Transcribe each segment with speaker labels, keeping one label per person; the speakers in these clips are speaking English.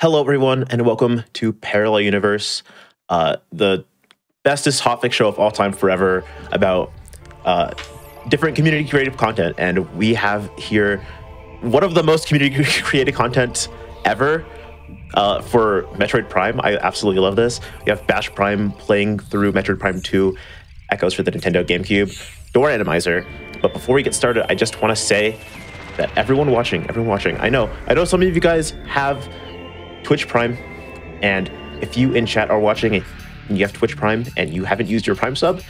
Speaker 1: Hello, everyone, and welcome to Parallel Universe, the bestest hotfix show of all time forever about different community creative content. And we have here one of the most community created content ever for Metroid Prime. I absolutely love this. We have Bash Prime playing through Metroid Prime 2 Echoes for the Nintendo GameCube, Door Randomizer. But before we get started, I just want to say that everyone watching, I know some of you guys have Twitch Prime, and if you in chat are watching and you have Twitch Prime and you haven't used your Prime sub,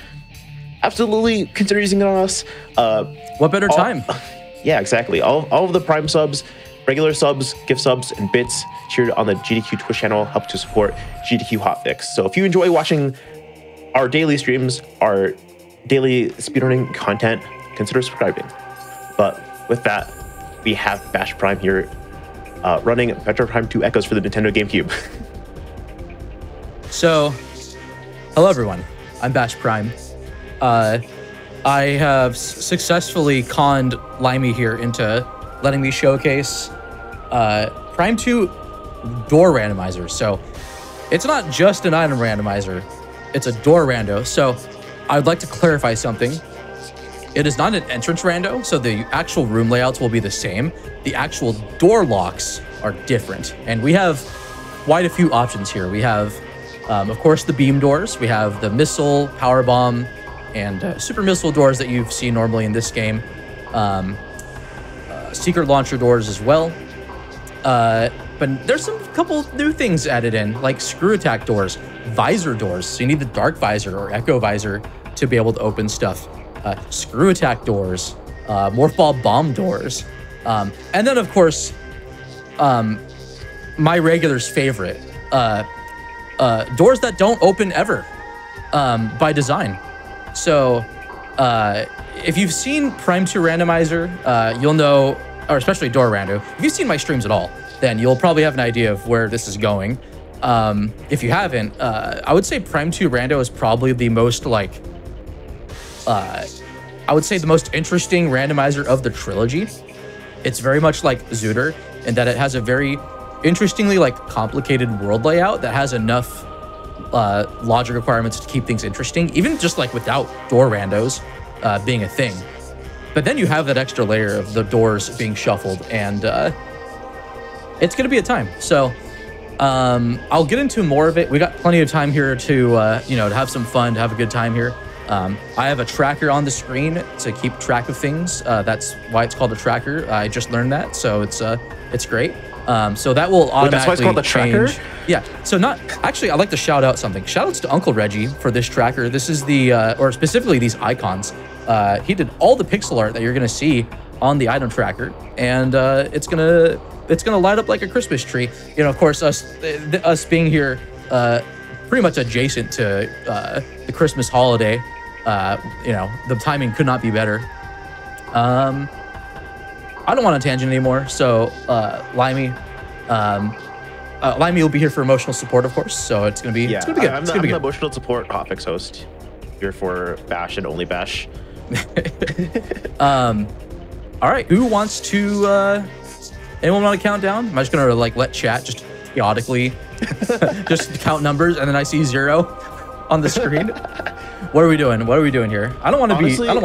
Speaker 1: absolutely consider using it on us.
Speaker 2: What better time?
Speaker 1: Yeah, exactly. All of the Prime subs, regular subs, gift subs, and bits shared on the GDQ Twitch channel help to support GDQ Hotfix. So if you enjoy watching our daily streams, our daily speedrunning content, consider subscribing. But with that, we have Bash Prime here running Metroid Prime 2 Echoes for the Nintendo GameCube.
Speaker 2: So, hello everyone, I'm Bash Prime. I have successfully conned Limey here into letting me showcase Prime 2 door randomizer. So, it's not just an item randomizer, it's a door rando. So, I'd like to clarify something. It is not an entrance rando, so the actual room layouts will be the same. The actual door locks are different. And we have quite a few options here. We have, of course, the beam doors. We have the missile, power bomb, and super missile doors that you've seen normally in this game. Secret launcher doors as well. But there's a couple new things added in, like screw attack doors, visor doors. So you need the dark visor or echo visor to be able to open stuff. Screw attack doors, morph ball bomb doors, and then of course, my regular's favorite, doors that don't open ever, by design. So, if you've seen Prime 2 Randomizer, you'll know, or especially Door Rando, if you've seen my streams at all, then you'll probably have an idea of where this is going. If you haven't, I would say Prime 2 Rando is probably the most I would say the most interesting randomizer of the trilogy. It's very much like Zooter in that it has a very interestingly complicated world layout that has enough logic requirements to keep things interesting, even just without door randos being a thing. But then you have that extra layer of the doors being shuffled, and it's gonna be a time. So I'll get into more of it. We got plenty of time here to to have some fun, to have a good time here. I have a tracker on the screen to keep track of things. That's why it's called a tracker. I just learned that, so it's great. So that will automatically
Speaker 1: that's why it's called the tracker?
Speaker 2: change. Yeah. So I'd like to shout out something. Shout outs to Uncle Reggie for this tracker. This is the or specifically these icons. He did all the pixel art that you're gonna see on the item tracker, and it's gonna light up like a Christmas tree. Of course, us being here pretty much adjacent to the Christmas holiday. The timing could not be better. I don't want a tangent anymore, so Limey will be here for emotional support, of course. So it's gonna be good.
Speaker 1: I'm the emotional support hotfix host here for Bash and only Bash.
Speaker 2: All right, who wants to? Anyone want to count down? I'm just gonna let chat just chaotically just count numbers, and then I see 0 on the screen. What are we doing? What are we doing here? I don't want to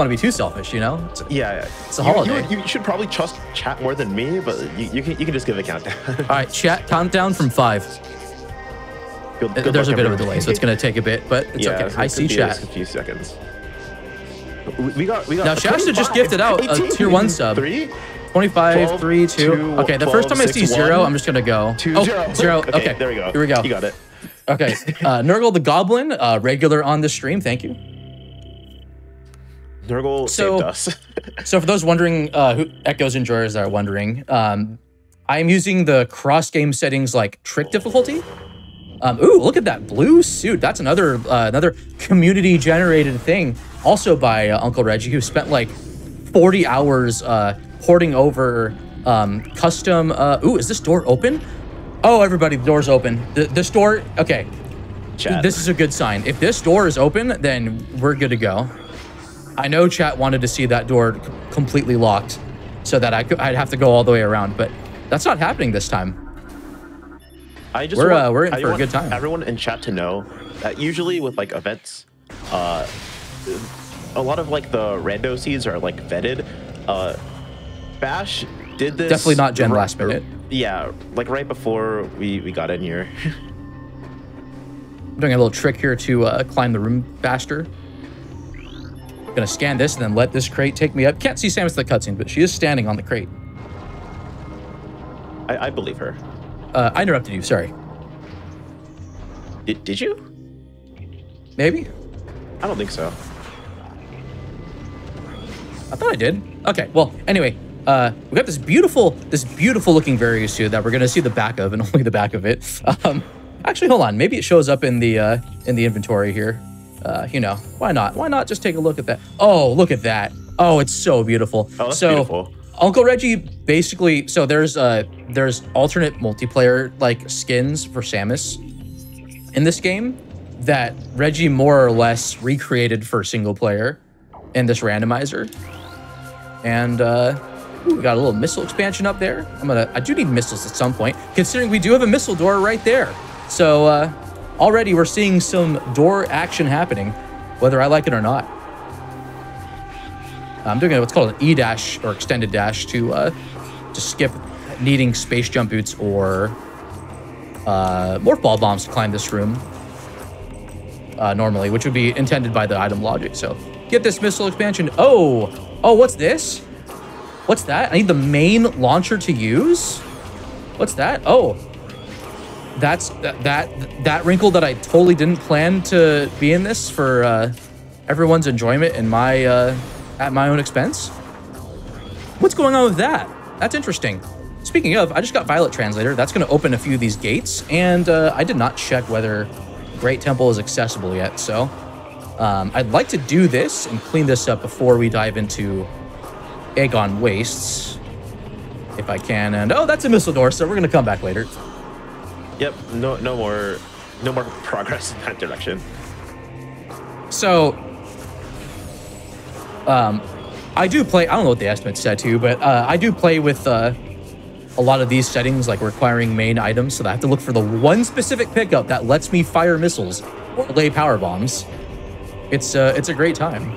Speaker 2: be too selfish, It's a holiday.
Speaker 1: You should probably trust chat more than me, but you can just give a countdown.
Speaker 2: All right, chat, countdown from 5. There's a bit of a delay, so it's gonna take a bit, but it's okay. I see chat.
Speaker 1: A few seconds. We got.
Speaker 2: Now Shasta just gifted out a tier 1 sub. 25, 12, 3, 2. Okay, the
Speaker 1: 12,
Speaker 2: first time
Speaker 1: 6,
Speaker 2: I see 0, I'm just gonna go.
Speaker 1: 2, 0.
Speaker 2: 0. Okay,
Speaker 1: there we go.
Speaker 2: Here we go.
Speaker 1: You got it.
Speaker 2: Okay, Nurgle the Goblin, regular on the stream. Thank you.
Speaker 1: Nurgle saved us.
Speaker 2: So for those wondering, who Echoes enjoyers are wondering, I am using the cross game settings trick difficulty. Ooh, look at that blue suit. That's another community generated thing, also by Uncle Reggie, who spent 40 hours porting over custom. Ooh, is this door open? Oh, everybody, the door's open. This door, okay.
Speaker 1: Chat.
Speaker 2: This is a good sign. If this door is open, then we're good to go. I know chat wanted to see that door completely locked so that I'd have to go all the way around, but that's not happening this time. we're in for a good time.
Speaker 1: Everyone in chat to know that usually with like events, a lot of like the rando seeds are like vetted. Bash did this
Speaker 2: definitely not Gen last minute.
Speaker 1: Yeah, like right before we got in here.
Speaker 2: I'm doing a little trick here to climb the room faster. Gonna scan this and then let this crate take me up. Can't see Samus in the cutscene, but she is standing on the crate.
Speaker 1: I believe her.
Speaker 2: I interrupted you, sorry.
Speaker 1: Did you?
Speaker 2: Maybe?
Speaker 1: I don't think so.
Speaker 2: I thought I did. Okay, well, anyway, we got this beautiful looking Various suit that we're gonna see the back of and only the back of it. Actually, hold on, maybe it shows up in the inventory here. You know, why not? Why not just take a look at that? Oh, look at that. Oh, it's so beautiful.
Speaker 1: Oh, that's beautiful.
Speaker 2: Uncle Reggie basically, so there's alternate multiplayer like skins for Samus in this game that Reggie more or less recreated for single player in this randomizer. And we got a little missile expansion up there. I do need missiles at some point, considering we do have a missile door right there. So already we're seeing some door action happening, whether I like it or not. I'm doing what's called an E-dash or extended dash to skip needing space jump boots or morph ball bombs to climb this room normally, which would be intended by the item logic. So get this missile expansion. Oh, what's this? What's that? I need the main launcher to use? What's that? Oh, that's that wrinkle that I totally didn't plan to be in this for everyone's enjoyment and my at my own expense. What's going on with that? That's interesting. Speaking of, I just got Violet Translator. That's going to open a few of these gates, and I did not check whether Great Temple is accessible yet. So I'd like to do this and clean this up before we dive into Aegon Wastes, if I can. And oh, that's a missile door, so we're going to come back later.
Speaker 1: Yep, no more progress in that direction.
Speaker 2: So, I do play, I don't know what the estimate said to, but I do play with a lot of these settings, like requiring main items, so that I have to look for the one specific pickup that lets me fire missiles or lay power bombs. It's a great time.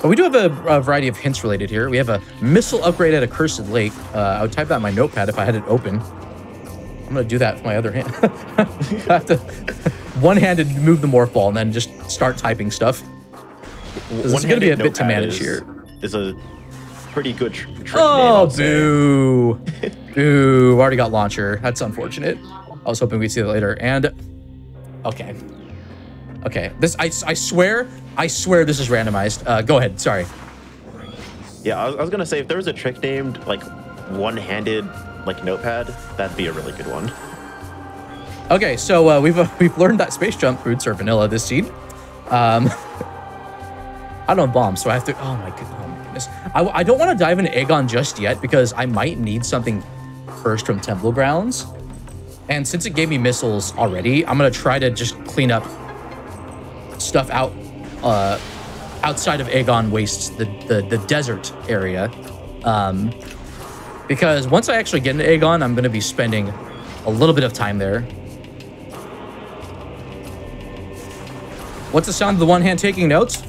Speaker 2: But we do have a variety of hints related here. We have a missile upgrade at a cursed lake. I would type that in my notepad if I had it open. I'm gonna do that with my other hand. I have to one-handed move the morph ball and then just start typing stuff. This is gonna be a bit to manage here.
Speaker 1: Is a pretty good trick.
Speaker 2: Oh, boo. Boo, already got launcher. That's unfortunate. I was hoping we'd see that later. And, okay. Okay, this, I swear this is randomized. Go ahead, sorry.
Speaker 1: Yeah, I was gonna say, if there was a trick named, like, one-handed, like, notepad, that'd be a really good one.
Speaker 2: Okay, so we've learned that space jump boots are vanilla this seed. I don't have bombs, so I have to, oh my goodness. I don't want to dive into Aegon just yet because I might need something first from Temple Grounds. And since it gave me missiles already, I'm gonna try to just clean up stuff out outside of Aegon Wastes, the desert area. Because once I actually get into Aegon, I'm gonna be spending a little bit of time there. What's the sound of the one hand taking notes?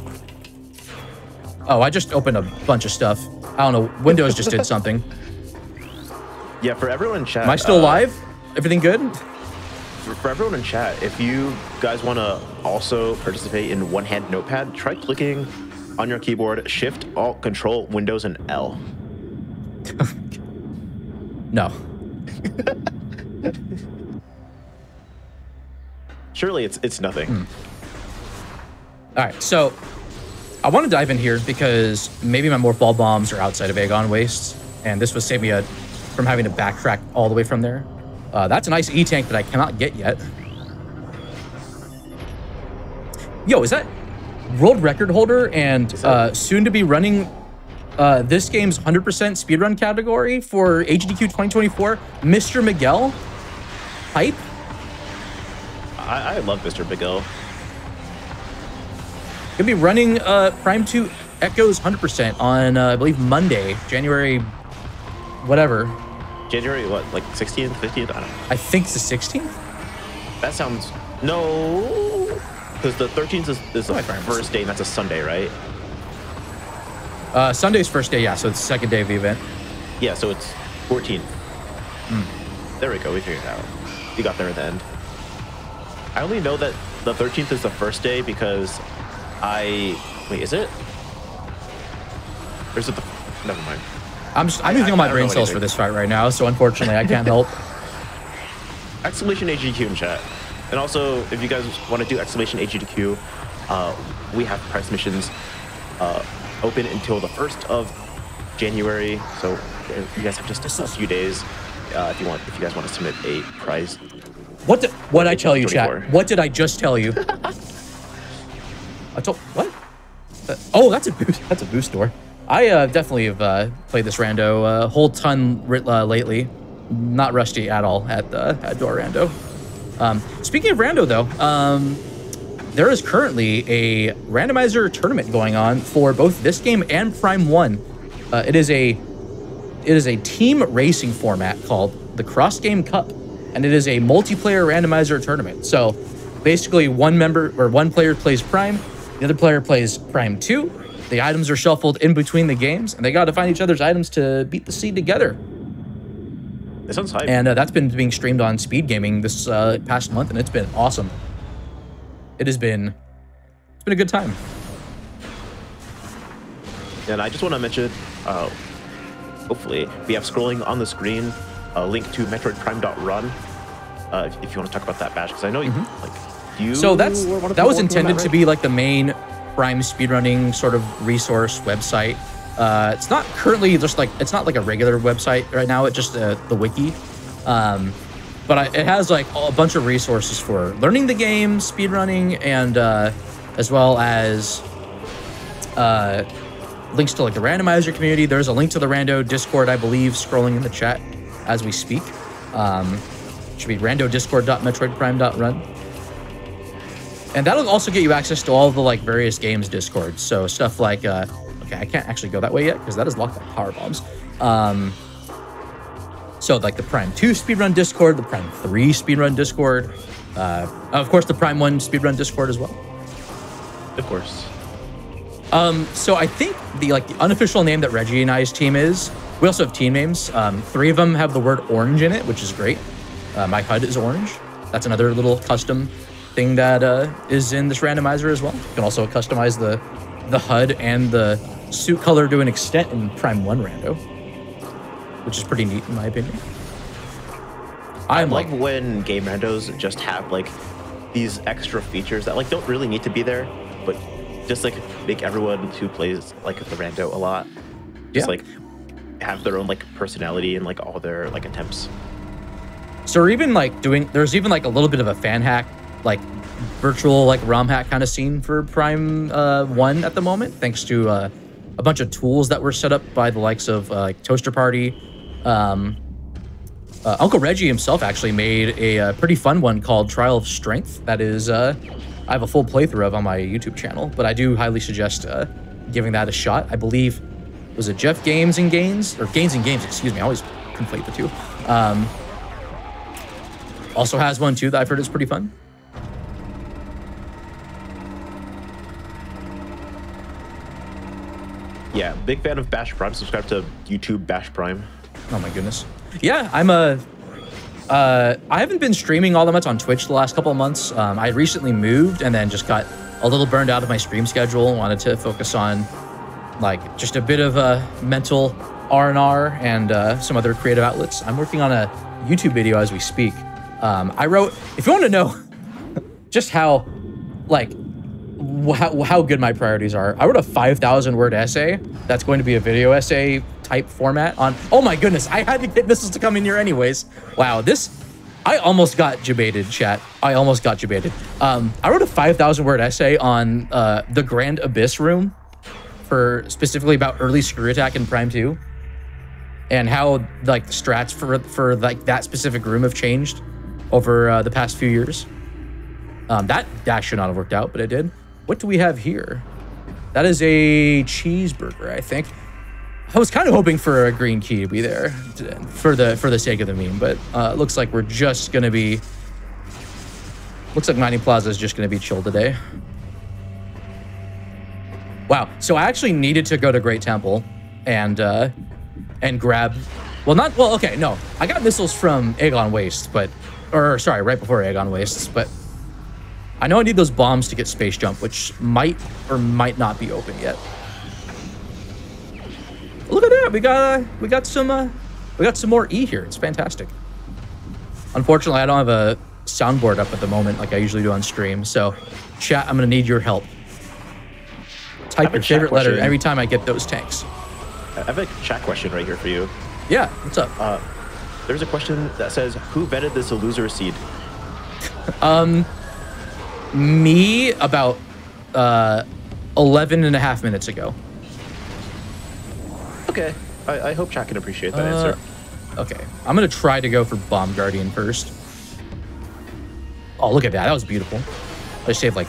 Speaker 2: Oh, I just opened a bunch of stuff. I don't know, Windows just did something.
Speaker 1: Yeah, for everyone in chat.
Speaker 2: Am I still alive? Everything good?
Speaker 1: For everyone in chat, if you guys want to also participate in one-hand notepad, try clicking on your keyboard Shift, Alt, Control, Windows, and L.
Speaker 2: No.
Speaker 1: Surely it's nothing.
Speaker 2: All right, so I want to dive in here because maybe my morph ball bombs are outside of Aegon Wastes, and this would save me from having to backtrack all the way from there. That's a nice E-tank that I cannot get yet. Yo, is that world record holder and soon to be running this game's 100% speedrun category for GDQ 2024, Mr. Miguel? Hype?
Speaker 1: I love Mr. Miguel.
Speaker 2: Gonna be running Prime 2 Echoes 100% on, I believe, Monday, January whatever.
Speaker 1: January what, like 16th, 15th? I don't know.
Speaker 2: I think it's the 16th.
Speaker 1: That sounds no, because the 13th is the first day, and that's a Sunday, right?
Speaker 2: Sunday's first day, yeah. So it's the second day of the event.
Speaker 1: Yeah, so it's 14th. There we go. We figured it out. We got there at the end. I only know that the 13th is the first day because wait, is it? Or is it the? Never mind.
Speaker 2: I'm using all my brain cells for this fight right now, so unfortunately I can't help.
Speaker 1: Exclamation HGQ in chat. And also, if you guys want to do exclamation HGQ, we have prize missions open until the 1st of January. So you guys have just a few days if you guys want to submit a prize.
Speaker 2: What I tell you, chat? What did I just tell you? I told what? Oh, that's a boost. That's a boost door. I definitely have played this rando a whole ton lately. Not rusty at all at door rando. Speaking of rando, though, there is currently a randomizer tournament going on for both this game and Prime 1. It is a team racing format called the Cross Game Cup, and it is a multiplayer randomizer tournament. So basically, one player plays Prime, the other player plays Prime 2. The items are shuffled in between the games, and they got to find each other's items to beat the seed together.
Speaker 1: That sounds hype.
Speaker 2: And that's been being streamed on Speed Gaming this past month, and it's been awesome. It's been a good time.
Speaker 1: And I just want to mention, hopefully, we have scrolling on the screen a link to Metroid Prime.run. If you want to talk about that badge, because I know you.
Speaker 2: So that was intended to be like the main Prime speedrunning sort of resource website. It's not currently just like, it's not like a regular website right now. It's just the wiki. But it has like a bunch of resources for learning the game, speedrunning, and as well as links to like the randomizer community. There's a link to the Rando Discord, I believe, scrolling in the chat as we speak. Should be randodiscord.metroidprime.run. And that'll also get you access to all the like various games Discords. So stuff like, okay, I can't actually go that way yet because that is locked by power bombs. So like the Prime 2 speedrun Discord, the Prime 3 speedrun Discord, of course the Prime 1 speedrun Discord as well.
Speaker 1: Of course.
Speaker 2: So I think the unofficial name that Reggie and I's team is, we also have team names. 3 of them have the word orange in it, which is great. My HUD is orange. That's another little custom thing that is in this randomizer as well. You can also customize the HUD and the suit color to an extent in Prime 1 Rando, which is pretty neat in my opinion.
Speaker 1: I love when game randos just have like these extra features that like don't really need to be there, but just like make everyone who plays like the rando a lot just like have their own like personality and like all their like attempts.
Speaker 2: So we're even like there's even like a little bit of a fan hack, like virtual like ROM hack kind of scene for Prime 1 at the moment, thanks to a bunch of tools that were set up by the likes of like Toaster Party. Uncle Reggie himself actually made a pretty fun one called Trial of Strength. That is, I have a full playthrough of on my YouTube channel, but I do highly suggest giving that a shot. I believe, was it Jeff Games and Gains? Or Gains and Games, excuse me. I always conflate the two. Also has one too that I've heard is pretty fun.
Speaker 1: Yeah, big fan of Bash Prime. Subscribe to YouTube Bash Prime.
Speaker 2: Oh my goodness. Yeah, I haven't been streaming all that much on Twitch the last couple of months. I recently moved and then just got a little burned out of my stream schedule and wanted to focus on like just a bit of a mental R&R and some other creative outlets. I'm working on a YouTube video as we speak. I wrote, if you want to know just how good my priorities are, I wrote a 5,000 word essay that's going to be a video essay type format on, oh my goodness, I had to get missiles to come in here anyways. Wow, I almost got debated, chat. I almost got debated. I wrote a 5,000 word essay on the Grand Abyss room, for specifically about early screw attack in Prime 2 and how like the strats for like that specific room have changed over the past few years. That should not have worked out, but it did. What do we have here? That is a cheeseburger, I think. I was kind of hoping for a green key to be there for the sake of the meme, but looks like we're just gonna be. Looks like Mining Plaza is just gonna be chill today. Wow. So I actually needed to go to Great Temple and grab. Well, okay, no. I got missiles from Aegon Waste, sorry, right before Aegon Wastes, but I know I need those bombs to get space jump, which might or might not be open yet. Look at that. We got some more E here. It's fantastic. Unfortunately, I don't have a soundboard up at the moment like I usually do on stream. So, chat, I'm gonna need your help. Type your favorite letter every time I get those tanks.
Speaker 1: I have a chat question right here for you.
Speaker 2: Yeah, what's up?
Speaker 1: There's a question that says, who vetted this a loser seed?
Speaker 2: Me about 11 and a half minutes ago.
Speaker 1: Okay, I hope chat can appreciate that answer.
Speaker 2: Okay, I'm gonna try to go for Bomb Guardian first. Oh, look at that. That was beautiful. I saved like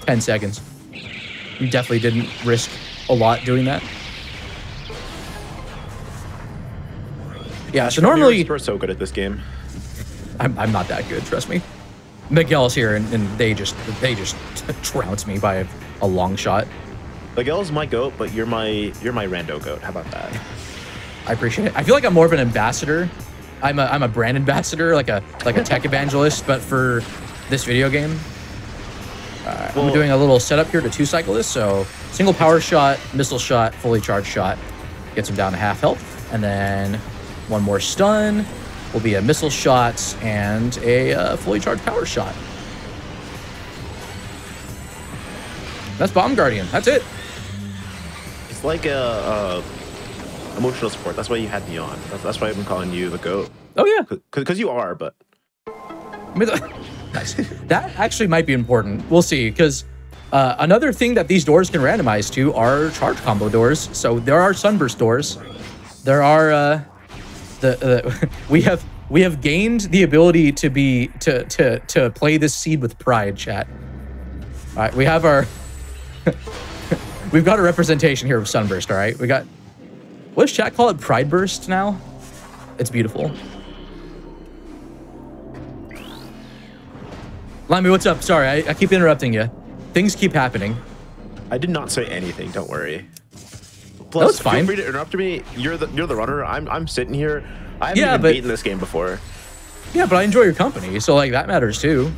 Speaker 2: 10 seconds. You definitely didn't risk a lot doing that. Yeah, so normally...
Speaker 1: We're so good at this game.
Speaker 2: I'm not that good, trust me. Miguel's here, and they just trounced me by a long shot.
Speaker 1: Miguel's my goat, but you're my rando goat. How about that?
Speaker 2: I appreciate it. I feel like I'm more of an ambassador. I'm a brand ambassador, like a tech evangelist, but for this video game. I'm doing a little setup here to two-cycle this. So single power shot, missile shot, fully charged shot, gets him down to half health, and then one more stun will be a missile shot and a fully charged power shot. That's Bomb Guardian. That's it.
Speaker 1: It's like a emotional support. That's why you had me on. That's why I've been calling you the GOAT.
Speaker 2: Oh yeah,
Speaker 1: because you are. But
Speaker 2: nice. That actually might be important. We'll see. Because another thing that these doors can randomize to are charge combo doors. So there are sunburst doors. There are we have gained the ability to play this seed with pride, chat. All right, we have our we've got a representation here of sunburst. All right, we got, what does chat call it? Pride burst now. It's beautiful. Limey, what's up? Sorry, I keep interrupting you. Things keep happening.
Speaker 1: I did not say anything. Don't worry.
Speaker 2: Plus, that's fine.
Speaker 1: Feel free to interrupt me. You're the runner. I'm sitting here. I haven't even beaten this game before.
Speaker 2: Yeah, but I enjoy your company, so like that matters too.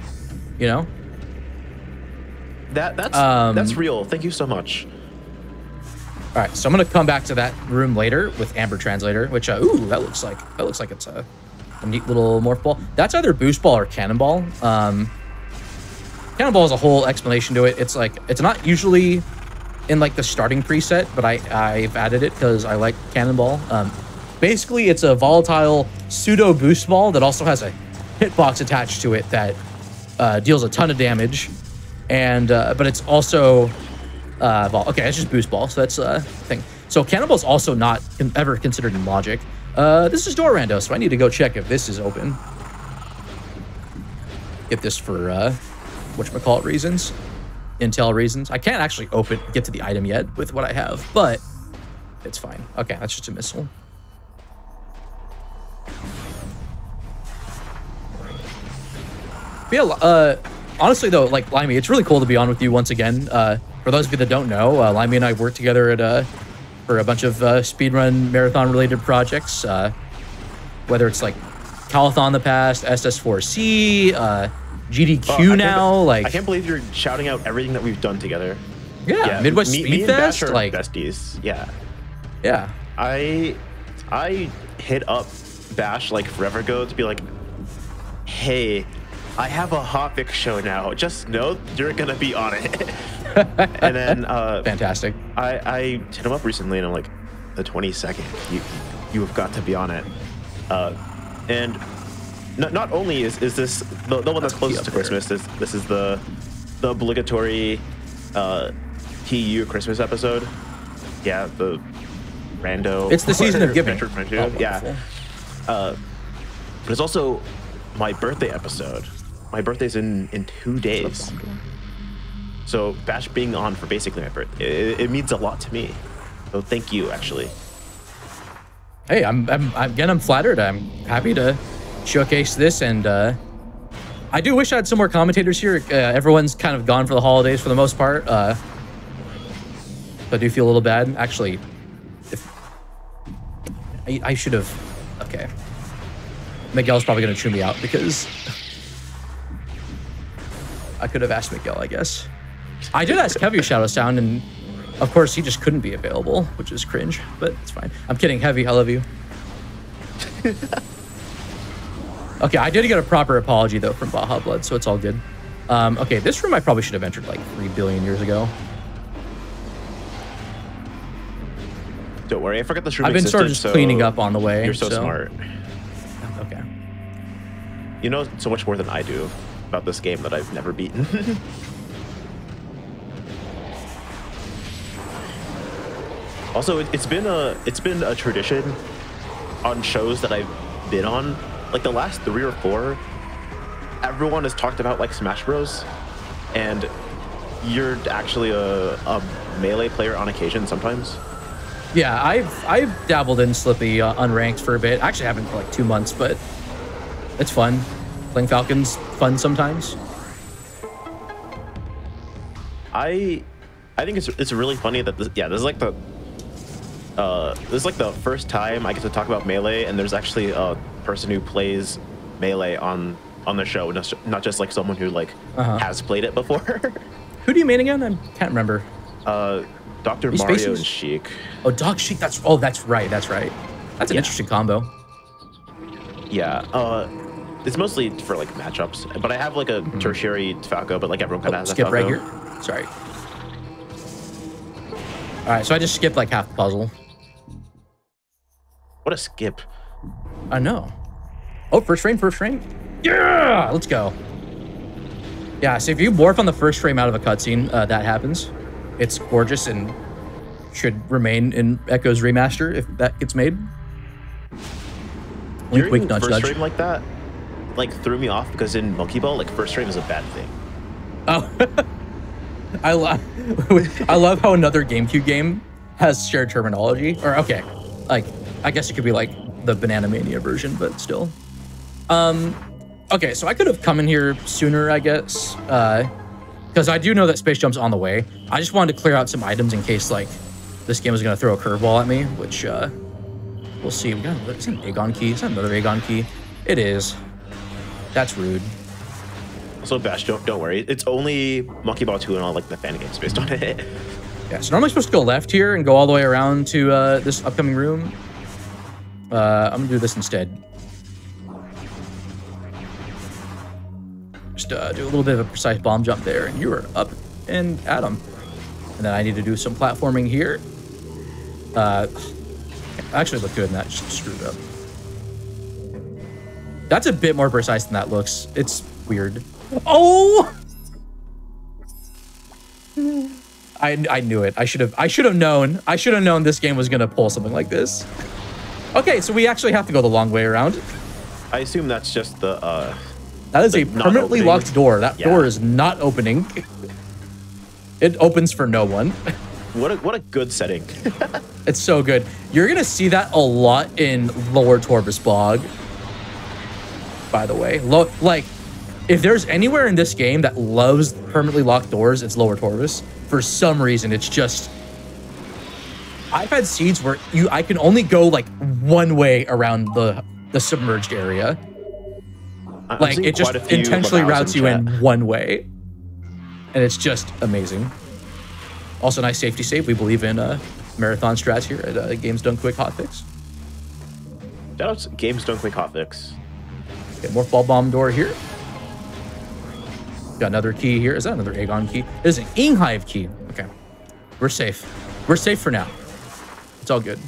Speaker 2: You know.
Speaker 1: That's real. Thank you so much.
Speaker 2: All right, so I'm gonna come back to that room later with Amber Translator, which ooh, that looks like it's a neat little morph ball. That's either boost ball or cannonball. Cannonball has a whole explanation to it. It's like, it's not usually in like the starting preset, but I've added it because I like cannonball. Basically, it's a volatile pseudo boost ball that also has a hitbox attached to it that deals a ton of damage, and but it's also okay, it's just boost ball, so that's a thing. So cannonball's also not ever considered in logic. This is door rando, so I need to go check if this is open. Get this for whatchamacallit reasons, intel reasons. I can't actually get to the item yet with what I have, but it's fine. Okay, that's just a missile. But yeah, honestly though, like Limey, it's really cool to be on with you once again. For those of you that don't know, Limey and I worked together at for a bunch of speedrun marathon related projects, whether it's like Calathon in the past, SS4C, GDQ now.
Speaker 1: I can't believe you're shouting out everything that we've done together.
Speaker 2: Yeah, Midwest Speed Fest,
Speaker 1: are
Speaker 2: like
Speaker 1: besties.
Speaker 2: Yeah.
Speaker 1: I hit up Bash like forever ago to be like, hey, I have a Hotfix show now. Just know you're gonna be on it. And then
Speaker 2: fantastic.
Speaker 1: I hit him up recently and I'm like, the 22nd, you have got to be on it. And not only is this the one that's closest to Christmas, this is the obligatory TU Christmas episode. Yeah, the rando.
Speaker 2: It's the season of giving.
Speaker 1: Yeah. But it's also my birthday episode. My birthday's in 2 days. So Bash being on for basically my birthday, it means a lot to me. So thank you, actually.
Speaker 2: Hey, I'm flattered. I'm happy to showcase this, and I do wish I had some more commentators here. Everyone's kind of gone for the holidays for the most part. But I do feel a little bad. Actually, if I should have. Okay, Miguel's probably gonna chew me out because I could have asked Miguel, I guess. I did ask Heavy Shadow Sound, and of course he just couldn't be available, which is cringe, but it's fine. I'm kidding, Heavy, I love you. Okay, I did get a proper apology though from Baja Blood, so it's all good. Okay, this room I probably should have entered like 3 billion years ago.
Speaker 1: Don't worry, I forgot this room
Speaker 2: I've been
Speaker 1: existed,
Speaker 2: sort of just
Speaker 1: so
Speaker 2: cleaning up on the way.
Speaker 1: You're so smart.
Speaker 2: Okay.
Speaker 1: You know so much more than I do about this game that I've never beaten. Also, it's been a tradition on shows that I've been on, like the last 3 or 4. Everyone has talked about like Smash Bros, and you're actually a melee player on occasion sometimes.
Speaker 2: Yeah, I've dabbled in Slippy unranked for a bit. Actually, I haven't for like 2 months, but it's fun. Playing Falcon's fun sometimes.
Speaker 1: I think it's really funny that this is like the first time I get to talk about Melee, and there's actually a person who plays Melee on the show, not just like someone who like has played it before.
Speaker 2: Who do you main again? I can't remember.
Speaker 1: Dr. Mario and Sheik.
Speaker 2: Oh, Doc Sheik. That's right. That's an interesting combo.
Speaker 1: Yeah. It's mostly for like matchups, but I have like a tertiary Falco, but like everyone kind of has a
Speaker 2: skip
Speaker 1: Falco.
Speaker 2: right here. Sorry. All right, so I just skipped like half the puzzle.
Speaker 1: What a skip.
Speaker 2: I know. Oh, first frame. Yeah, let's go. Yeah, so if you morph on the first frame out of a cutscene, that happens. It's gorgeous and should remain in Echo's remaster if that gets made. Wink, wink, nudge,
Speaker 1: first
Speaker 2: nudge.
Speaker 1: frame like that, like threw me off because in Monkey Ball, like first frame is a bad thing.
Speaker 2: Oh, I love how another GameCube game has shared terminology. Or okay, like I guess it could be like the Banana Mania version, but still. Okay, so I could have come in here sooner, I guess, because I do know that Space Jump's on the way. I just wanted to clear out some items in case like this game was gonna throw a curveball at me, which we'll see. We got is that an Aegon key? Is that another Aegon key? It is. That's rude.
Speaker 1: Also, Bash, don't worry. It's only Monkey Ball 2 and all like the fan games based on it.
Speaker 2: Yeah, so normally supposed to go left here and go all the way around to this upcoming room. I'm gonna do this instead. Just do a little bit of a precise bomb jump there, and you are up and at him. And then I need to do some platforming here. Actually look good in that, just screwed up. That's a bit more precise than that looks. It's weird. Oh! I knew it. I should have known. I should have known this game was gonna pull something like this. Okay, so we actually have to go the long way around.
Speaker 1: I assume that's just the
Speaker 2: that is a permanently locked door. That door is not opening. It opens for no one.
Speaker 1: What a good setting.
Speaker 2: It's so good. You're gonna see that a lot in Lower Torvus Bog. By the way, like if there's anywhere in this game that loves permanently locked doors, it's Lower Torvus. For some reason, it's just. I've had seeds where I can only go like one way around the submerged area. Like it just intentionally routes you in one way, and it's just amazing. Also, nice safety save. We believe in marathon strats here at Games Done Quick Hotfix.
Speaker 1: Shout out to Games Done Quick Hotfix.
Speaker 2: Okay, more fall bomb door here. Got another key here. Is that another Aegon key? It is an Inghive key. Okay, we're safe. We're safe for now. It's all good.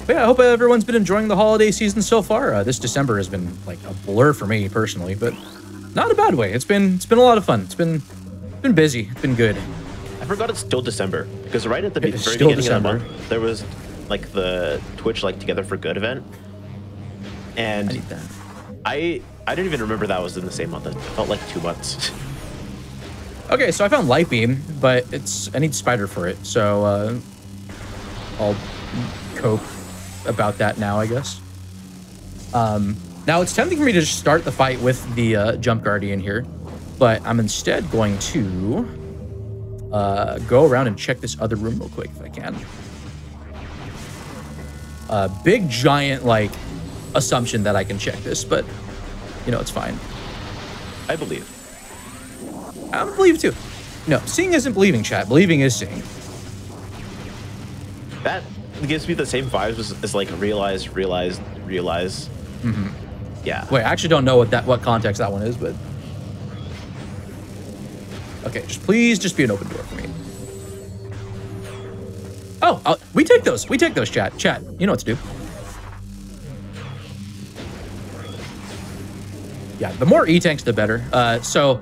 Speaker 2: But yeah, I hope everyone's been enjoying the holiday season so far. This December has been like a blur for me personally, but not a bad way. It's been a lot of fun. It's been busy. It's been good.
Speaker 1: I forgot it's still December because right at the very beginning of the month there was like the Twitch like Together for Good event, and I didn't even remember that was in the same month. It felt like 2 months.
Speaker 2: Okay, so I found light beam, but I need spider for it, so I'll cope about that now, I guess. Now it's tempting for me to just start the fight with the jump guardian here, but I'm instead going to go around and check this other room real quick if I can. Big giant like assumption that I can check this, but you know, it's fine.
Speaker 1: I believe.
Speaker 2: I believe too. No, seeing isn't believing, chat. Believing is seeing.
Speaker 1: That gives me the same vibes as like realize.
Speaker 2: Mm-hmm.
Speaker 1: Yeah.
Speaker 2: Wait, I actually don't know what context that one is, but okay, please be an open door for me. Oh, we take those. We take those, chat. Chat, you know what to do. Yeah, the more E-tanks, the better. So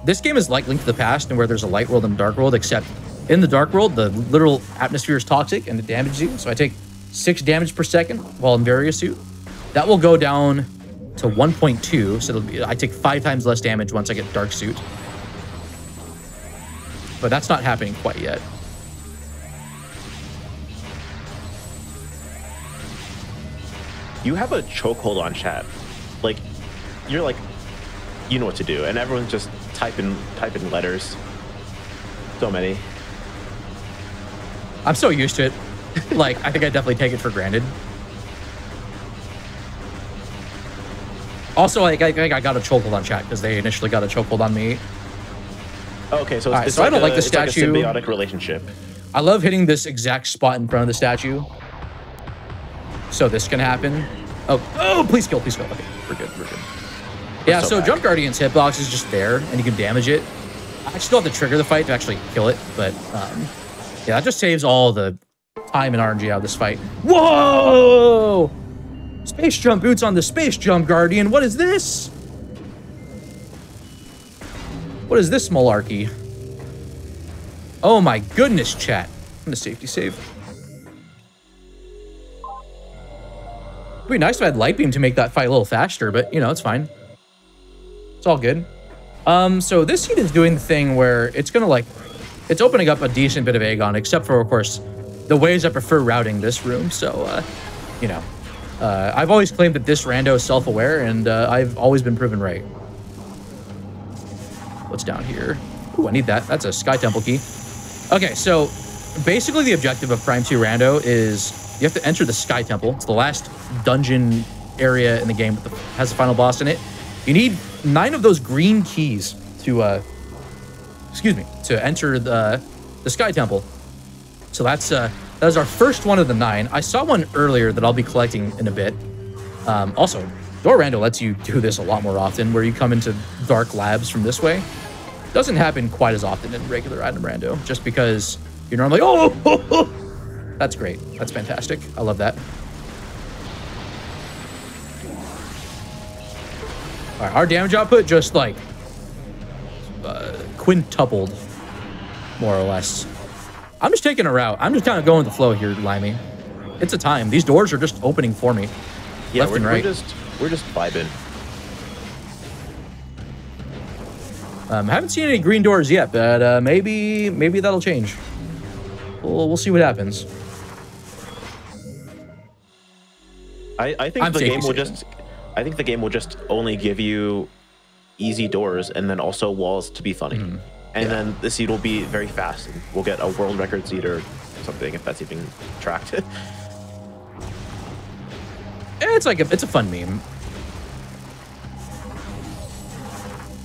Speaker 2: this game is like Link to the Past, and where there's a light world and a dark world, except in the dark world, the literal atmosphere is toxic and it damages you. So I take 6 damage per second while in various suit. That will go down to 1.2, so I take 5 times less damage once I get dark suit. But that's not happening quite yet.
Speaker 1: You have a chokehold on chat. Like, you're like, you know what to do, and everyone's just typing letters. So many.
Speaker 2: I'm so used to it. Like, I think I definitely take it for granted. Also, like, I got a chokehold on chat because they initially got a chokehold on me.
Speaker 1: Okay, so
Speaker 2: so I don't like the statue.
Speaker 1: Like a symbiotic relationship.
Speaker 2: I love hitting this exact spot in front of the statue. So this can happen. Oh, please kill. Okay, we're good. Yeah, so Jump Guardian's hitbox is just there, and you can damage it. I still have to trigger the fight to actually kill it, but yeah, that just saves all the time and RNG out of this fight. Whoa! Space jump boots on the Space Jump Guardian. What is this? What is this malarkey? Oh my goodness, chat. I'm gonna safety save. It'd be nice if I had light beam to make that fight a little faster, but you know, it's fine. It's all good. So this seed is doing the thing where it's gonna like, it's opening up a decent bit of Aegon, except for, of course, the ways I prefer routing this room. So, you know, I've always claimed that this rando is self-aware, and I've always been proven right. What's down here? Ooh, I need that. That's a Sky Temple key. Okay, so basically the objective of Prime 2 Rando is you have to enter the Sky Temple. It's the last dungeon area in the game that has a final boss in it. You need 9 of those green keys to, to enter the Sky Temple. So that's our first one of the 9. I saw one earlier that I'll be collecting in a bit. Also, Door Rando lets you do this a lot more often, where you come into dark labs from this way. Doesn't happen quite as often in regular item Rando, just because you're normally, oh! That's great. That's fantastic. I love that. All right, our damage output just like quintupled, more or less. I'm just taking a route. I'm just kind of going with the flow here, Limey. It's a time. These doors are just opening for me.
Speaker 1: Yeah,
Speaker 2: left and right.
Speaker 1: We're just vibing.
Speaker 2: I haven't seen any green doors yet, but maybe that'll change. We'll see what happens.
Speaker 1: I think the game will just only give you easy doors and then also walls to be funny. Mm-hmm. And then the seed will be very fast. We'll get a world record seed or something if that's even tracked.
Speaker 2: It's a fun meme.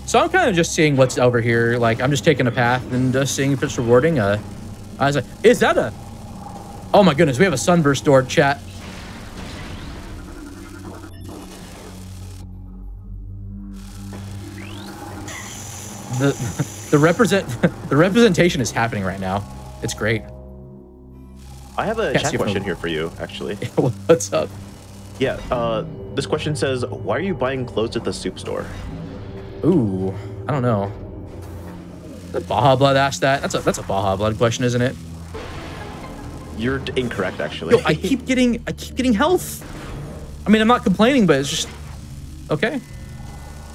Speaker 2: So I'm kind of just seeing what's over here. Like, I'm just taking a path and just seeing if it's rewarding. I was like, is that a... Oh my goodness, we have a sunburst door, chat. The representation is happening right now. It's great.
Speaker 1: I have a chat question here for you, actually.
Speaker 2: What's up?
Speaker 1: Yeah, this question says, why are you buying clothes at the soup store?
Speaker 2: Ooh, I don't know. Did Baja Blood asked that? That's a Baja Blood question, isn't it?
Speaker 1: You're incorrect, actually.
Speaker 2: Yo, I keep getting health. I mean, I'm not complaining, but it's just okay.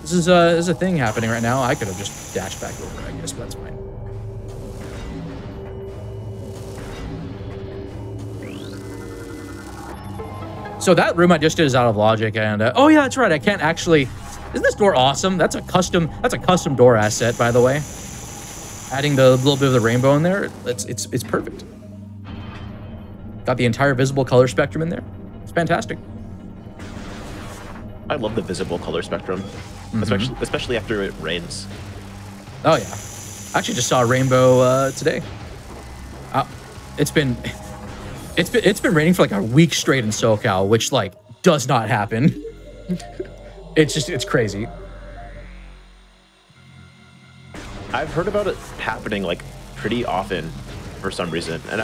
Speaker 2: This is a thing happening right now. I could have just dashed back over, I guess, but that's fine. So that room I just did is out of logic, and oh yeah, that's right. I can't actually. Isn't this door awesome? That's a custom door asset, by the way. Adding the little bit of the rainbow in there, it's perfect. Got the entire visible color spectrum in there. It's fantastic.
Speaker 1: I love the visible color spectrum, especially after it rains.
Speaker 2: Oh yeah, I actually just saw a rainbow today. It's been raining for like a week straight in SoCal, which like does not happen. It's crazy.
Speaker 1: I've heard about it happening like pretty often for some reason, and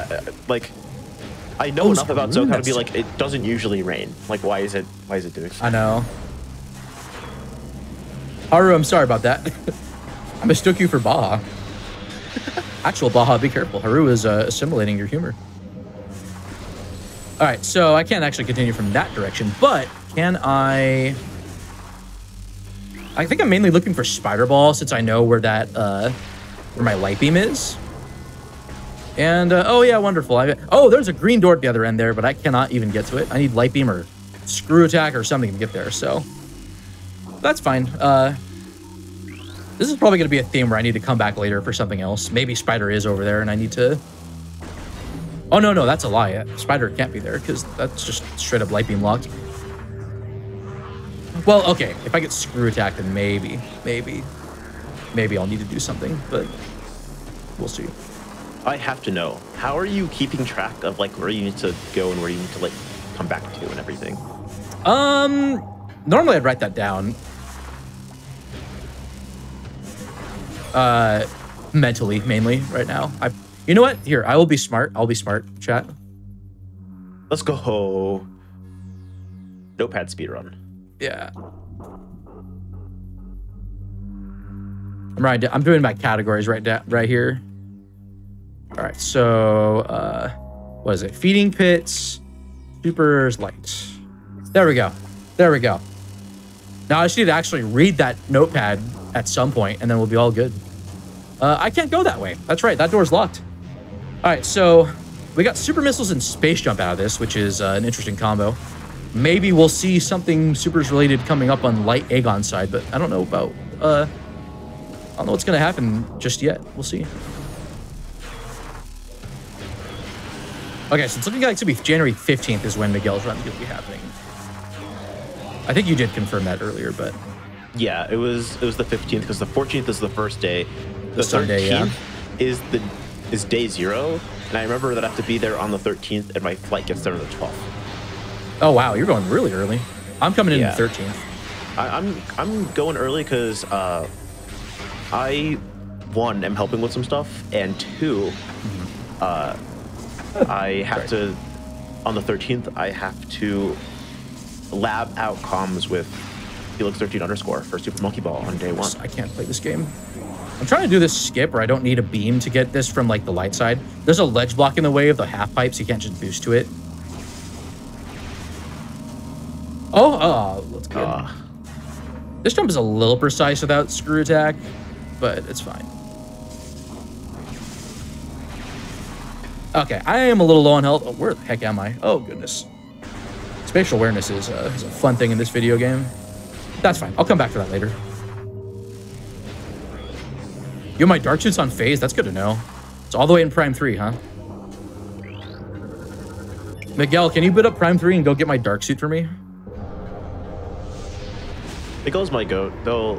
Speaker 1: I know enough about SoCal to be like, it doesn't usually rain. Like, why is it doing so?
Speaker 2: I know. Haru, I'm sorry about that. I mistook you for Baja. Actual Baja, be careful. Haru is assimilating your humor. All right, so I can't actually continue from that direction, but can I think I'm mainly looking for Spider Ball since I know where that where my light beam is. And oh yeah, wonderful. Oh, there's a green door at the other end there, but I cannot even get to it. I need light beam or screw attack or something to get there. So that's fine. This is probably going to be a theme where I need to come back later for something else. Maybe Spider is over there, and I need to. Oh no, that's a lie. Spider can't be there because that's just straight up light beam locked. Well, okay. If I get screw attacked, then maybe I'll need to do something, but we'll see.
Speaker 1: I have to know, how are you keeping track of like where you need to go and where you need to like come back to and everything?
Speaker 2: Normally I'd write that down. Mentally, mainly right now. You know what? Here, I will be smart. I'll be smart, chat.
Speaker 1: Let's go. Notepad speedrun.
Speaker 2: Yeah. I'm doing my categories right here. All right, so what is it? Feeding pits, supers, light. There we go. Now I just need to actually read that notepad at some point, and then we'll be all good. I can't go that way. That's right. That door's locked. All right, so we got super missiles and space jump out of this, which is an interesting combo. Maybe we'll see something supers related coming up on light Aegon's side, but I don't know about. I don't know what's gonna happen just yet. We'll see. Okay, so it's looking like it's gonna be January 15th is when Miguel's run is gonna be happening. I think you did confirm that earlier, but
Speaker 1: yeah, it was the 15th because the 14th is the first day. The
Speaker 2: Sunday,
Speaker 1: 13th is day 0, and I remember that I have to be there on the 13th, and my flight gets there on the 12th.
Speaker 2: Oh wow, you're going really early. I'm coming in the 13th.
Speaker 1: I'm going early because I, 1, am helping with some stuff, and 2, I have to, on the 13th, I have to lab out comms with Felix13_ for Super Monkey Ball on day 1.
Speaker 2: I can't play this game. I'm trying to do this skip where I don't need a beam to get this from like the light side. There's a ledge block in the way of the half pipe, so you can't just boost to it. Oh, let's go. This jump is a little precise without screw attack, but it's fine. Okay, I am a little low on health. Oh, where the heck am I? Oh, goodness. Spatial awareness is a fun thing in this video game. That's fine. I'll come back to that later. Yo, my dark suit's on phase. That's good to know. It's all the way in Prime 3, huh? Miguel, can you boot up Prime 3 and go get my dark suit for me?
Speaker 1: Miguel's my goat. They'll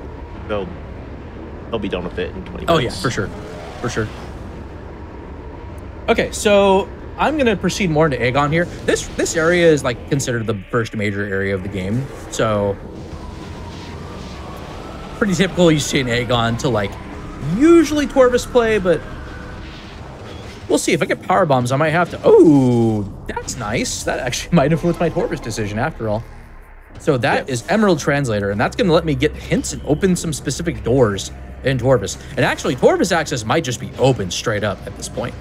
Speaker 1: be done with it in 20 minutes.
Speaker 2: Oh yeah, for sure. For sure. Okay, so I'm gonna proceed more into Aegon here. This area is like considered the first major area of the game. So pretty typical you see an Aegon to like usually Torvus play, but we'll see. If I get power bombs, I might have to. Oh, that's nice. That actually might influence my Torvus decision after all. So that is Emerald Translator, and that's going to let me get hints and open some specific doors in Torvus. And actually, Torvus access might just be open straight up at this point,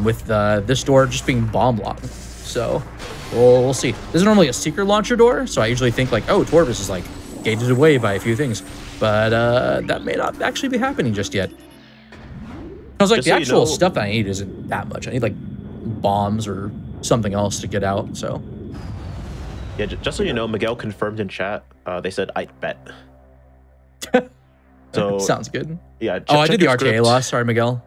Speaker 2: with this door just being bomb locked. So we'll see. This is normally a Seeker launcher door, so I usually think like, oh, Torvus is like gated away by a few things. But that may not actually be happening just yet. I was like, the actual stuff that I need isn't that much. I need like bombs or something else to get out, so.
Speaker 1: Yeah, just so you know, Miguel confirmed in chat. They said, "I bet." So
Speaker 2: sounds good.
Speaker 1: Yeah.
Speaker 2: I did the RTA loss. Sorry, Miguel.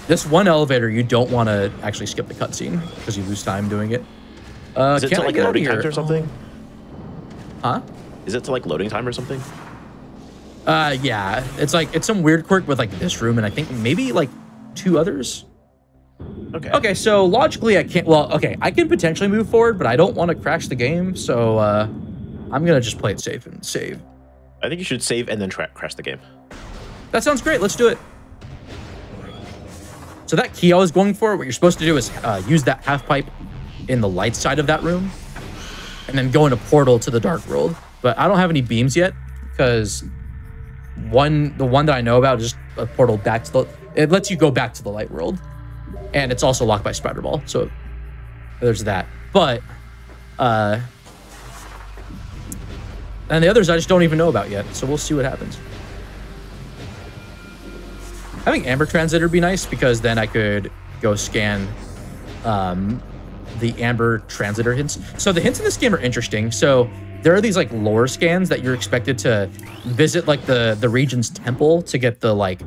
Speaker 2: This one elevator, you don't want to actually skip the cutscene because you lose time doing it.
Speaker 1: Is it to like loading times or something?
Speaker 2: Huh?
Speaker 1: Is it to like loading time or something?
Speaker 2: Yeah. It's some weird quirk with like this room and I think maybe like 2 others.
Speaker 1: Okay.
Speaker 2: Okay, so logically I can't, well, okay, I can potentially move forward, but I don't want to crash the game, so I'm gonna just play it safe and save.
Speaker 1: I think you should save and then crash the game.
Speaker 2: That sounds great, let's do it. So that key I was going for, what you're supposed to do is use that half pipe in the light side of that room, and then go in a portal to the dark world. But I don't have any beams yet, because the one that I know about is just a portal back to it lets you go back to the light world. And it's also locked by Spider Ball, so there's that. But, and the others I just don't even know about yet, so we'll see what happens. Having Amber Translator be nice, because then I could go scan the Amber Translator hints. So the hints in this game are interesting. So there are these like lore scans that you're expected to visit like the region's temple to get the like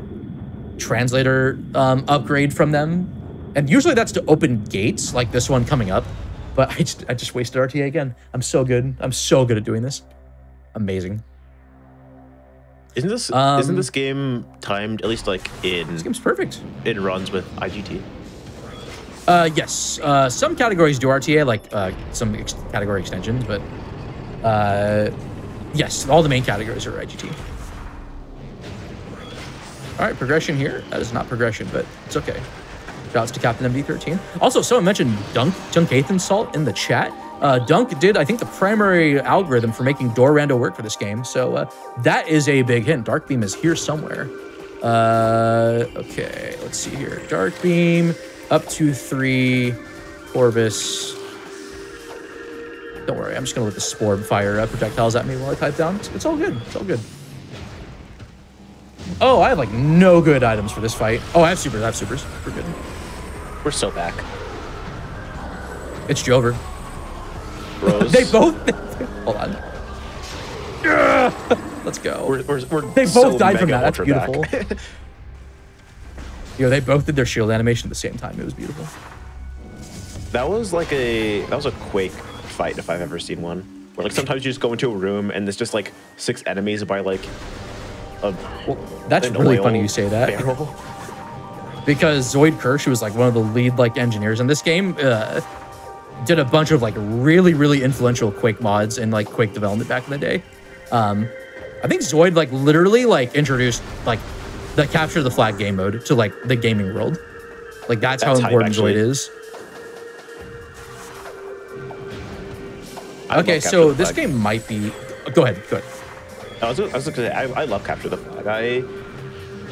Speaker 2: translator upgrade from them. And usually that's to open gates, like this one coming up. But I just wasted RTA again. I'm so good. I'm so good at doing this. Amazing.
Speaker 1: Isn't this game timed at least like in?
Speaker 2: This game's perfect.
Speaker 1: It runs with IGT.
Speaker 2: Yes. Some categories do RTA, like some category extensions, but yes, all the main categories are IGT. All right, progression here. That is not progression, but it's okay. Shouts to Captain MD13. Also, someone mentioned Dunkathan Salt in the chat. Dunk did, I think, the primary algorithm for making door rando work for this game. So that is a big hint. Dark Beam is here somewhere. Okay, let's see here. Dark Beam, up to 3, Corvus. Don't worry, I'm just gonna let the Spore fire projectiles at me while I type down. It's all good, it's all good. Oh, I have like no good items for this fight. Oh, I have supers, We're good.
Speaker 1: We're so back.
Speaker 2: It's Jover.
Speaker 1: Bros.
Speaker 2: They both. Hold on. Let's go. They both died from that. That's beautiful. Yo, they both did their shield animation at the same time. It was beautiful.
Speaker 1: That was a Quake fight if I've ever seen one. Where like sometimes you just go into a room and there's just like 6 enemies by like a.
Speaker 2: Well, that's really funny you say that.
Speaker 1: Barrel.
Speaker 2: Because Zoid Kirsch, who was like one of the lead like engineers in this game, did a bunch of like really influential Quake mods and like Quake development back in the day. I think Zoid like literally like introduced like the capture the flag game mode to like the gaming world. Like that's how important Zoid is. Okay, so this game might be. Go ahead.
Speaker 1: I was gonna say I love capture the flag.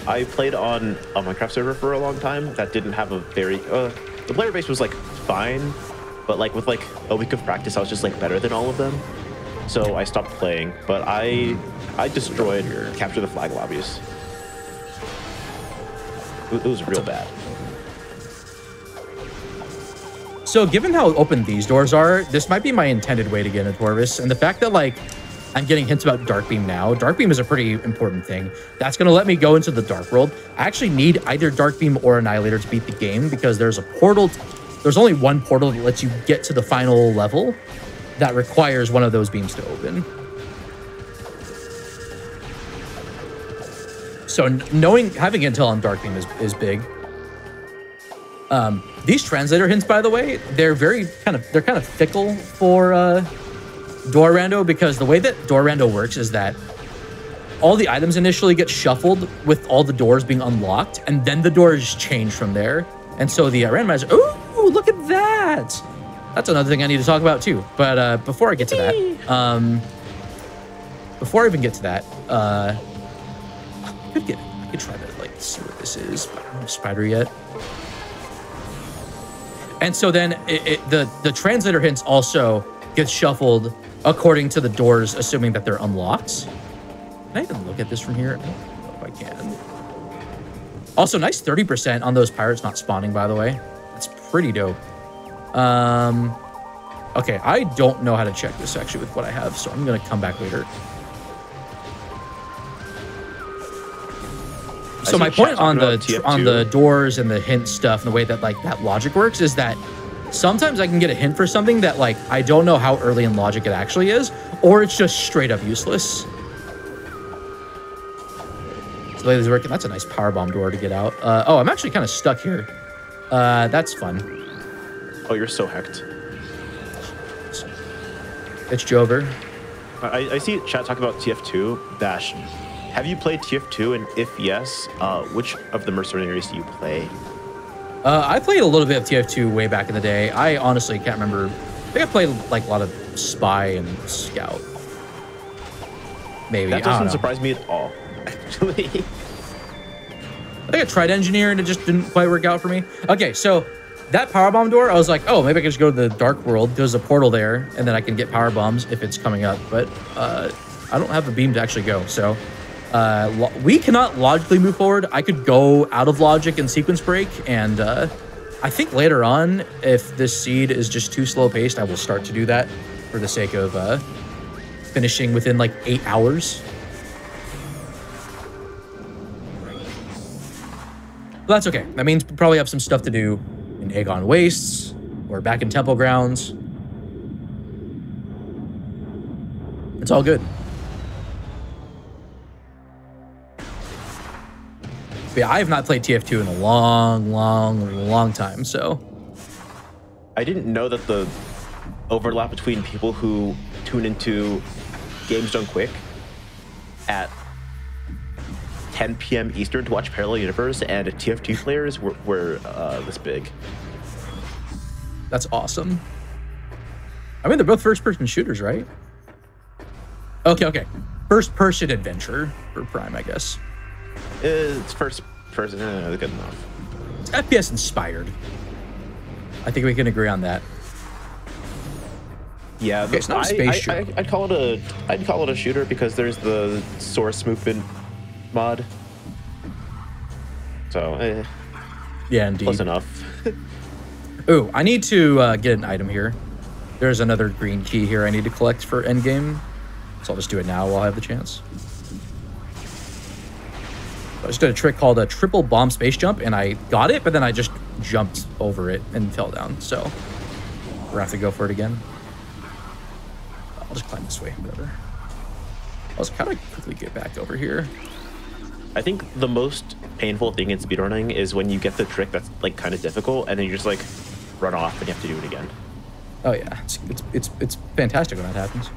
Speaker 1: I played on a Minecraft server for a long time that didn't have a very the player base was like fine, but like with like a week of practice I was just like better than all of them, so I stopped playing. But I destroyed capture the flag lobbies. It was real bad.
Speaker 2: So given how open these doors are, this might be my intended way to get into Torvis, and the fact that like I'm getting hints about Dark Beam now. Dark Beam is a pretty important thing. That's going to let me go into the Dark World. I actually need either Dark Beam or Annihilator to beat the game because there's a portal. There's only one portal that lets you get to the final level that requires one of those beams to open. So having intel on Dark Beam is big. These translator hints, by the way, they're kind of fickle for door rando, because the way that door rando works is that all the items initially get shuffled with all the doors being unlocked, and then the doors change from there. And so the randomizer, ooh, look at that! That's another thing I need to talk about too. But before I get to that, before I even get to that, I could try to like see what this is. But I don't have Spider yet. And so then the translator hints also get shuffled according to the doors, assuming that they're unlocked. Can I even look at this from here? I don't know if I can. Also, nice 30% on those pirates not spawning, by the way. That's pretty dope. Okay, I don't know how to check this actually with what I have, so I'm gonna come back later. So my point on the doors and the hint stuff and the way that like that logic works is that sometimes I can get a hint for something that like I don't know how early in logic it actually is, or it's just straight up useless. So the way this is working, that's a nice powerbomb door to get out. Oh, I'm actually kind of stuck here. That's fun.
Speaker 1: Oh, you're so hecked.
Speaker 2: It's Jover.
Speaker 1: I see chat talk about TF2 dash. Have you played TF2, and if yes, which of the mercenaries do you play?
Speaker 2: I played a little bit of TF2 way back in the day. I honestly can't remember. I think I played like a lot of Spy and Scout. Maybe.
Speaker 1: That doesn't surprise me at all, actually.
Speaker 2: I think I tried Engineer and it just didn't quite work out for me. Okay, so that powerbomb door, I was like, oh, maybe I can just go to the Dark World. There's a portal there, and then I can get power bombs if it's coming up. But I don't have a beam to actually go, so we cannot logically move forward. I could go out of logic and sequence break, and I think later on, if this seed is just too slow paced, I will start to do that for the sake of finishing within like 8 hours. But that's okay. That means we probably have some stuff to do in Aegon Wastes or back in Temple Grounds. It's all good. But yeah, I have not played TF2 in a long time, so.
Speaker 1: I didn't know that the overlap between people who tune into Games Done Quick at 10 p.m. Eastern to watch Parallel Universe and TF2 players were this big.
Speaker 2: That's awesome. I mean, they're both first-person shooters, right? Okay. First-person adventure for Prime, I guess.
Speaker 1: It's first person. Good enough.
Speaker 2: It's FPS inspired. I think we can agree on that.
Speaker 1: Yeah,
Speaker 2: okay, it's not a space shooter.
Speaker 1: I'd call it a shooter because there's the source movement mod. So,
Speaker 2: yeah, indeed.
Speaker 1: Close enough.
Speaker 2: Ooh, I need to get an item here. There's another green key here I need to collect for endgame. So I'll just do it now while I have the chance. I just did a trick called a triple bomb space jump, and I got it, but then I just jumped over it and fell down. So we're gonna have to go for it again. I'll just climb this way, whatever. I'll just kind of quickly get back over here.
Speaker 1: I think the most painful thing in speedrunning is when you get the trick that's like kind of difficult, and then you just like run off and you have to do it again.
Speaker 2: Oh yeah, it's fantastic when that happens.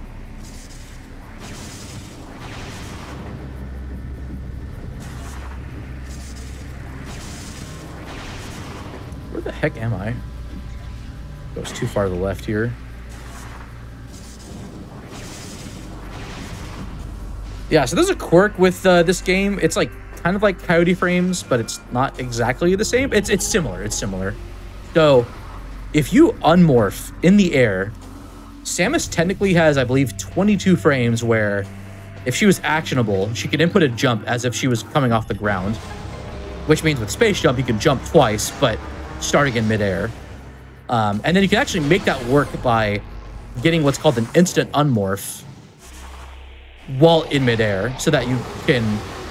Speaker 2: Where the heck am I? Goes too far to the left here. Yeah, so there's a quirk with this game. It's like kind of like Coyote Frames, but it's not exactly the same. It's similar. It's similar. So if you unmorph in the air, Samus technically has, I believe, 22 frames where if she was actionable, she could input a jump as if she was coming off the ground, which means with Space Jump, you can jump twice, but starting in midair. And then you can actually make that work by getting what's called an instant unmorph while in midair so that you can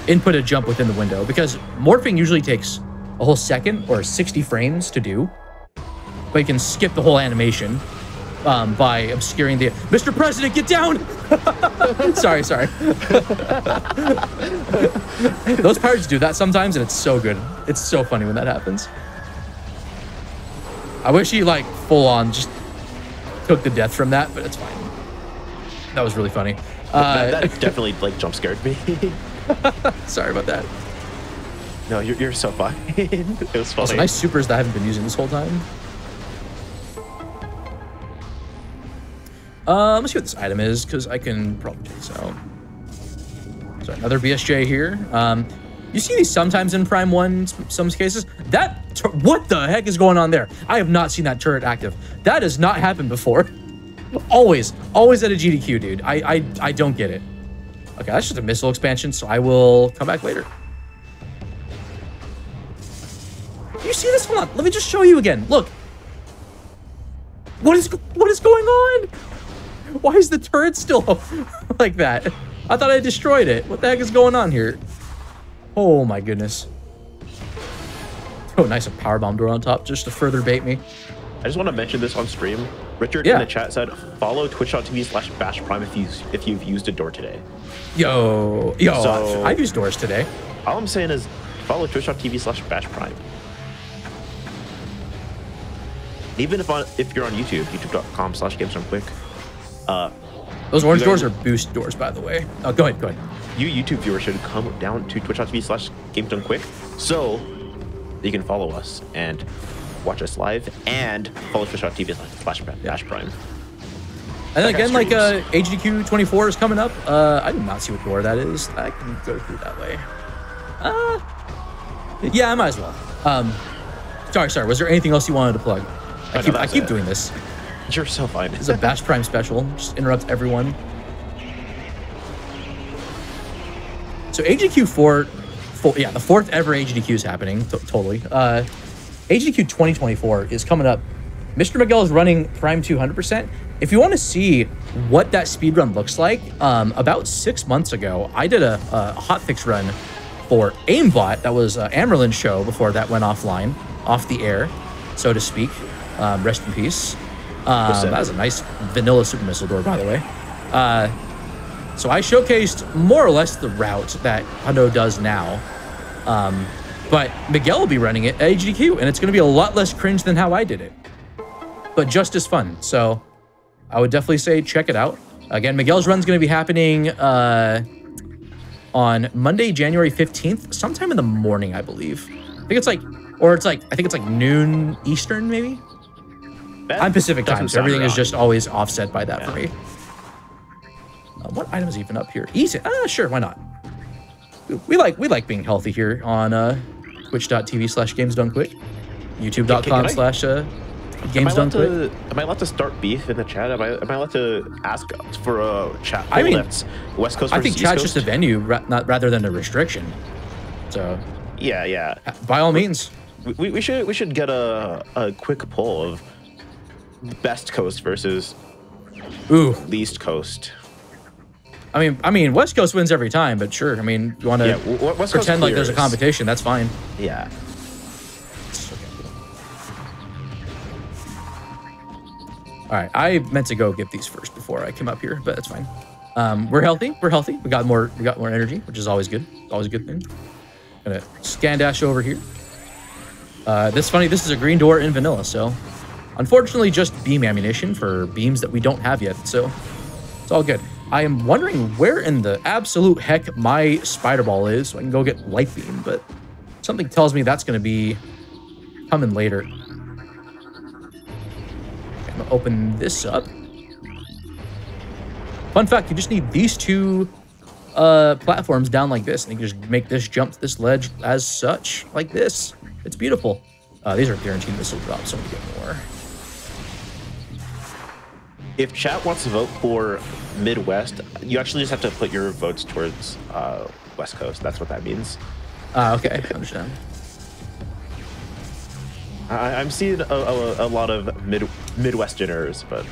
Speaker 2: input a jump within the window, because morphing usually takes a whole second or 60 frames to do, but you can skip the whole animation by obscuring the Mr. President, get down. sorry those pirates do that sometimes, and it's so good. It's so funny when that happens. I wish he like full on just took the death from that, but it's fine. That was really funny.
Speaker 1: That definitely like jump scared me.
Speaker 2: Sorry about that.
Speaker 1: No, you're so fine. It was funny.
Speaker 2: Also, nice supers that I haven't been using this whole time. Let's see what this item is, because I can probably take this out. So another BSJ here. You see these sometimes in Prime 1, some cases. What the heck is going on there? I have not seen that turret active. That has not happened before. Always at a GDQ, dude. I don't get it. Okay, that's just a missile expansion, so I will come back later. You see this? Hold on. Let me just show you again. Look. What is going on? Why is the turret still like that? I thought I destroyed it. What the heck is going on here? Oh my goodness. Oh, nice, a powerbomb door on top just to further bait me.
Speaker 1: I just want to mention this on stream. Richard in the chat said, follow twitch.tv/bashprime if you've used a door today.
Speaker 2: Yo, so, I've used doors today.
Speaker 1: All I'm saying is follow twitch.tv/bashprime. Even if you're on YouTube, youtube.com/gamesdonequick.
Speaker 2: Those orange doors are boost doors, by the way. Oh, go ahead.
Speaker 1: You YouTube viewers should come down to twitch.tv/gamesdonequick so you can follow us and watch us live and follow twitch.tv/bashprime.
Speaker 2: And then again, like HDQ 24 is coming up. I do not see what door that is. I can go through that way. Yeah, I might as well. Sorry. Was there anything else you wanted to plug? I keep doing this.
Speaker 1: You're so fine.
Speaker 2: This is a Bash Prime special. Just interrupt everyone. So HDQ 4, yeah, the 4th ever HDQ is happening. Totally. HDQ 2024 is coming up. Mr. Miguel is running Prime 200%. If you want to see what that speedrun looks like, about 6 months ago, I did a hotfix run for Aimbot. That was Amerlin's show before that went offline, off the air, so to speak. Rest in peace. That was a nice vanilla super missile door, by the way. So I showcased more or less the route that Hundo does now. But Miguel will be running it at HDQ, and it's going to be a lot less cringe than how I did it. But just as fun. So I would definitely say check it out. Again, Miguel's run's going to be happening on Monday, January 15th, sometime in the morning, I believe. I think it's like noon Eastern, maybe? I'm Pacific time, so everything is just always offset by that for me. What item is even up here? Easy. Sure, why not? We like being healthy here on twitch.tv/gamesdonequick, youtube.com/gamesdonequick.
Speaker 1: Am I allowed to start beef in the chat? Am I allowed to ask for a chat?
Speaker 2: I mean,
Speaker 1: West Coast.
Speaker 2: I think chat's just a venue, rather than a restriction. So
Speaker 1: yeah.
Speaker 2: By all means,
Speaker 1: we should get a quick poll of best coast versus least coast.
Speaker 2: I mean, West Coast wins every time, but sure. I mean, you want to pretend like there's a competition, that's fine.
Speaker 1: Yeah.
Speaker 2: All right, I meant to go get these first before I came up here, but that's fine. We're healthy. We got more energy, which is always good. Always a good thing. Gonna scan dash over here. This is a green door in vanilla, so unfortunately just beam ammunition for beams that we don't have yet, so it's all good. I am wondering where in the absolute heck my spider ball is, so I can go get light beam, but something tells me that's going to be coming later. I'm going to open this up. Fun fact, you just need these two platforms down like this, and you can just make this jump to this ledge as such, like this. It's beautiful. These are guaranteed missile drops, so we get more.
Speaker 1: If chat wants to vote for Midwest, you actually just have to put your votes towards West Coast. That's what that means.
Speaker 2: Okay, I understand.
Speaker 1: I'm seeing a lot of Midwesterners, but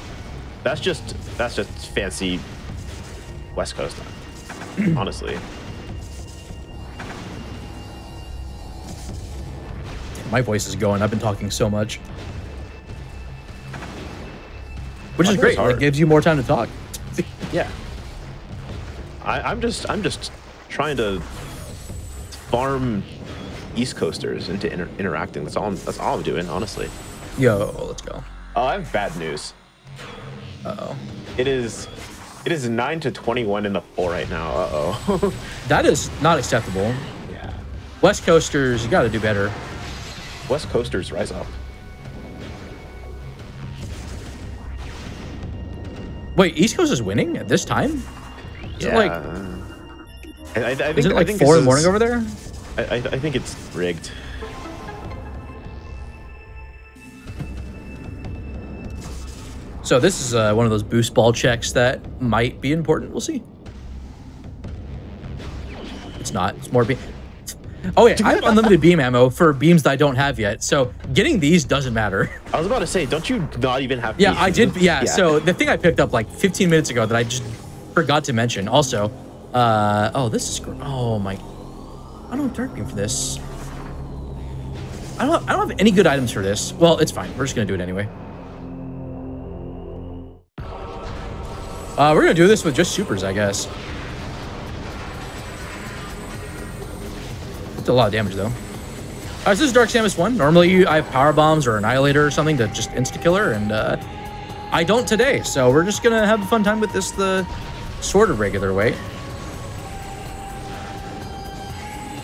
Speaker 1: that's just fancy West Coast, honestly.
Speaker 2: My voice is going. I've been talking so much. Which is great. It gives you more time to talk.
Speaker 1: Yeah. I'm just trying to farm East Coasters into interacting. That's all I'm doing, honestly.
Speaker 2: Yo, let's go.
Speaker 1: Oh, I have bad news.
Speaker 2: Uh-oh.
Speaker 1: It is 9-21 in the poll right now. Uh-oh.
Speaker 2: That is not acceptable.
Speaker 1: Yeah.
Speaker 2: West Coasters, you got to do better.
Speaker 1: West Coasters, rise up.
Speaker 2: Wait, East Coast is winning at this time? Is it like,
Speaker 1: I think,
Speaker 2: is it like 4 in the morning over there?
Speaker 1: I think it's rigged.
Speaker 2: So this is one of those boost ball checks that might be important. We'll see. It's not. It's more beam. Oh yeah, I have unlimited beam ammo for beams that I don't have yet. So getting these doesn't matter.
Speaker 1: I was about to say, don't you not even have?
Speaker 2: Yeah, I did. Yeah. So the thing I picked up like 15 minutes ago that I just forgot to mention. Also, oh, this is. Oh my. I don't have dark beam for this. I don't have any good items for this. Well, it's fine. We're just gonna do it anyway. We're gonna do this with just supers, I guess. It's a lot of damage though. Alright, so this is Dark Samus 1. Normally I have power bombs or annihilator or something to just insta-killer, and I don't today. So we're just gonna have a fun time with this the sort of regular way.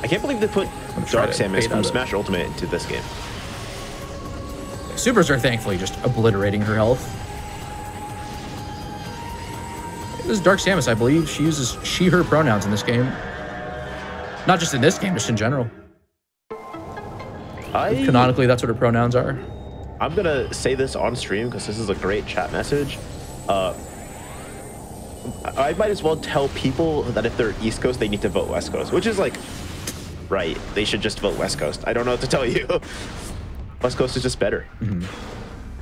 Speaker 1: I can't believe they put Dark Samus from Smash Ultimate into this game.
Speaker 2: Supers are thankfully just obliterating her health. This is Dark Samus, I believe. She uses she, her pronouns in this game. Not just in this game, just in general. Canonically, that's what her pronouns are.
Speaker 1: I'm going to say this on stream because this is a great chat message. I might as well tell people that if they're East Coast, they need to vote West Coast, which is like, right. They should just vote West Coast. I don't know what to tell you. West Coast is just better.
Speaker 2: Mm-hmm.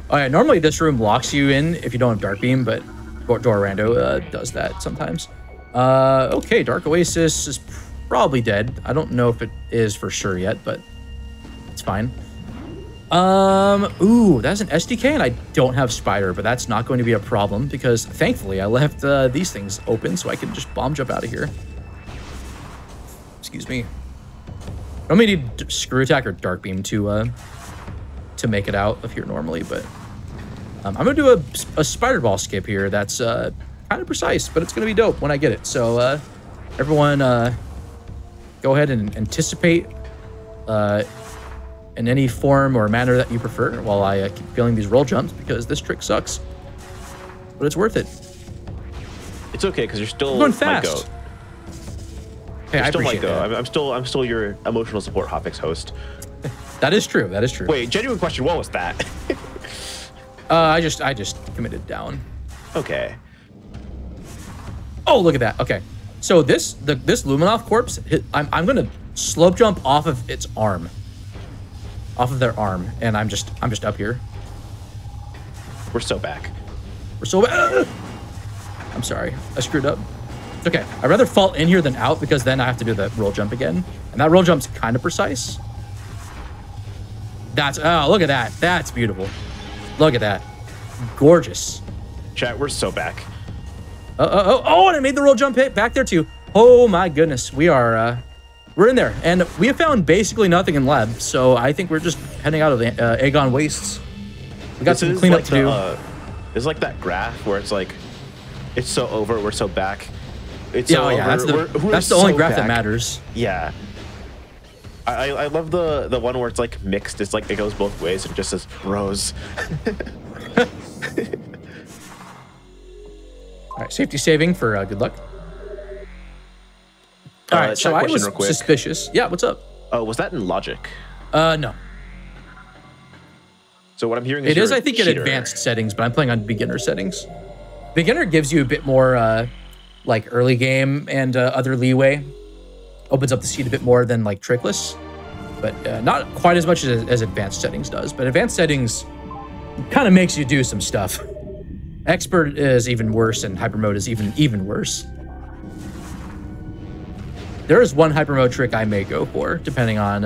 Speaker 2: All right, normally this room locks you in if you don't have Dark Beam, but Dorando does that sometimes. Okay, Dark Oasis is probably dead. I don't know if it is for sure yet, but it's fine. Ooh, that's an SDK, and I don't have Spider, but that's not going to be a problem because thankfully I left these things open so I can just bomb jump out of here. Excuse me. I don't need Screw Attack or Dark Beam to make it out of here normally, but I'm gonna do a Spider Ball skip here. That's kind of precise, but it's gonna be dope when I get it. So everyone, go ahead and anticipate in any form or manner that you prefer while I keep feeling these roll jumps because this trick sucks, but it's worth it.
Speaker 1: It's okay because you're still
Speaker 2: going fast.
Speaker 1: my goat.
Speaker 2: Hey, I appreciate that.
Speaker 1: I'm still your emotional support Hotfix host.
Speaker 2: That is true. That is true.
Speaker 1: Wait, genuine question. What was that?
Speaker 2: I just committed down.
Speaker 1: Okay.
Speaker 2: Oh, look at that. Okay. So this Luminoff corpse, I'm gonna slope jump off of its arm. Off of their arm, and I'm just up here.
Speaker 1: We're so back.
Speaker 2: We're so back. I'm sorry. I screwed up. It's okay. I'd rather fall in here than out because then I have to do the roll jump again. And that roll jump's kind of precise. That's, oh, look at that. That's beautiful. Look at that. Gorgeous.
Speaker 1: Chat, we're so back.
Speaker 2: Oh, and I made the roll jump hit back there too. Oh my goodness. We're in there. And we have found basically nothing in lab. So I think we're just heading out of the Aegon Wastes. We got some cleanup to do.
Speaker 1: It's like that graph where it's like, it's so over, we're so back. It's
Speaker 2: yeah,
Speaker 1: so
Speaker 2: yeah,
Speaker 1: over,
Speaker 2: that's the only graph that matters.
Speaker 1: Yeah. I love the one where it's like mixed. It's like it goes both ways and just says rose.
Speaker 2: All right, safety saving for good luck. All right, so I was suspicious. Yeah, what's up?
Speaker 1: Oh, was that in logic?
Speaker 2: No.
Speaker 1: So what I'm hearing is
Speaker 2: it is, I think, in advanced settings, but I'm playing on beginner settings. Beginner gives you a bit more like early game and other leeway. Opens up the seat a bit more than like trickless, but not quite as much as advanced settings does. But advanced settings kind of makes you do some stuff. Expert is even worse, and hyper mode is even worse. There is one hyper mode trick I may go for, depending on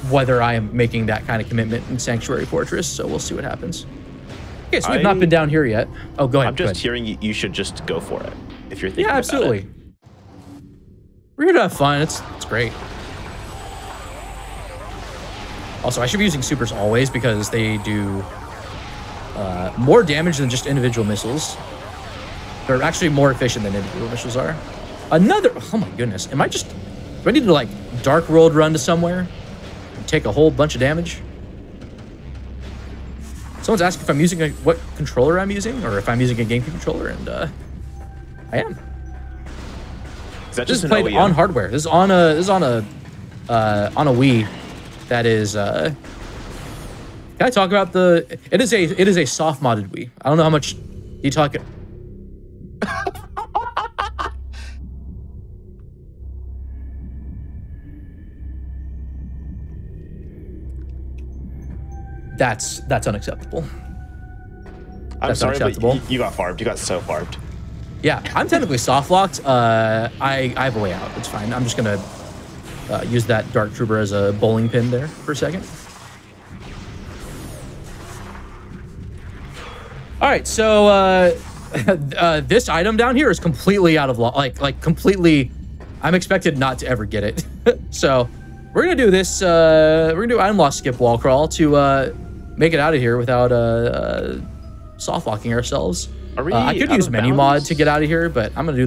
Speaker 2: whether I am making that kind of commitment in Sanctuary Fortress. So we'll see what happens. Okay, so we've not been down here yet. Oh, go ahead.
Speaker 1: I'm just hearing you should just go for it if you're thinking
Speaker 2: about it. Yeah, absolutely. We're here to have fun. It's great. Also, I should be using supers always because they do more damage than just individual missiles. They're actually more efficient than individual missiles are. Oh my goodness. Do I need to like Dark World run to somewhere and take a whole bunch of damage? Someone's asking if I'm using what controller I'm using or if I'm using a GameCube controller, and I am.
Speaker 1: This
Speaker 2: is played on hardware. This is on a Wii that is kind Can I talk about the? It is a soft modded Wii. I don't know how much you talk. That's unacceptable.
Speaker 1: I'm sorry, but you got farmed. You got so farmed.
Speaker 2: Yeah, I'm technically soft locked. I have a way out. It's fine. I'm just gonna use that Dark Trooper as a bowling pin there for a second. All right, so this item down here is completely out of law. Like completely. I'm expected not to ever get it. So we're gonna do this. We're gonna do item loss skip wall crawl to make it out of here without soft locking ourselves. I could use menu mod to get out of here, but I'm gonna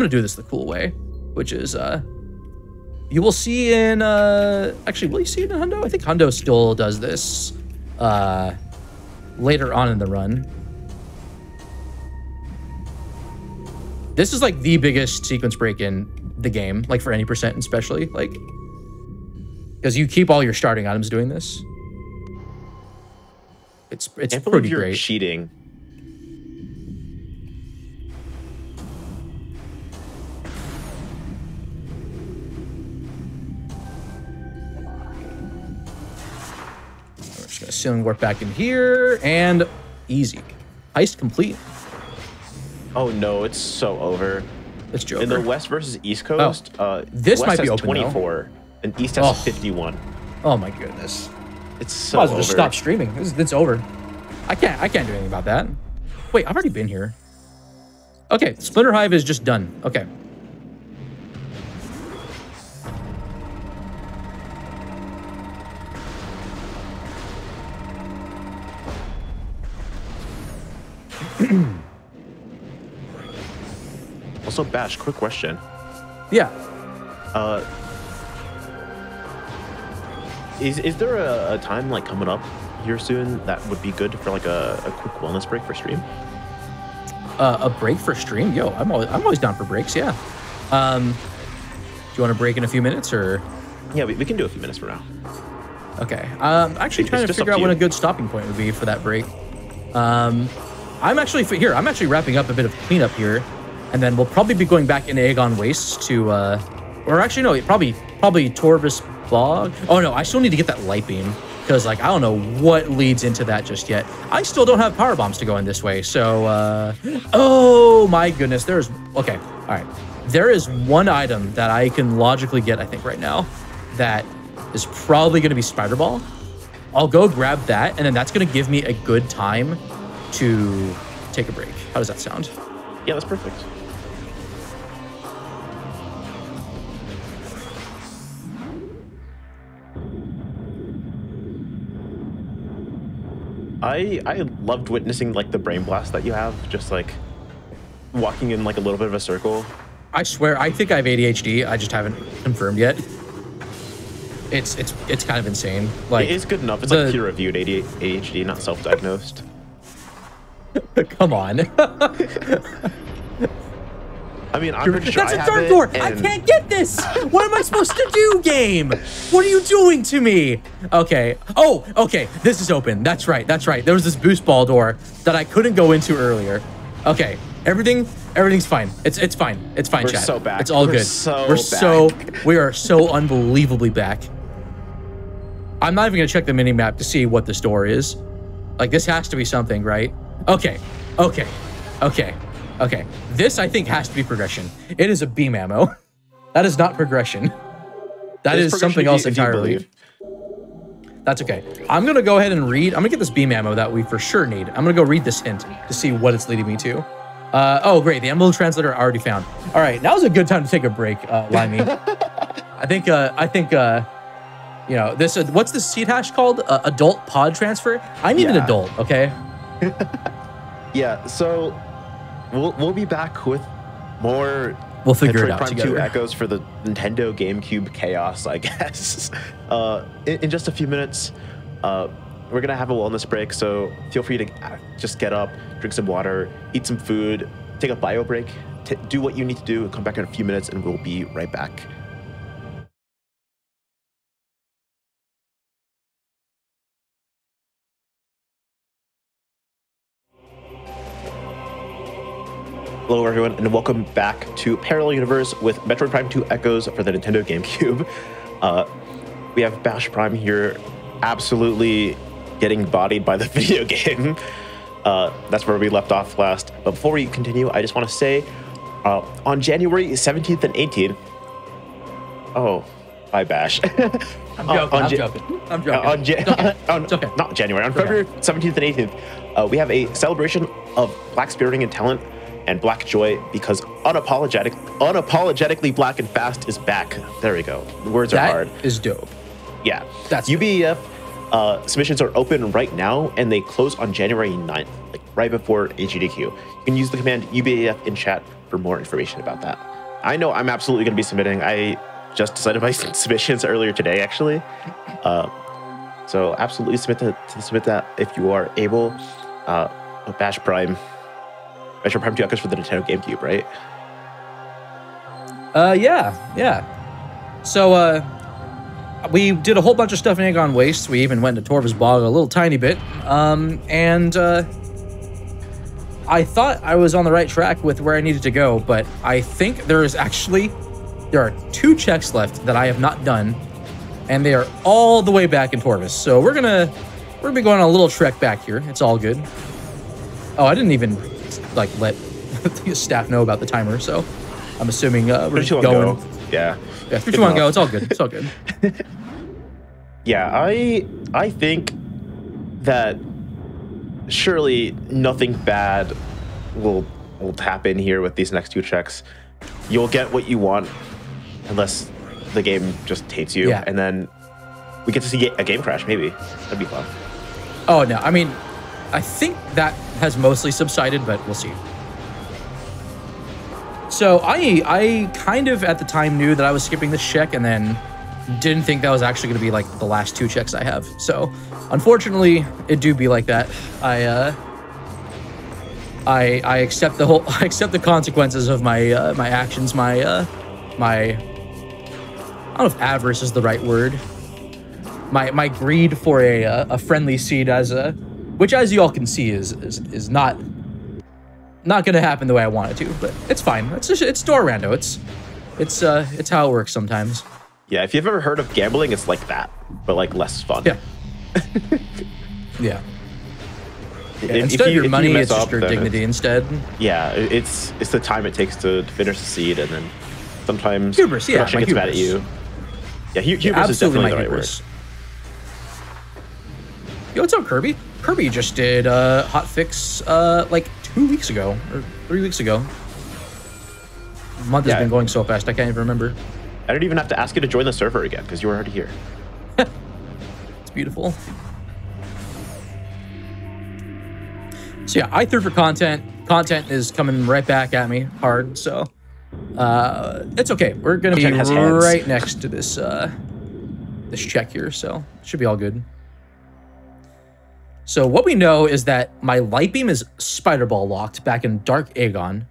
Speaker 2: do this the cool way, which is you will see in actually, will you see it in Hundo? I think Hundo still does this later on in the run. This is like the biggest sequence break in the game, like for any percent especially, like because you keep all your starting items doing this. It's pretty great.
Speaker 1: Cheating.
Speaker 2: We're just gonna ceiling warp back in here and easy. Heist complete.
Speaker 1: Oh no, it's so over.
Speaker 2: It's Joker.
Speaker 1: In the West versus East Coast,
Speaker 2: this
Speaker 1: West
Speaker 2: might be
Speaker 1: has
Speaker 2: open
Speaker 1: 24 and East has 51.
Speaker 2: Oh my goodness.
Speaker 1: It's so
Speaker 2: Might as well
Speaker 1: over.
Speaker 2: just stop streaming. It's over. I can't do anything about that. Wait, I've already been here. Okay, Splinter Hive is just done. Okay.
Speaker 1: Also, Bash, quick question.
Speaker 2: Yeah.
Speaker 1: Is there a time like coming up here soon that would be good for like a quick wellness break for stream?
Speaker 2: A break for stream? Yo, I'm always down for breaks. Yeah. Do you want to break in a few minutes or?
Speaker 1: Yeah, we can do a few minutes from now.
Speaker 2: Okay. Actually trying to figure out when a good stopping point would be for that break. I'm actually wrapping up a bit of cleanup here, and then we'll probably be going back into Aegon Wastes to, or actually no, probably Torvis Bog. Oh no, I still need to get that light beam because like I don't know what leads into that just yet. I still don't have power bombs to go in this way, so oh my goodness, okay, all right. There is one item that I can logically get, I think, right now, that is probably going to be Spider Ball. I'll go grab that, and then that's going to give me a good time to take a break. How does that sound?
Speaker 1: Yeah, that's perfect. I loved witnessing like the brain blast that you have, just like walking in like a little bit of a circle.
Speaker 2: I swear, I think I have ADHD. I just haven't confirmed yet. It's kind of insane. Like,
Speaker 1: it is good enough. It's like peer-reviewed ADHD, not self-diagnosed.
Speaker 2: Come on.
Speaker 1: I mean, I'm pretty sure
Speaker 2: that's a third door. I can't get this. What am I supposed to do, game? What are you doing to me? Okay. Oh, okay. This is open. That's right. That's right. There was this boost ball door that I couldn't go into earlier. Okay. Everything's fine. It's fine. It's fine,
Speaker 1: We're
Speaker 2: chat.
Speaker 1: so back.
Speaker 2: It's all good. We are so unbelievably back. I'm not even gonna check the mini map to see what this door is. Like, this has to be something, right? Okay. This, I think, has to be progression. It is a beam ammo. That is not progression. That is something else entirely. That's okay. I'm going to go ahead and read. I'm going to get this beam ammo that we for sure need. I'm going to go read this hint to see what it's leading me to. Oh, great. The Emblem Translator I already found. All right. Now's a good time to take a break, Limey. I think, you know, this, what's the seed hash called? Adult pod transfer? I need an adult, okay?
Speaker 1: Yeah, so we'll be back with more.
Speaker 2: We'll figure
Speaker 1: Metroid
Speaker 2: it out
Speaker 1: Prime
Speaker 2: together.
Speaker 1: 2 echoes for the Nintendo GameCube chaos, I guess. In just a few minutes, we're gonna have a wellness break, so feel free to just get up, drink some water, eat some food, take a bio break, do what you need to do, come back in a few minutes, and we'll be right back. Hello, everyone, and welcome back to Parallel Universe with Metroid Prime 2 Echoes for the Nintendo GameCube. We have Bash Prime here, absolutely getting bodied by the video game. That's where we left off last. But before we continue, I just want to say, on January 17th and 18th, oh, bye, Bash.
Speaker 2: I'm joking.
Speaker 1: It's okay. Not January, on February 17th and 18th, we have a celebration of Black spiriting and talent and Black joy, because unapologetically Black and Fast is back. There we go. The words are hard.
Speaker 2: That is dope.
Speaker 1: Yeah.
Speaker 2: That's
Speaker 1: UBEF submissions are open right now, and they close on January 9th, like right before GDQ. You can use the command UBEF in chat for more information about that. I know I'm absolutely going to be submitting. I just decided my submissions earlier today, actually. So absolutely submit that if you are able. Bash Prime. Metroid Prime 2 Echoes for the Nintendo GameCube, right?
Speaker 2: Yeah. So, we did a whole bunch of stuff in Agon Waste. We even went to Torva's Bog a little tiny bit. I thought I was on the right track with where I needed to go, but I think there are 2 checks left that I have not done, and they are all the way back in Torvas. So we're gonna be going on a little trek back here. It's all good. Oh, I didn't even let the staff know about the timer, so I'm assuming we're going.
Speaker 1: Go. Yeah.
Speaker 2: 3, 2, 1, go. It's all good. It's all good.
Speaker 1: Yeah, I think that surely nothing bad will happen here with these next 2 checks. You'll get what you want, unless the game just hates you, and then we get to see a game crash. Maybe that'd be fun.
Speaker 2: Oh no, I mean, I think that has mostly subsided, but we'll see. So I kind of at the time knew that I was skipping this check, and then didn't think that was actually going to be like the last 2 checks I have. So unfortunately, it do be like that. I accept I accept the consequences of my my actions. My I don't know if avarice is the right word. My greed for a friendly seed, which as you all can see is not gonna happen the way I want it to, but it's fine. It's door rando. It's how it works sometimes.
Speaker 1: Yeah, if you've ever heard of gambling, it's like that, but like less fun.
Speaker 2: Yeah. Yeah. Instead of your money, it's just your dignity instead.
Speaker 1: Yeah, it's the time it takes to finish the seed, and then sometimes
Speaker 2: hubris,
Speaker 1: production gets mad at you. Yeah, hubris is definitely the right word.
Speaker 2: Yo, what's up, Kirby? Kirby just did hotfix like 2 weeks ago or 3 weeks ago. The month has been going so fast, I can't even remember.
Speaker 1: I didn't even have to ask you to join the server again because you were already here.
Speaker 2: It's beautiful. So yeah, I threw for content. Content is coming right back at me hard, so it's okay. We're gonna be right next to this this check here, so it should be all good. So what we know is that my light beam is Spider Ball locked back in Dark Agon.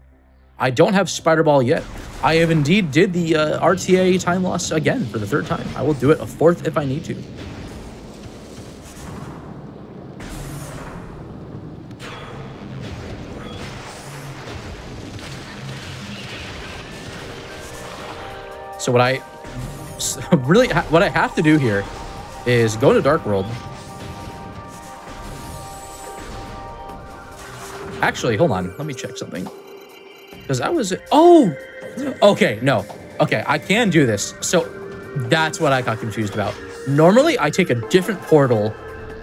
Speaker 2: I don't have Spider Ball yet. I have indeed did the RTA time loss again for the 3rd time. I will do it a 4th if I need to. So what I have to do here is go to Dark World. Actually, hold on. Let me check something. Because I was... Oh! Okay, no. Okay, I can do this. So that's what I got confused about. Normally, I take a different portal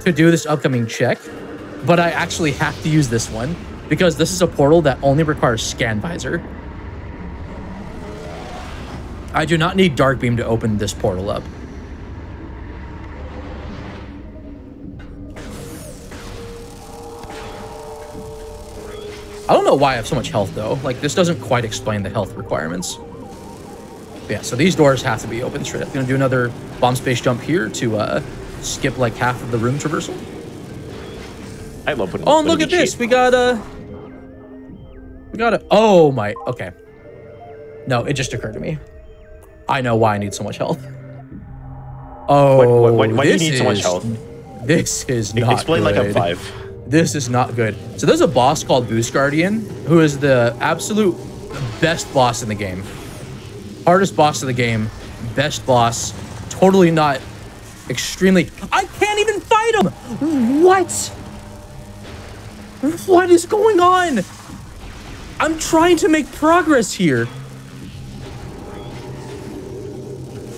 Speaker 2: to do this upcoming check, but I actually have to use this one because this is a portal that only requires Scan Visor. I do not need Dark Beam to open this portal up. I don't know why I have so much health, though. Like, this doesn't quite explain the health requirements. But yeah, so these doors have to be open straight up. I'm gonna do another bomb space jump here to skip like half of the room traversal.
Speaker 1: I love putting.
Speaker 2: Oh, and look at this. We got a. Oh my. Okay. No, it just occurred to me. I know why I need so much health. Oh,
Speaker 1: why do you need so much health?
Speaker 2: This is not
Speaker 1: Explain
Speaker 2: good.
Speaker 1: like I'm 5.
Speaker 2: This is not good. So there's a boss called Boost Guardian, who is the absolute best boss in the game. Hardest boss of the game, best boss, totally not extremely... I can't even fight him! What? What is going on? I'm trying to make progress here.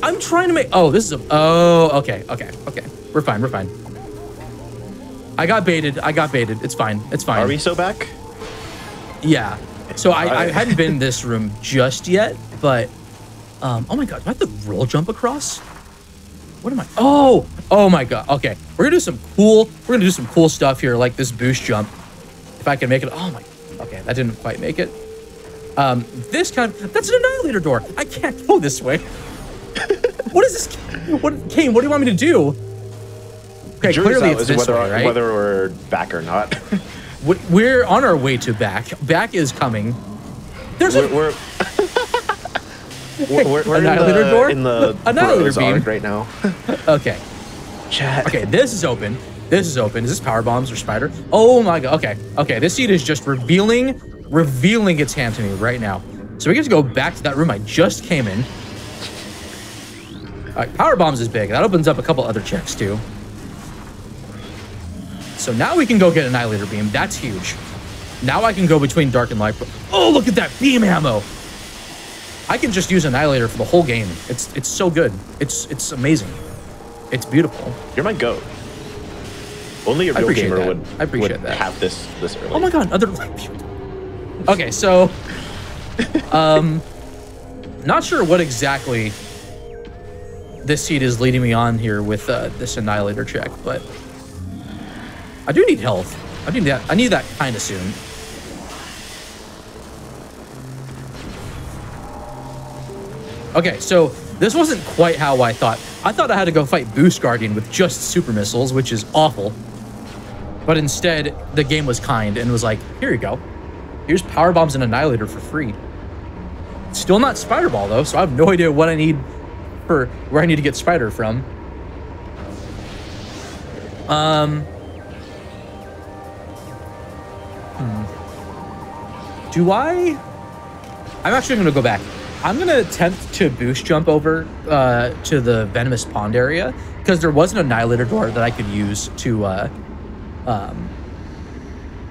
Speaker 2: I'm trying to make... Oh, this is a... Oh, okay. We're fine. I got baited. It's fine.
Speaker 1: Are we so back?
Speaker 2: Yeah. So I hadn't been in this room just yet, but... oh my god, do I have to roll jump across? What am I... Oh my god. Okay. We're gonna do some cool stuff here, like this boost jump. If I can make it... Oh my... Okay, that didn't quite make it. This kind of... That's an annihilator door. I can't go this way. What is this? Kane, what do you want me to do? Okay, clearly it's this way, right?
Speaker 1: Whether we're back or not.
Speaker 2: We're on our way to back. Back is coming. There's
Speaker 1: we're
Speaker 2: annihilator door?
Speaker 1: In the
Speaker 2: annihilator beam
Speaker 1: right now.
Speaker 2: Okay.
Speaker 1: Chat.
Speaker 2: Okay, this is open. Is this power bombs or spider? Oh my god. Okay. This seed is just revealing its hand to me right now. So we get to go back to that room I just came in. All right, power bombs is big. That opens up a couple other checks too. So now we can go get annihilator beam. That's huge. Now I can go between dark and light. Oh, look at that beam ammo. I can just use annihilator for the whole game. It's so good. It's amazing. It's beautiful.
Speaker 1: You're my goat. Only a real gamer would
Speaker 2: that.
Speaker 1: have this early.
Speaker 2: Oh my god, other... Okay, so... not sure what exactly this seed is leading me on here with this annihilator check, but... I do need health. I need that kind of soon. Okay, so this wasn't quite how I thought. I thought I had to go fight Boost Guardian with just super missiles, which is awful. But instead, the game was kind and was like, here you go. Here's power bombs and annihilator for free. Still not spider ball though, so I have no idea what I need for where I need to get spider from. I'm actually going to go back. I'm going to attempt to boost jump over to the venomous pond area because there was an annihilator door that I could use to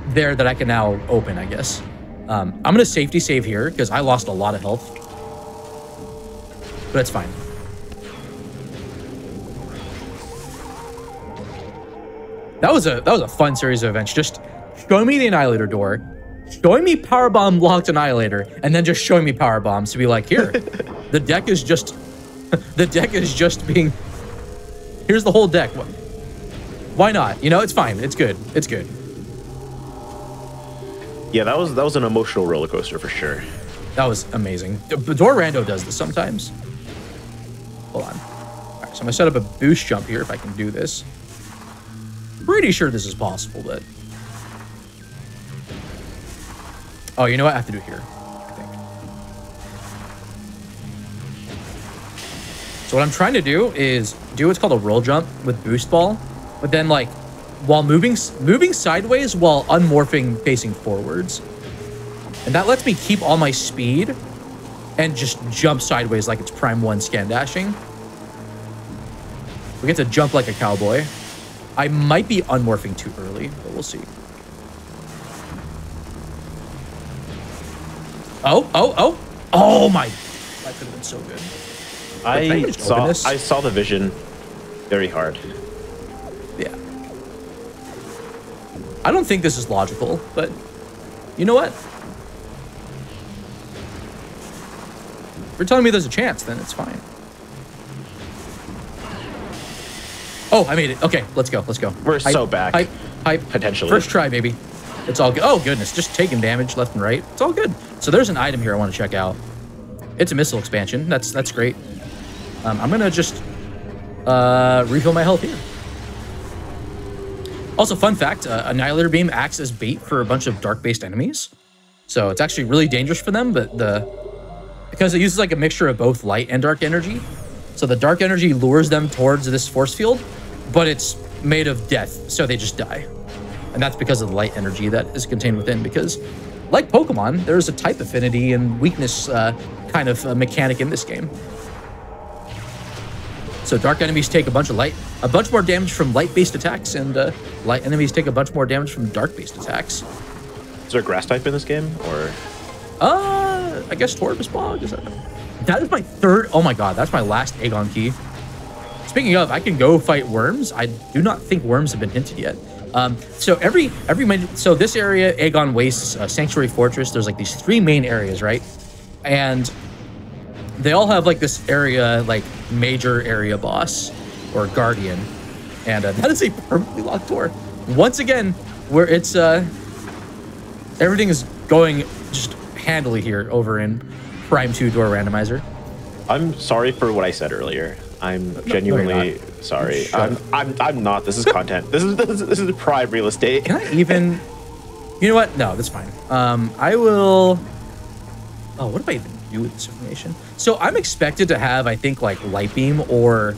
Speaker 2: there that I can now open, I guess. I'm going to safety save here because I lost a lot of health, but it's fine. That was a fun series of events. Just showing me the annihilator door, showing me powerbomb locked annihilator, and then just showing me power bombs to be like, here, the deck is just being, here's the whole deck. Why not? You know, it's fine. It's good. It's good.
Speaker 1: Yeah, that was an emotional roller coaster for sure.
Speaker 2: That was amazing. Door Rando does this sometimes. Hold on. All right, so I'm gonna set up a boost jump here if I can do this. Pretty sure this is possible, but... Oh, you know what? I have to do it here, I think. So what I'm trying to do is do what's called a roll jump with boost ball, but then like while moving sideways while unmorphing facing forwards. And that lets me keep all my speed and just jump sideways like it's Prime 1 scan dashing. We get to jump like a cowboy. I might be unmorphing too early, but we'll see. Oh my, that could have been so good.
Speaker 1: I saw the vision very hard.
Speaker 2: Yeah. I don't think this is logical, but you know what? If you're telling me there's a chance, then it's fine. Oh, I made it. Okay, let's go.
Speaker 1: We're so back.
Speaker 2: Hype.
Speaker 1: Potentially.
Speaker 2: First try, baby. It's all good. Oh, goodness. Just taking damage left and right. It's all good. So there's an item here I want to check out. It's a missile expansion. That's great. I'm going to just refill my health here. Also, fun fact, Annihilator Beam acts as bait for a bunch of dark-based enemies. So it's actually really dangerous for them, but because it uses like a mixture of both light and dark energy. So the dark energy lures them towards this force field, but it's made of death, so they just die. And that's because of the light energy that is contained within, because like Pokemon, there's a type affinity and weakness kind of mechanic in this game. So dark enemies take a bunch more damage from light-based attacks, and light enemies take a bunch more damage from dark-based attacks.
Speaker 1: Is there a grass type in this game, or?
Speaker 2: I guess Tortoise Bog. That is my third. Oh my god, that's my last Aegon key. Speaking of, I can go fight worms. I do not think worms have been hinted yet. So so this area, Aegon Wastes, Sanctuary Fortress, there's like these 3 main areas, right? And they all have like this area, like major area boss or guardian. And that is a permanently locked door. Once again, where it's, everything is going just handily here over in Prime 2 door randomizer.
Speaker 1: I'm sorry for what I said earlier. I'm genuinely sorry. I'm not. This is content. This is prime real estate.
Speaker 2: Can I even? You know what? No, that's fine. I will. Oh, what do I even do with this information? So I'm expected to have, I think, like light beam, or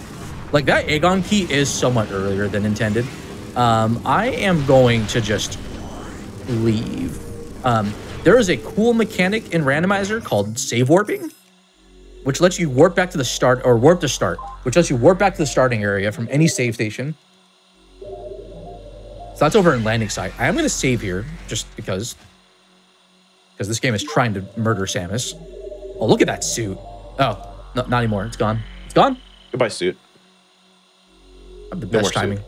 Speaker 2: like that Aegon key is somewhat earlier than intended. I am going to just leave. There is a cool mechanic in randomizer called save warping, which lets you warp back to the start, or warp to start, which lets you warp back to the starting area from any save station. So that's over in landing site. I am going to save here just because this game is trying to murder Samus. Oh, look at that suit. Oh, no, not anymore. It's gone. It's gone.
Speaker 1: Goodbye, suit.
Speaker 2: I'm the best timing.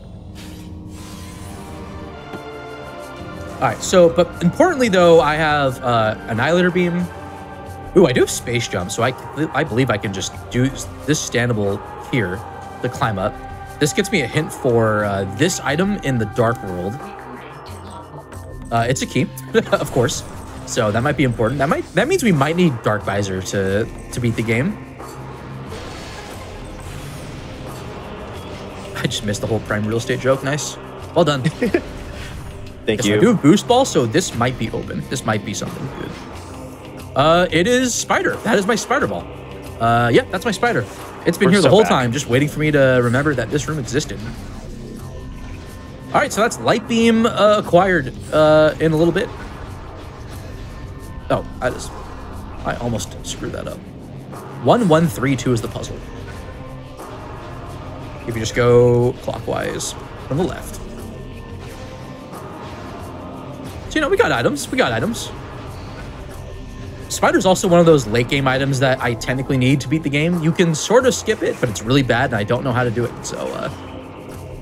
Speaker 2: All right, so, but importantly though, I have Annihilator Beam. Ooh, I do have Space Jump, so I believe I can just do this standable here to climb up. This gets me a hint for this item in the Dark World. It's a key, of course, so that might be important. That means we might need Dark Visor to beat the game. I just missed the whole Prime Real Estate joke. Nice, well done.
Speaker 1: Thank you.
Speaker 2: I do have Boost Ball, so this might be open. This might be something good. It is Spider. That is my Spider Ball. Yeah, that's my Spider. It's been here the whole time, just waiting for me to remember that this room existed. All right, so that's Light Beam acquired in a little bit. Oh, I almost screwed that up. 1132 is the puzzle. If you just go clockwise from the left. So, you know, we got items. We got items. Spider's also one of those late game items that I technically need to beat the game. You can sort of skip it, but it's really bad and I don't know how to do it. So,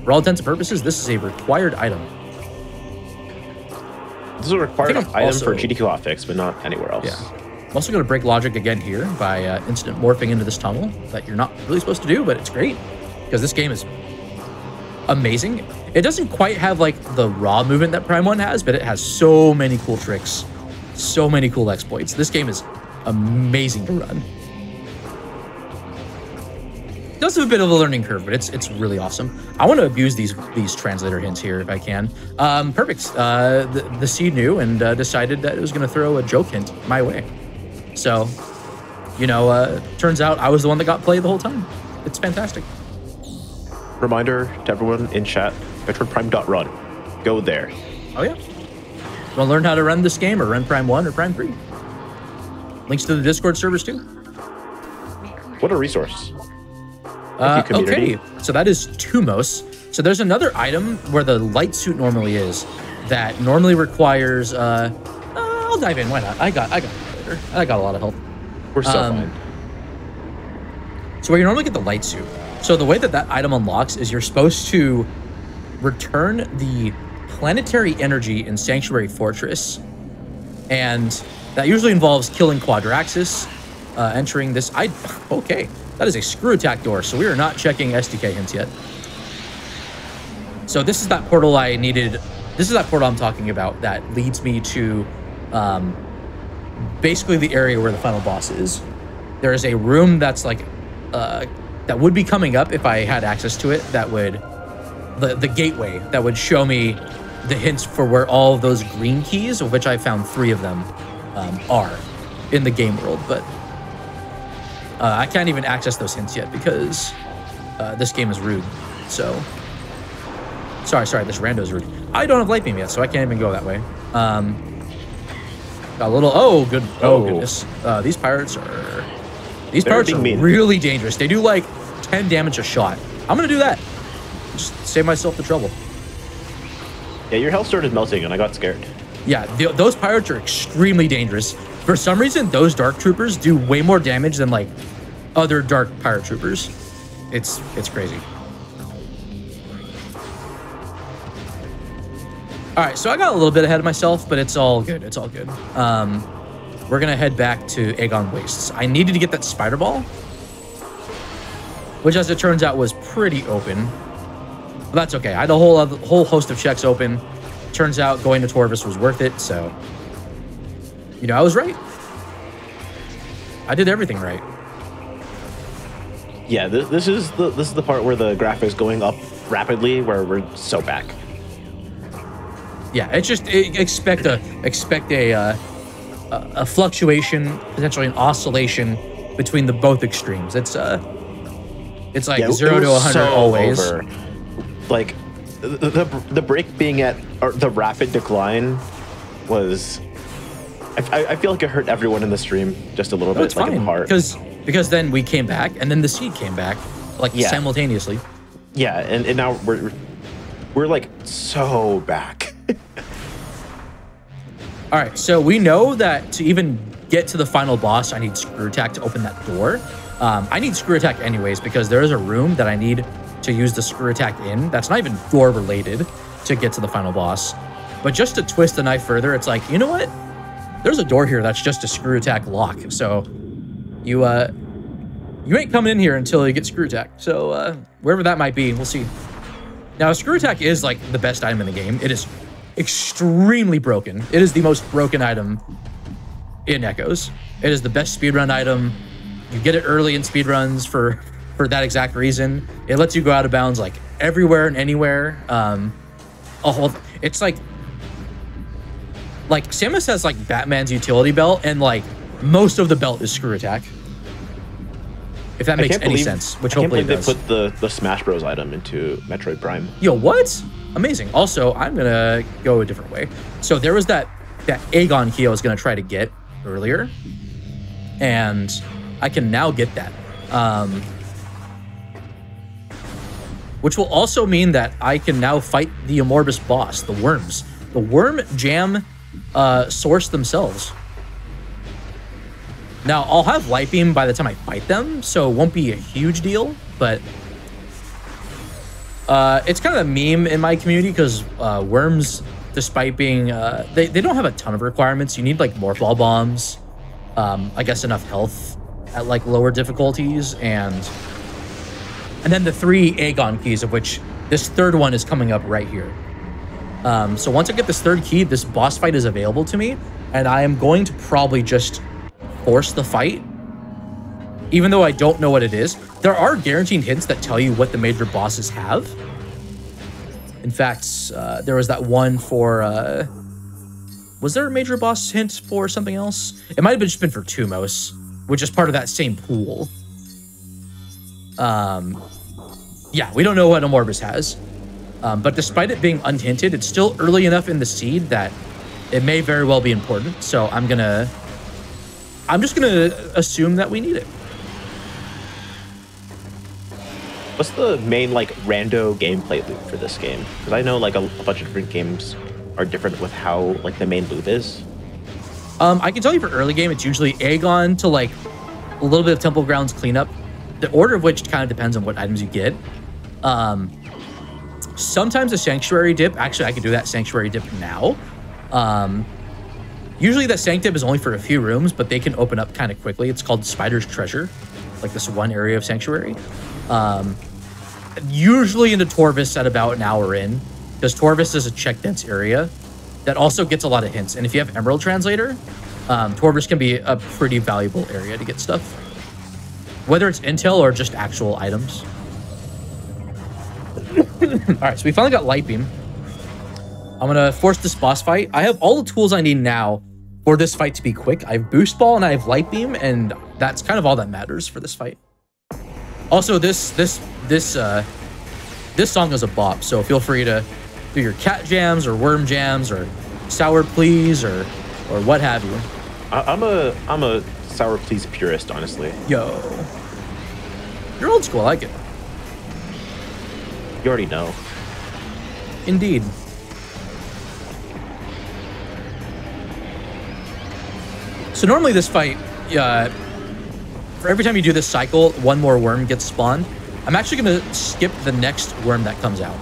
Speaker 2: for all intents and purposes, this is a required item.
Speaker 1: This is a required item for GDQ Hotfix, but not anywhere else.
Speaker 2: Yeah. I'm also going to break logic again here by instant morphing into this tunnel that you're not really supposed to do, but it's great because this game is amazing. It doesn't quite have like the raw movement that Prime 1 has, but it has so many cool tricks, so many cool exploits. This game is amazing to run. It does have a bit of a learning curve, but it's really awesome. I want to abuse these translator hints here if I can. Perfect. The seed knew and decided that it was going to throw a joke hint my way. So, you know, turns out I was the one that got played the whole time. It's fantastic.
Speaker 1: Reminder to everyone in chat, metroidprime.run. Go there.
Speaker 2: Oh, yeah. Want to learn how to run this game or run Prime 1 or Prime 3? Links to the Discord servers, too.
Speaker 1: What a resource.
Speaker 2: Okay, so that is Tumos. So there's another item where the light suit normally is that normally requires... I'll dive in. Why not? I got it later. I got a lot of help.
Speaker 1: We're so fine.
Speaker 2: So where you normally get the light suit. So the way that that item unlocks is you're supposed to return the planetary energy in Sanctuary Fortress. And that usually involves killing Quadraxis, entering this... Okay, that is a screw attack door, so we are not checking SDK hints yet. So this is that portal I needed... This is that portal I'm talking about that leads me to basically the area where the final boss is. There is a room that's like... that would be coming up if I had access to it. That would... The gateway that would show me the hints for where all of those green keys, of which I found 3 of them, are in the game world. But I can't even access those hints yet because this game is rude. So Sorry, this rando's rude. I don't have light beam yet, so I can't even go that way. Got a little. Oh, good. Oh, goodness. These pirates are really dangerous. They do like 10 damage a shot. I'm gonna do that. Just save myself the trouble.
Speaker 1: Yeah, your health started melting, and I got scared.
Speaker 2: Yeah, those pirates are extremely dangerous. For some reason, those dark troopers do way more damage than like other dark pirate troopers. It's crazy. All right, so I got a little bit ahead of myself, but it's all good. It's all good. We're gonna head back to Aegon Wastes. I needed to get that spider ball, which, as it turns out, was pretty open. But that's okay. I had a whole host of checks open. Turns out going to Torvis was worth it. So, you know, I was right. I did everything right.
Speaker 1: Yeah, this is the part where the graphics going up rapidly, where we're so back.
Speaker 2: Yeah, it's just expect a fluctuation, potentially an oscillation between the both extremes. It's like 0 to 100 always.
Speaker 1: Over. Like the break being at, or the rapid decline was. I feel like it hurt everyone in the stream just a little bit.
Speaker 2: It's fine,
Speaker 1: in the heart.
Speaker 2: because then we came back, and then the seed came back, like simultaneously.
Speaker 1: Yeah, and now we're like so back.
Speaker 2: All right, so we know that to even get to the final boss, I need Screw Attack to open that door. I need Screw Attack anyways, because there is a room that I need to use the Screw Attack in. That's not even door related to get to the final boss. But just to twist the knife further, it's like, you know what? There's a door here that's just a Screw Attack lock. So you ain't coming in here until you get Screw Attack. So wherever that might be, we'll see. Now, Screw Attack is like the best item in the game. It is extremely broken. It is the most broken item in Echoes. It is the best speedrun item. You get it early in speedruns for that exact reason. It lets you go out of bounds like everywhere and anywhere. It's like Samus has like Batman's utility belt, and like most of the belt is Screw Attack. If that makes any sense, which hopefully it does.
Speaker 1: I can't believe they put the Smash Bros item into Metroid Prime.
Speaker 2: Yo, what? Amazing. Also, I'm gonna go a different way. So there was that Aegon key I was gonna try to get earlier, and I can now get that. Which will also mean that I can now fight the Amorbus boss, the worms. The worm jam source themselves. Now, I'll have Light Beam by the time I fight them, so it won't be a huge deal, but it's kind of a meme in my community because worms, despite being, they don't have a ton of requirements. You need like more ball bombs, I guess enough health at like lower difficulties, and then the 3 Aegon keys, of which this third one is coming up right here. So once I get this third key, this boss fight is available to me, and I am going to probably just force the fight, even though I don't know what it is. There are guaranteed hints that tell you what the major bosses have. In fact, there was that one for, was there a major boss hint for something else? It might have just been for Tumos, which is part of that same pool. Yeah, we don't know what Amorbus has. But despite it being unhinted, it's still early enough in the seed that it may very well be important. So I'm just gonna assume that we need it.
Speaker 1: What's the main like rando gameplay loop for this game? Because I know like a bunch of different games are different with how like the main loop is.
Speaker 2: I can tell you for early game, it's usually Aegon to like a little bit of Temple Grounds cleanup. The order of which kind of depends on what items you get. Sometimes a Sanctuary dip. Actually, I could do that Sanctuary dip now. Usually that Sanct dip is only for a few rooms, but they can open up kind of quickly. It's called Spider's Treasure, like this one area of Sanctuary. Usually into Torvis at about an hour in, because Torvis is a check dense area that also gets a lot of hints. And if you have Emerald Translator, Torvis can be a pretty valuable area to get stuff, whether it's intel or just actual items. All right, so we finally got Light Beam. I'm gonna force this boss fight. I have all the tools I need now for this fight to be quick. I have Boost Ball and I have Light Beam, and that's kind of all that matters for this fight. Also, this this song is a bop, so feel free to do your cat jams or worm jams or sour please or what have you.
Speaker 1: I'm a sour please purist, honestly.
Speaker 2: Yo. You're old school, I like it.
Speaker 1: You already know.
Speaker 2: Indeed. So normally this fight, for every time you do this cycle, one more worm gets spawned. I'm actually going to skip the next worm that comes out.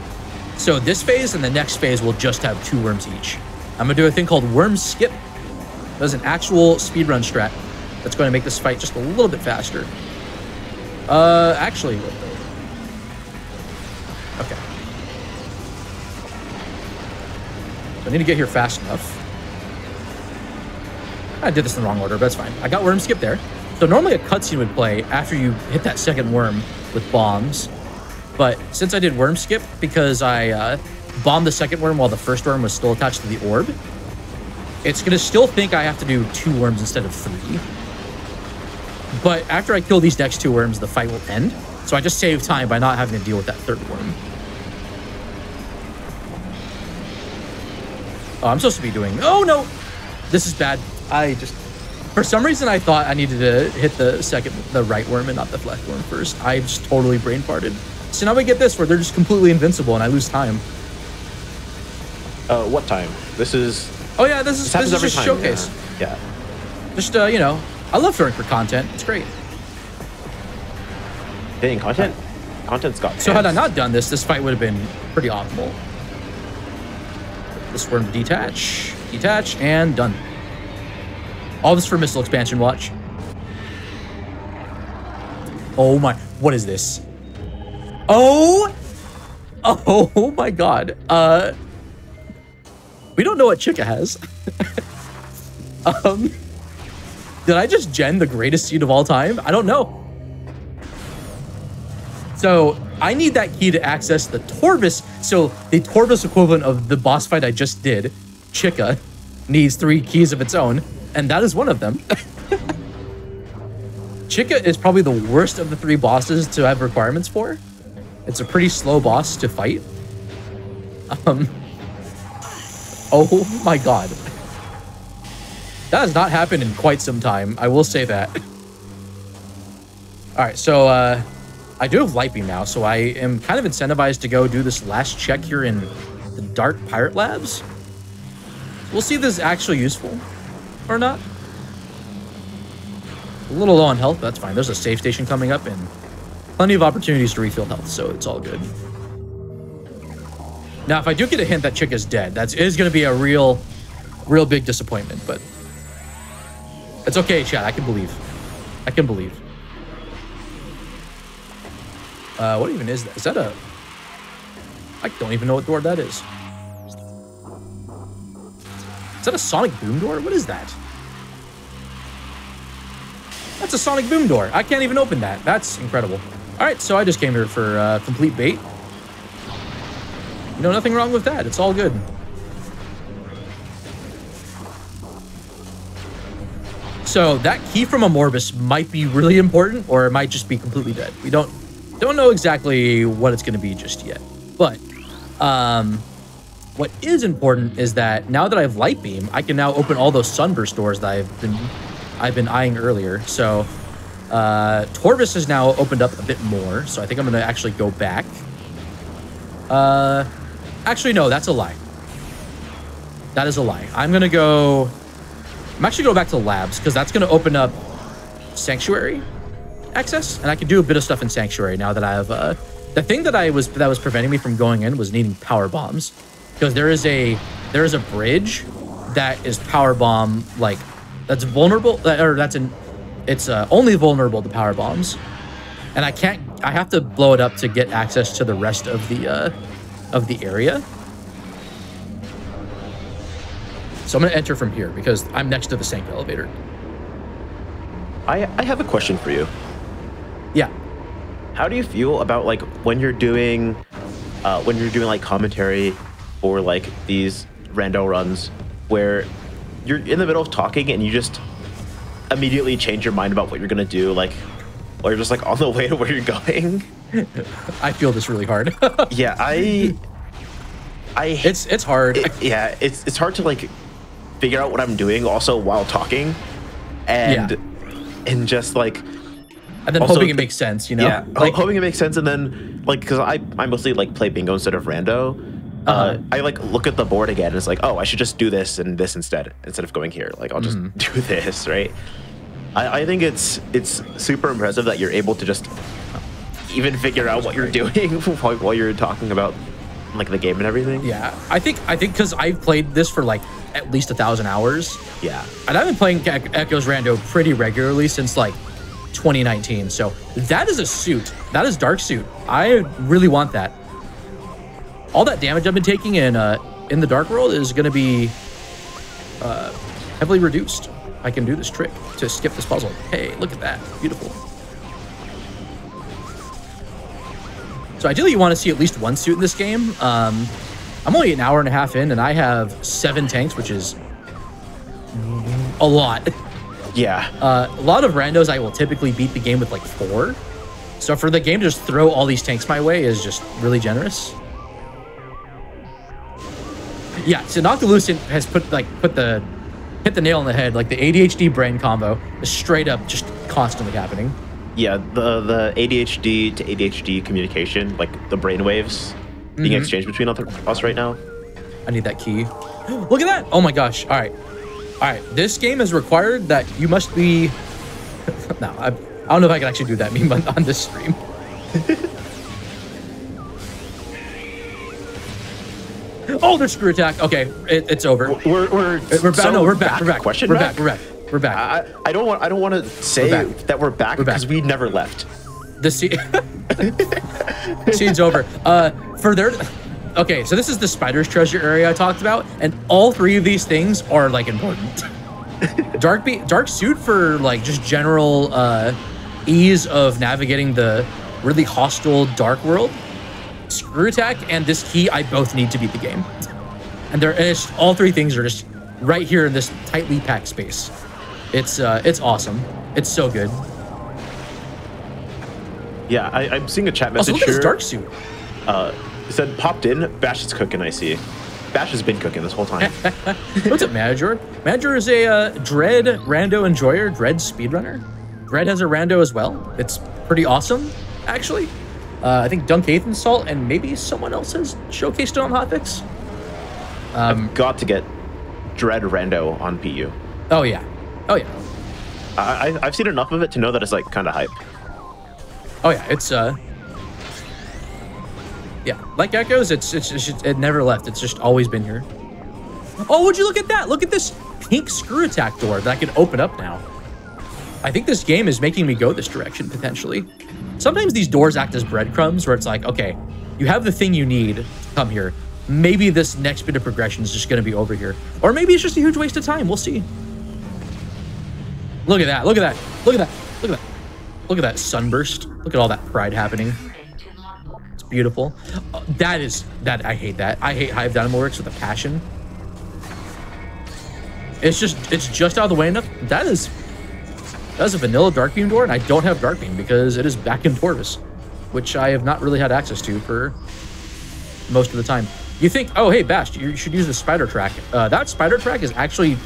Speaker 2: So this phase and the next phase will just have 2 worms each. I'm going to do a thing called worm skip. That's an actual speedrun strat that's going to make this fight just a little bit faster. Actually, okay. So I need to get here fast enough. I did this in the wrong order, but that's fine. I got worm skip there. So normally a cutscene would play after you hit that second worm with bombs. But since I did worm skip, because I bombed the second worm while the first worm was still attached to the orb, it's going to still think I have to do 2 worms instead of 3. But after I kill these next 2 worms, the fight will end. So I just save time by not having to deal with that third worm. Oh, I'm supposed to be doing... Oh, no! This is bad. For some reason, I thought I needed to hit the right worm and not the left worm first. I just totally brain farted. So now we get this where they're just completely invincible and I lose time.
Speaker 1: What time? This is...
Speaker 2: Oh yeah, this is just
Speaker 1: time.
Speaker 2: showcase.
Speaker 1: Yeah.
Speaker 2: Just, you know, I love throwing for content. It's great.
Speaker 1: Dang, content's got
Speaker 2: So had I not done this, this fight would have been pretty optimal. This worm detach, and done. All this for missile expansion, watch. Oh my, what is this? Oh my god. We don't know what Chica has. Did I just gen the greatest seed of all time? I don't know. So I need that key to access the Torvus. So the Torvus equivalent of the boss fight I just did, Chica, needs 3 keys of its own, and that is one of them. Chica is probably the worst of the 3 bosses to have requirements for. It's a pretty slow boss to fight. Oh my god. That has not happened in quite some time. I will say that. All right, so I do have Light Beam now, so I am kind of incentivized to go do this last check here in the Dark Pirate Labs. We'll see if this is actually useful or not. A little low on health, but that's fine. There's a save station coming up and plenty of opportunities to refill health, so it's all good. Now, if I do get a hint that Chica's dead, that is going to be a real big disappointment, but it's okay, chat. I can believe. I can believe. What even is that? Is that a... I don't even know what door that is. Is that a sonic boom door? What is that? That's a sonic boom door. I can't even open that. That's incredible. All right, so I just came here for complete bait. You know, nothing wrong with that. It's all good. So that key from Amorbus might be really important, or it might just be completely dead. We don't know exactly what it's going to be just yet. But what is important is that now that I have Light Beam, I can now open all those Sunburst doors that I've been eyeing earlier. So Torvus has now opened up a bit more. So I think I'm going to actually go back. Actually, no, that's a lie. That is a lie. I'm actually going back to labs because that's going to open up Sanctuary access, and I can do a bit of stuff in Sanctuary now that I have the thing that was preventing me from going in was needing power bombs, because there is a bridge that is power bomb, like, that's vulnerable, or it's only vulnerable to power bombs, and I have to blow it up to get access to the rest of the area. So I'm gonna enter from here because I'm next to the Sank elevator.
Speaker 1: I have a question for you.
Speaker 2: Yeah.
Speaker 1: How do you feel about, like, when you're doing like commentary or like these rando runs where you're in the middle of talking and you just immediately change your mind about what you're gonna do? Like, while you're just like on the way to where you're going.
Speaker 2: I feel this really hard.
Speaker 1: Yeah,
Speaker 2: it's hard.
Speaker 1: Yeah, it's hard to like figure out what I'm doing also while talking, and just like,
Speaker 2: and then
Speaker 1: also,
Speaker 2: hoping it makes sense, you know?
Speaker 1: Yeah,
Speaker 2: like,
Speaker 1: hoping it makes sense, and then like, because I mostly like play bingo instead of rando. I like look at the board again and it's like, oh, I should just do this and this instead of going here. Like I'll just do this, right? I think it's super impressive that you're able to just even figure out what you're doing while you're talking about like the game and everything.
Speaker 2: Yeah, I think because I've played this for like at least 1,000 hours.
Speaker 1: Yeah,
Speaker 2: and I've been playing Echoes Rando pretty regularly since like 2019. So that is a suit. That is Dark Suit. I really want that. All that damage I've been taking in the Dark World is going to be heavily reduced. I can do this trick to skip this puzzle. Hey, look at that. Beautiful. So ideally, you want to see at least one suit in this game. I'm only an hour and a half in, and I have 7 tanks, which is a lot.
Speaker 1: Yeah.
Speaker 2: A lot of randos, I will typically beat the game with like 4. So for the game to just throw all these tanks my way is just really generous. Yeah, so Noctilucent has hit the nail on the head. Like the ADHD brain combo is straight up just constantly happening.
Speaker 1: Yeah, the ADHD to ADHD communication, like the brain waves being exchanged between us right now.
Speaker 2: I need that key. Look at that! Oh my gosh! All right. This game has required that you must be. No, I don't know if I can actually do that meme on this stream. Oh, there's screw attack. Okay, it's over.
Speaker 1: We're back.
Speaker 2: So
Speaker 1: no, we're
Speaker 2: back.
Speaker 1: back. Question
Speaker 2: we're
Speaker 1: back.
Speaker 2: We're back.
Speaker 1: I don't want to say that we're back because we never left.
Speaker 2: The scene's over. Okay, so this is the spider's treasure area I talked about, and all 3 of these things are like important. Dark Suit for like just general ease of navigating the really hostile Dark World. Screw attack and this key, I both need to beat the game. And all 3 things are just right here in this tightly packed space. It's awesome. It's so good.
Speaker 1: Yeah, I'm seeing a chat message
Speaker 2: look at
Speaker 1: here.
Speaker 2: this Dark Suit.
Speaker 1: It said popped in. Bash is cooking. I see. Bash has been cooking this whole time.
Speaker 2: What's up, Manager? Manager is a Dread rando enjoyer, Dread speedrunner. Dread has a rando as well. It's pretty awesome, actually. I think Dunk Eighth Salt and maybe someone else has showcased it on Hotfix.
Speaker 1: I've got to get Dread Rando on PU.
Speaker 2: Oh yeah.
Speaker 1: I've seen enough of it to know that it's like kind of hype.
Speaker 2: Oh yeah, it's yeah, like Echoes, it never left. It's just always been here. Oh, would you look at that? Look at this pink screw attack door that I can open up now. I think this game is making me go this direction potentially. Sometimes these doors act as breadcrumbs where it's like, okay, you have the thing you need to come here. Maybe this next bit of progression is just going to be over here. Or maybe it's just a huge waste of time. We'll see. Look at that. Look at that. Look at that. Look at that. Look at that sunburst. Look at all that pride happening. It's beautiful. I hate that. I hate Hive Dynamo Works with a passion. It's just out of the way enough. That's a vanilla Darkbeam door, and I don't have Darkbeam because it is back in Torvis, which I have not really had access to for most of the time. You think, oh, hey, Bash, you should use the spider track. That spider track is actually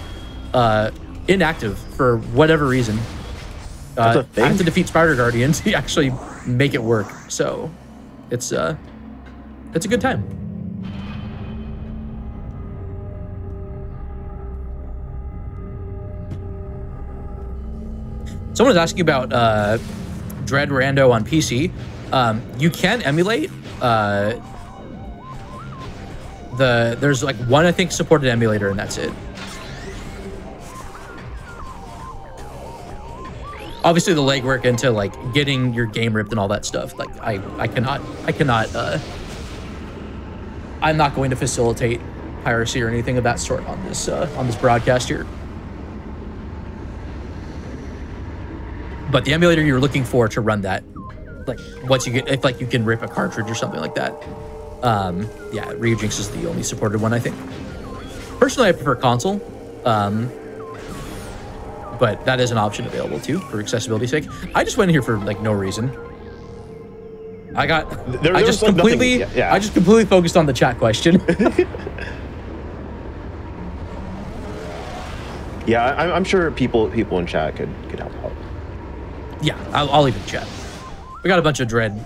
Speaker 2: inactive for whatever reason. I have to defeat Spider Guardians to actually make it work. So it's a good time. Someone was asking about Dread Rando on PC. You can emulate there's like one, I think, supported emulator, and that's it. Obviously the legwork into like getting your game ripped and all that stuff. Like I cannot I'm not going to facilitate piracy or anything of that sort on this broadcast here. But the emulator you're looking for to run that, like once you get, if like you can rip a cartridge or something like that. Yeah, Ryujinx is the only supported one, I think. Personally, I prefer console. but that is an option available too for accessibility's sake. I just went in here for like no reason. I just completely focused on the chat question.
Speaker 1: Yeah, I'm sure people in chat could help out.
Speaker 2: Yeah, I'll leave it in chat. We got a bunch of Dread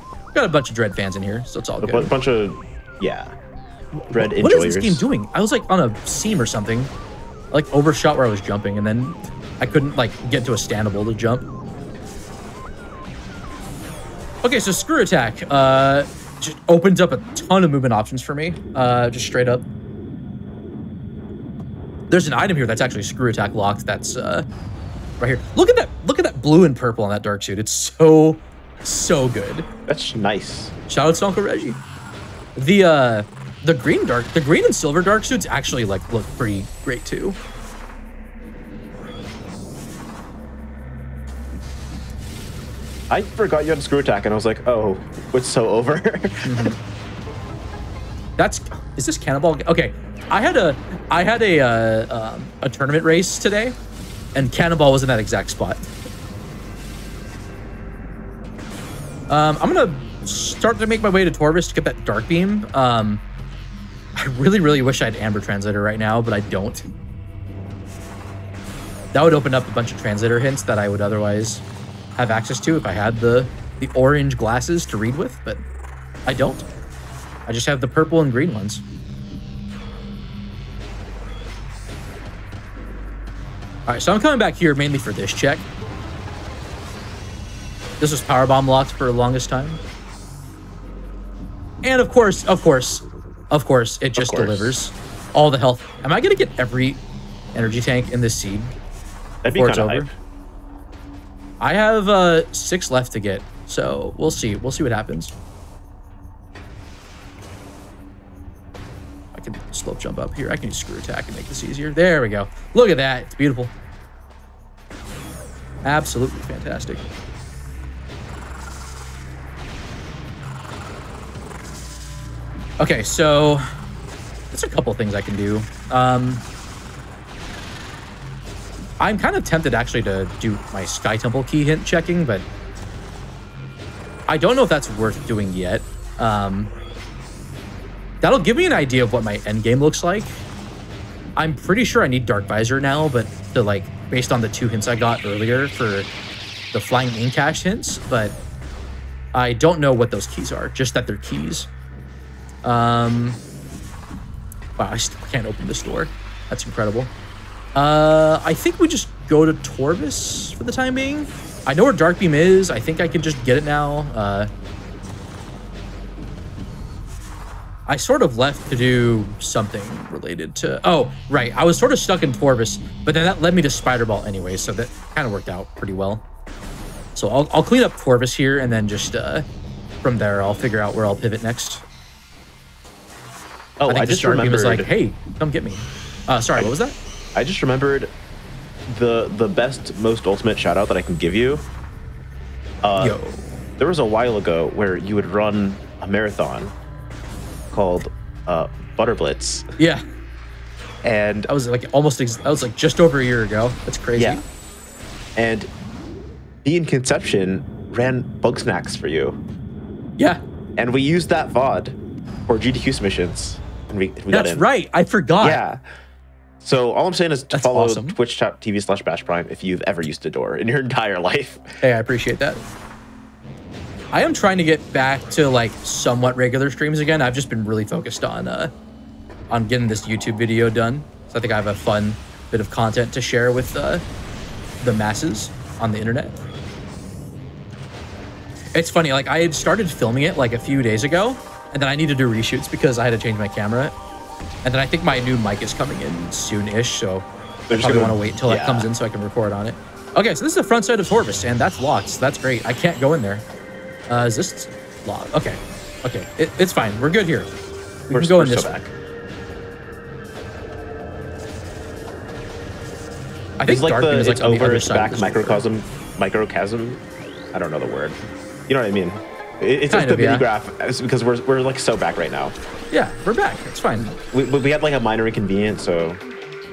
Speaker 2: fans in here, so it's all good.
Speaker 1: A bunch of Dread enjoyers.
Speaker 2: What is this game doing? I was like on a seam or something. I like overshot where I was jumping, and then I couldn't like get to a standable to jump. Okay, so screw attack just opens up a ton of movement options for me, just straight up. There's an item here that's actually screw attack locked. That's right here. Look at that blue and purple on that dark suit. It's so good.
Speaker 1: That's nice.
Speaker 2: Shout out to Uncle Reggie. The green and silver dark suits actually like look pretty great too.
Speaker 1: I forgot you had a screw attack, and I was like, "Oh, it's so over."
Speaker 2: Is this cannonball? Okay, I had a tournament race today, and cannonball was in that exact spot. I'm gonna start to make my way to Torvis to get that dark beam. I really wish I had Amber Translator right now, but I don't. That would open up a bunch of translator hints that I would otherwise have access to if I had the orange glasses to read with, but I don't. I just have the purple and green ones. All right, so I'm coming back here mainly for this check. This was powerbomb locked for the longest time. And of course, it just delivers all the health. Am I gonna get every energy tank in this seed?
Speaker 1: That'd be kind of hype.
Speaker 2: I have 6 left to get, so we'll see. We'll see what happens. I can slope jump up here. I can use screw attack and make this easier. There we go. Look at that. It's beautiful. Absolutely fantastic. Okay, so there's a couple things I can do. I'm kind of tempted actually to do my Sky Temple key hint checking, but I don't know if that's worth doing yet. That'll give me an idea of what my end game looks like. I'm pretty sure I need Dark Visor now, but based on the 2 hints I got earlier for the Flying Main Cache hints, but I don't know what those keys are, just that they're keys. Wow, I still can't open this door. That's incredible. I think we just go to Torvis for the time being. I know where Dark Beam is. I think I can just get it now. I sort of left to do something related to... Oh, right. I was sort of stuck in Torvis, but then that led me to Spider Ball anyway, so that kind of worked out pretty well. So I'll clean up Torvis here, and then just from there, I'll figure out where I'll pivot next.
Speaker 1: Oh, I just remembered...
Speaker 2: is like, hey, come get me. Sorry, what was that?
Speaker 1: I just remembered the best, most ultimate shout out that I can give you. There was a while ago where you would run a marathon called Butter Blitz.
Speaker 2: Yeah.
Speaker 1: And
Speaker 2: I was like just over a year ago. That's crazy.
Speaker 1: Yeah. And me and Conception ran Bug Snacks for you.
Speaker 2: Yeah.
Speaker 1: And we used that VOD for GDQ submissions. And we got in.
Speaker 2: That's right. I forgot.
Speaker 1: Yeah. So all I'm saying is to follow
Speaker 2: awesome.
Speaker 1: twitch.tv/bashprime if you've ever used a door in your entire life.
Speaker 2: Hey, I appreciate that. I am trying to get back to like somewhat regular streams again. I've just been really focused on getting this YouTube video done. So I think I have a fun bit of content to share with the masses on the internet. It's funny, like I had started filming it like a few days ago, and then I needed to do reshoots because I had to change my camera. And then I think my new mic is coming in soon-ish, so I probably want to wait until that comes in so I can record on it. Okay, so this is the front side of Torvis, and that's locked. So that's great. I can't go in there. Is this locked? Okay. Okay, it's fine. We're good here. We can go in this way. I think
Speaker 1: like
Speaker 2: Dark Beam is like on the other side.
Speaker 1: Back microcosm. I don't know the word. You know what I mean? It's just the mini graph because we're like so back right now.
Speaker 2: Yeah, we're back. It's fine.
Speaker 1: We had like a minor inconvenience, so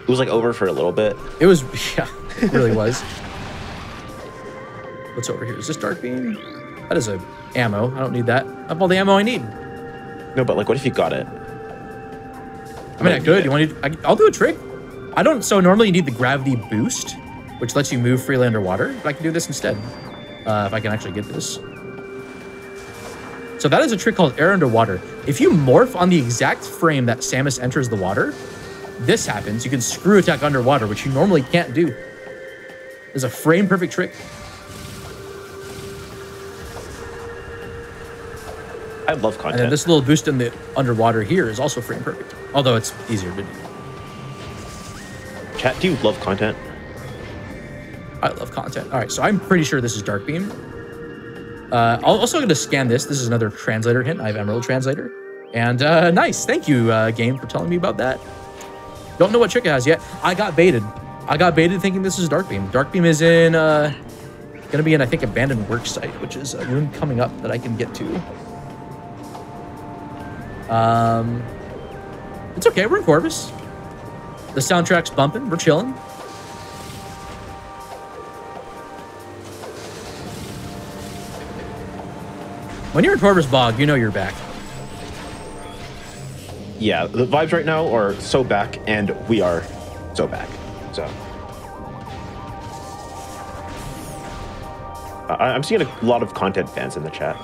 Speaker 1: It was like over for a little bit.
Speaker 2: It was, yeah, it really was. What's over here? Is this dark beam? That is a ammo. I don't need that. I have all the ammo I need.
Speaker 1: No, but like, what if you got it?
Speaker 2: I mean, I could. You want to? I'll do a trick. I don't. So normally you need the gravity boost, which lets you move freely underwater. But I can do this instead. If I can actually get this. So that is a trick called air underwater. If you morph on the exact frame that Samus enters the water, this happens. You can screw attack underwater, which you normally can't do. It's a frame perfect trick.
Speaker 1: I love content.
Speaker 2: And then this little boost in the underwater here is also frame perfect, although it's easier to do.
Speaker 1: Chat, do you love content?
Speaker 2: I love content. All right, so I'm pretty sure this is Dark Beam. I'm also going to scan this. This is another translator hint. I have Emerald Translator. And nice. Thank you, game, for telling me about that. Don't know what trick it has yet. I got baited. I got baited thinking this is Dark Beam. Dark Beam is in, going to be in, I think, Abandoned Worksite, which is a room coming up that I can get to. It's okay. We're in Corvus. The soundtrack's bumping. We're chilling. When you're in Corvus Bog, you know you're back.
Speaker 1: Yeah, the vibes right now are so back, and we are so back. So I'm seeing a lot of content fans in the chat.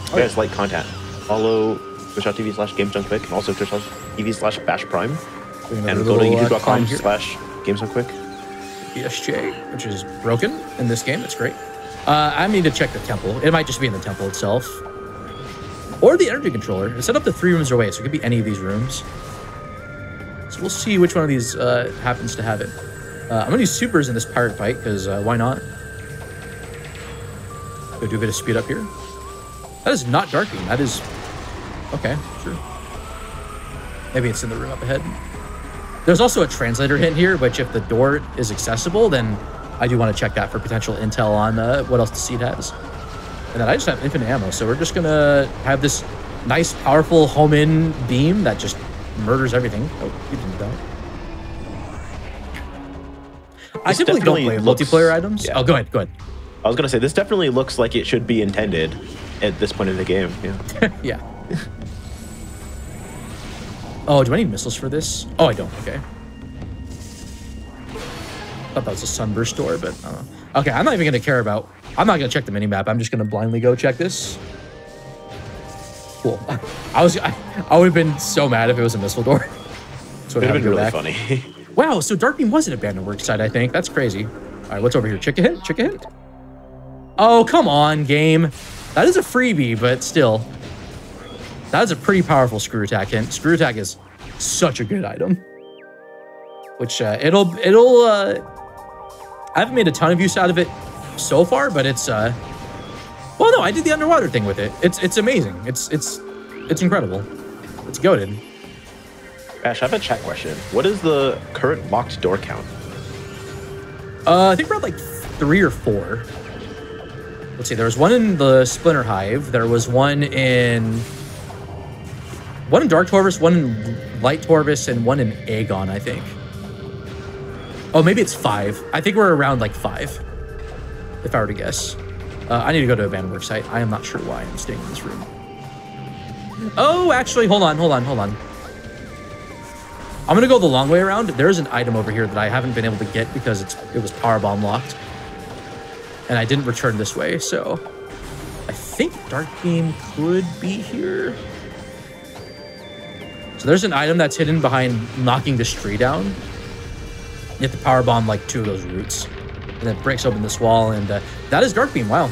Speaker 1: You guys like content? Follow twitch.tv/GamesDoneQuick and also twitch.tv/BashPrime. And go to youtube.com/GamesDoneQuick.
Speaker 2: ESJ, which is broken in this game. It's great. I need to check the temple. It might just be in the temple itself. Or the energy controller. It's set up to 3 rooms away, so it could be any of these rooms. So we'll see which one of these happens to have it. I'm going to use supers in this pirate fight, because why not? Go do a bit of speed up here. That is not Dark Beam. That is... Okay, sure. Maybe it's in the room up ahead. There's also a translator hint here, which if the door is accessible, then I do want to check that for potential intel on what else the seed has. And then I just have infinite ammo, so we're just going to have this nice, powerful home-in beam that just murders everything. Oh, you didn't die. I typically don't play multiplayer items. Yeah. Oh, go ahead, go ahead.
Speaker 1: I was going to say, this definitely looks like it should be intended at this point in the game. Yeah.
Speaker 2: Yeah. Oh, do I need missiles for this? Oh, I don't. Okay. Thought that was a sunburst door, but I don't know. Okay, I'm not even going to care about... I'm not going to check the minimap. I'm just going to blindly go check this. Cool. I would have been so mad if it was a missile door.
Speaker 1: So it would have been really funny.
Speaker 2: Wow, so Dark Beam was an abandoned worksite, I think. That's crazy. All right, what's over here? Chick a hint? Chick a hint? Oh, come on, game. That is a freebie, but still. That is a pretty powerful screw attack hint. Screw attack is such a good item. Which, I haven't made a ton of use out of it so far, but it's, well, no, I did the underwater thing with it. It's amazing. It's incredible. It's goated.
Speaker 1: Ash, I have a chat question. What is the current locked door count?
Speaker 2: I think we're at like 3 or 4. Let's see. There was one in the Splinter Hive. There was one in Dark Torvus, one in Light Torvus, and one in Aegon, I think. Oh, maybe it's 5. I think we're around like 5, if I were to guess. I need to go to Abandoned Worksite. I am not sure why I'm staying in this room. Oh, actually, hold on. I'm going to go the long way around. There's an item over here that I haven't been able to get because it was powerbomb locked. And I didn't return this way, so I think Dark Beam could be here. So there's an item that's hidden behind knocking this tree down. You have to powerbomb like 2 of those roots. And then it breaks open this wall, and that is Dark Beam. Wow.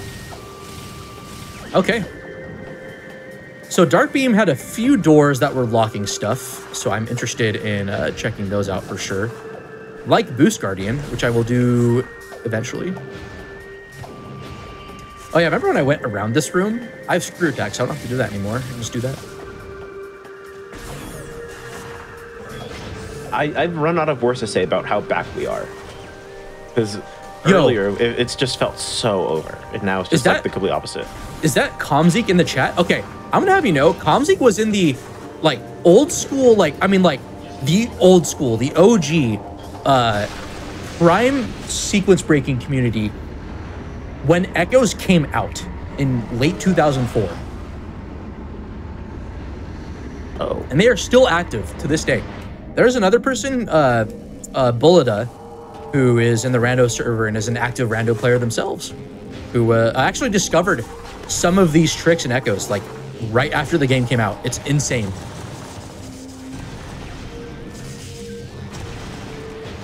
Speaker 2: Okay. So Dark Beam had a few doors that were locking stuff, so I'm interested in checking those out for sure. Like Boost Guardian, which I will do eventually. Oh yeah, remember when I went around this room? I have screw attack, so I don't have to do that anymore. I can just do that.
Speaker 1: I've run out of words to say about how back we are. Because earlier, it's just felt so over. And now it's just like the complete opposite.
Speaker 2: Is that Comzeek in the chat? Okay, I'm gonna have you know, Comzeek was in the, like, old school, like, I mean, like, the old school, the OG Prime sequence breaking community, when Echoes came out in late 2004.
Speaker 1: Oh.
Speaker 2: And they are still active to this day. There's another person, Bullida, who is in the rando server and is an active rando player themselves, who actually discovered some of these tricks and Echoes like right after the game came out. It's insane.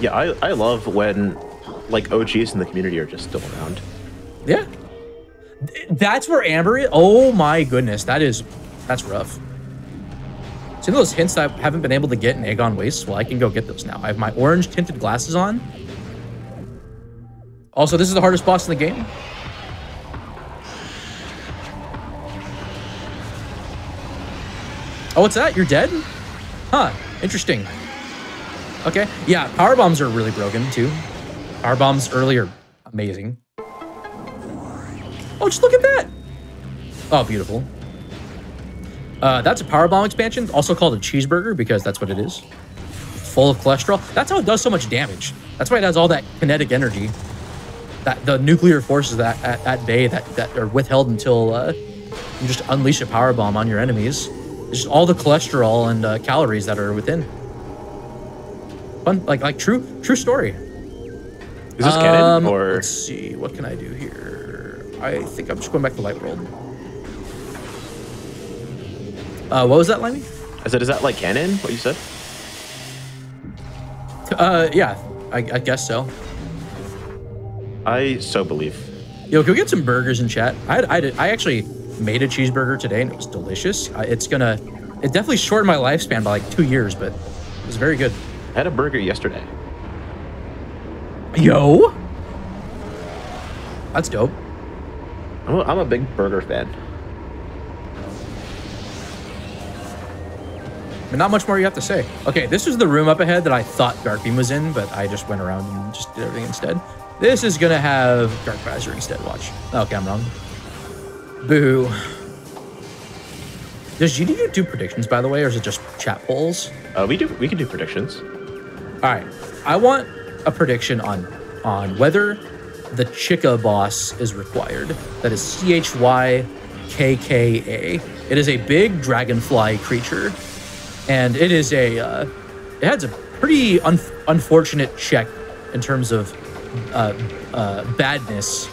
Speaker 1: Yeah, I love when like OGs in the community are just still around.
Speaker 2: Yeah. That's where Amber is. Oh my goodness, that's rough. See those hints that I haven't been able to get in Aegon Wastes? Well, I can go get those now. I have my orange tinted glasses on. Also, this is the hardest boss in the game. Oh, what's that? You're dead? Huh, interesting. Okay, yeah, power bombs are really broken too. Power bombs early are amazing. Oh, just look at that. Oh, beautiful. That's a power bomb expansion, also called a cheeseburger because that's what it is. Full of cholesterol. That's how it does so much damage. That's why it has all that kinetic energy. That the nuclear forces that at bay that are withheld until you just unleash a power bomb on your enemies. It's just all the cholesterol and calories that are within. Fun, like true story.
Speaker 1: Is this canon or?
Speaker 2: Let's see, what can I do here? I think I'm just going back to Light World. What was that, Limey?
Speaker 1: I said, is that like canon? What you said?
Speaker 2: Yeah, I guess so.
Speaker 1: I so believe.
Speaker 2: Yo, go get some burgers in chat. I actually made a cheeseburger today and it was delicious. It definitely shortened my lifespan by like 2 years, but it was very good.
Speaker 1: I had a burger yesterday.
Speaker 2: Yo, that's dope.
Speaker 1: I'm a big burger fan.
Speaker 2: But not much more you have to say. Okay, this is the room up ahead that I thought Darkbeam was in, but I just went around and just did everything instead. This is gonna have Dark Visor instead, watch. Okay, I'm wrong. Boo. Does GDQ do predictions, by the way, or is it just chat polls?
Speaker 1: We can do predictions.
Speaker 2: All right, I want a prediction on whether the Chica boss is required. That is CHYKKA. It is a big dragonfly creature, and it is it has a pretty unfortunate check in terms of badness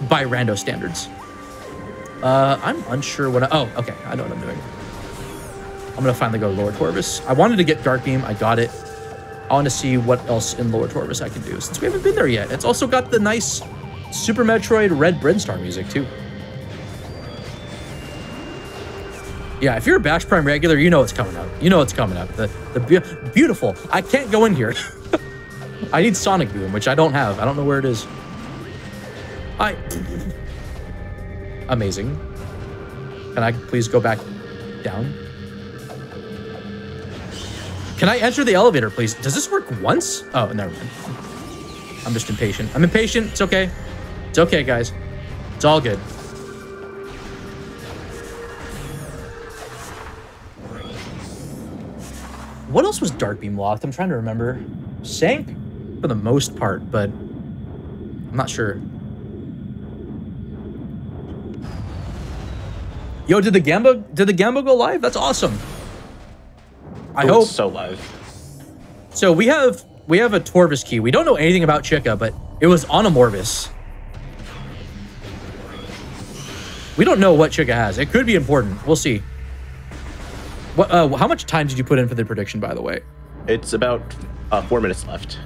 Speaker 2: by rando standards. I'm unsure what oh, okay, I know what I'm doing. I'm gonna finally go Lower Torvus. I wanted to get Darkbeam, I got it. I want to see what else in Lower Torvus I can do, since we haven't been there yet. It's also got the nice Super Metroid Red Brinstar music, too. Yeah, if you're a Bash Prime regular, you know it's coming up. You know it's coming up. The beautiful. I can't go in here. I need Sonic Boom, which I don't have. I don't know where it is. Amazing. Can I please go back down? Can I enter the elevator, please? Does this work once? Oh, never mind. I'm just impatient. I'm impatient. It's okay. It's okay, guys. It's all good. What else was Darkbeam locked? I'm trying to remember. Sank for the most part, but I'm not sure. Yo, did the Gamba go live? That's awesome. I hope
Speaker 1: so live.
Speaker 2: So we have a Torvus key. We don't know anything about Chica, but it was on a Morvis. We don't know what Chica has. It could be important. We'll see. What? How much time did you put in for the prediction, by the way?
Speaker 1: It's about 4 minutes left.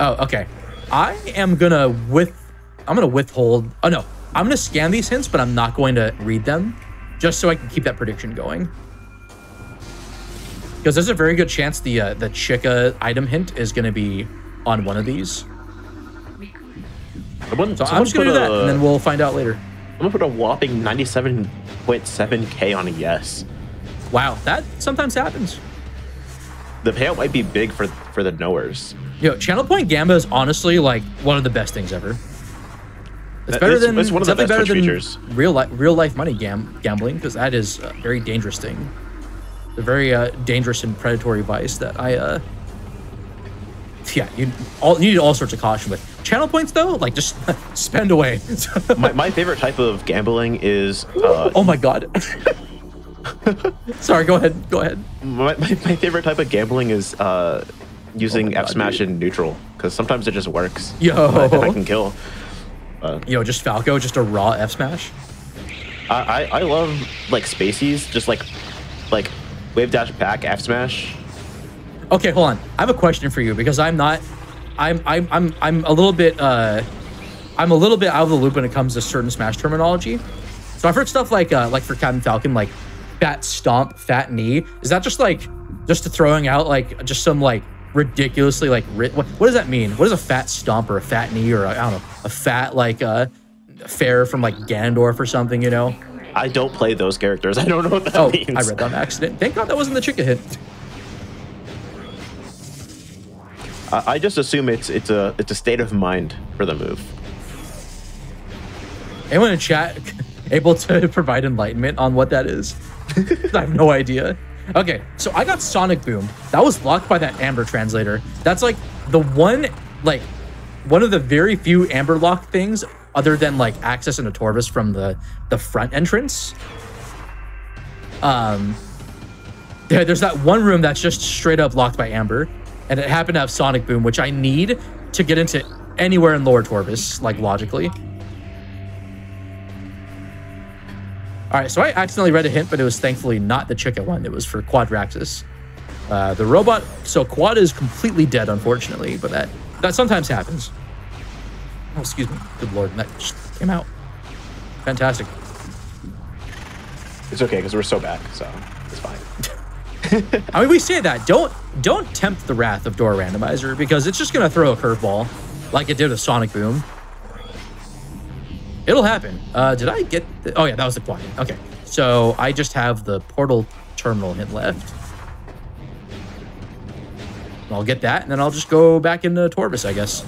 Speaker 2: Oh, okay. I'm gonna withhold. Oh no, I'm gonna scan these hints, but I'm not going to read them, just so I can keep that prediction going. Because there's a very good chance the Chica item hint is going to be on one of these. So I'm just going to do that, and then we'll find out later.
Speaker 1: I'm going to put a whopping 97.7K on a yes.
Speaker 2: Wow, that sometimes happens.
Speaker 1: The payout might be big for the knowers.
Speaker 2: Yo, Channel Point Gamba is honestly like one of the best things ever. It's better than
Speaker 1: it's one of the best
Speaker 2: better than
Speaker 1: features.
Speaker 2: real life money gambling, because that is a very dangerous thing. A very dangerous and predatory vice that I Yeah, you need all sorts of caution with channel points though. Like just spend away.
Speaker 1: My favorite type of gambling is.
Speaker 2: Oh my god. Sorry, go ahead. Go ahead.
Speaker 1: My favorite type of gambling is using F smash in neutral, because sometimes it just works.
Speaker 2: Yo,
Speaker 1: and I can kill.
Speaker 2: Yo, just Falco, just a raw F smash.
Speaker 1: I love like spacies, just like wave dash back F smash.
Speaker 2: Okay, hold on. I have a question for you because I'm a little bit out of the loop when it comes to certain Smash terminology. So I've heard stuff like for Captain Falcon, like fat stomp, fat knee. Is that just throwing out like just some like ridiculously like what does that mean? What is a fat stomp or a fat knee or I don't know, a fat like fair from like Ganondorf or something, you know?
Speaker 1: I don't play those characters. I don't know what that means.
Speaker 2: I read that on accident. Thank God that wasn't the Chica hit.
Speaker 1: I just assume it's a state of mind for the move.
Speaker 2: Anyone in chat able to provide enlightenment on what that is? I have no idea. Okay, so I got Sonic Boom. That was blocked by that Amber translator. That's like the one of the very few Amber lock things other than like access into Torvis from the front entrance. There's that one room that's just straight up locked by Amber. And it happened to have Sonic Boom, which I need to get into anywhere in Lower Torvis, like logically. All right, so I accidentally read a hint, but it was thankfully not the Chica one. It was for Quadraxis. The robot, so Quad is completely dead, unfortunately, but that sometimes happens. Oh, excuse me. Good Lord, that just came out. Fantastic.
Speaker 1: It's okay, because we're so back, so it's fine.
Speaker 2: I mean, we say that. Don't tempt the wrath of Door Randomizer because it's just gonna throw a curveball like it did with Sonic Boom. It'll happen. Did I get? Oh yeah, that was the quad. Okay, so I just have the portal terminal hint left. I'll get that, and then I'll just go back into Torvis, I guess.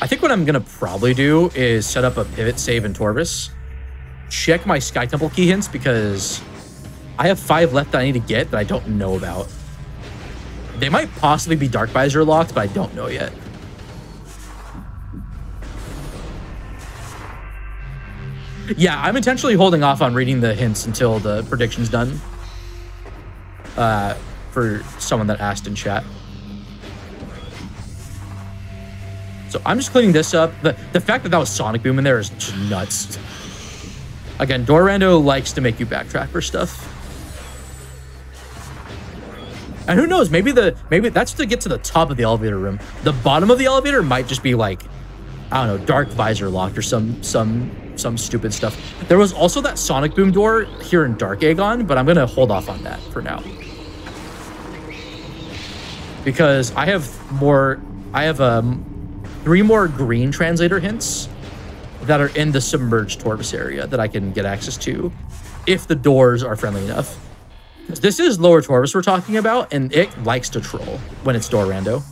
Speaker 2: I think what I'm gonna probably do is set up a pivot save in Torvis. Check my Sky Temple key hints because I have 5 left that I need to get that I don't know about. They might possibly be Dark Visor locked, but I don't know yet. Yeah, I'm intentionally holding off on reading the hints until the prediction's done. For someone that asked in chat. So I'm just cleaning this up. The fact that was Sonic Boom in there is just nuts. Again, Dorando likes to make you backtrack for stuff. And who knows, maybe that's to get to the top of the elevator room. The bottom of the elevator might just be like, I don't know, Dark Visor locked or some stupid stuff. There was also that Sonic Boom door here in Dark Aegon, but I'm gonna hold off on that for now. Because I have 3 more green translator hints that are in the submerged Torvis area that I can get access to if the doors are friendly enough. This is Lower Torvis we're talking about, and it likes to troll when it's door rando.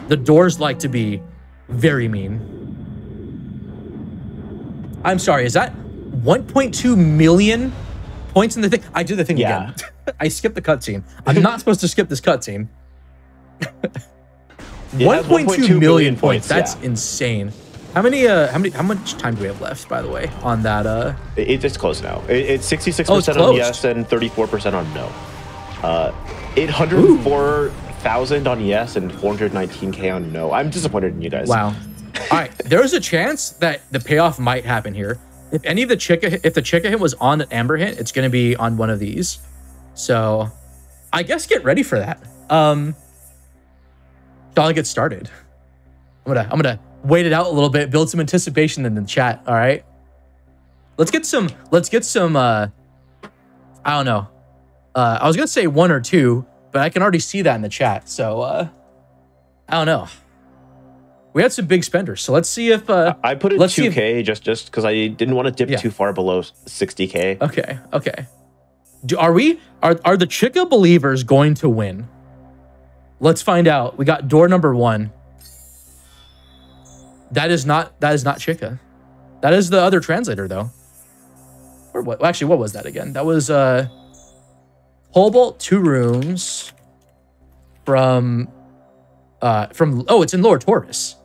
Speaker 2: The doors like to be very mean. I'm sorry, is that 1.2 million points in the thing? I did the thing again. I skipped the cutscene. I'm not supposed to skip this cutscene. 1.2 million points. That's insane. How much time do we have left, by the way, on that?
Speaker 1: It's close now. It's 66% on yes and 34% on no. 804,000 on yes and 419K on no. I'm disappointed in you guys.
Speaker 2: Wow. All right, there's a chance that the payoff might happen here. If any of the Chica hit was on an Amber hint, it's going to be on one of these. So, I guess get ready for that. Shall I get started? I'm gonna wait it out a little bit, build some anticipation in the chat. All right, let's get some. I don't know. I was gonna say 1 or 2, but I can already see that in the chat. So I don't know. We had some big spenders, so let's see if
Speaker 1: I put it 2K just because I didn't want to dip too far below 60K.
Speaker 2: Okay. Are the Chica believers going to win? Let's find out. We got door number 1. That is not Chica. That is the other translator though. Or what? Actually, what was that again? That was Cobalt, 2 rooms. from oh, it's in Lower Torvis.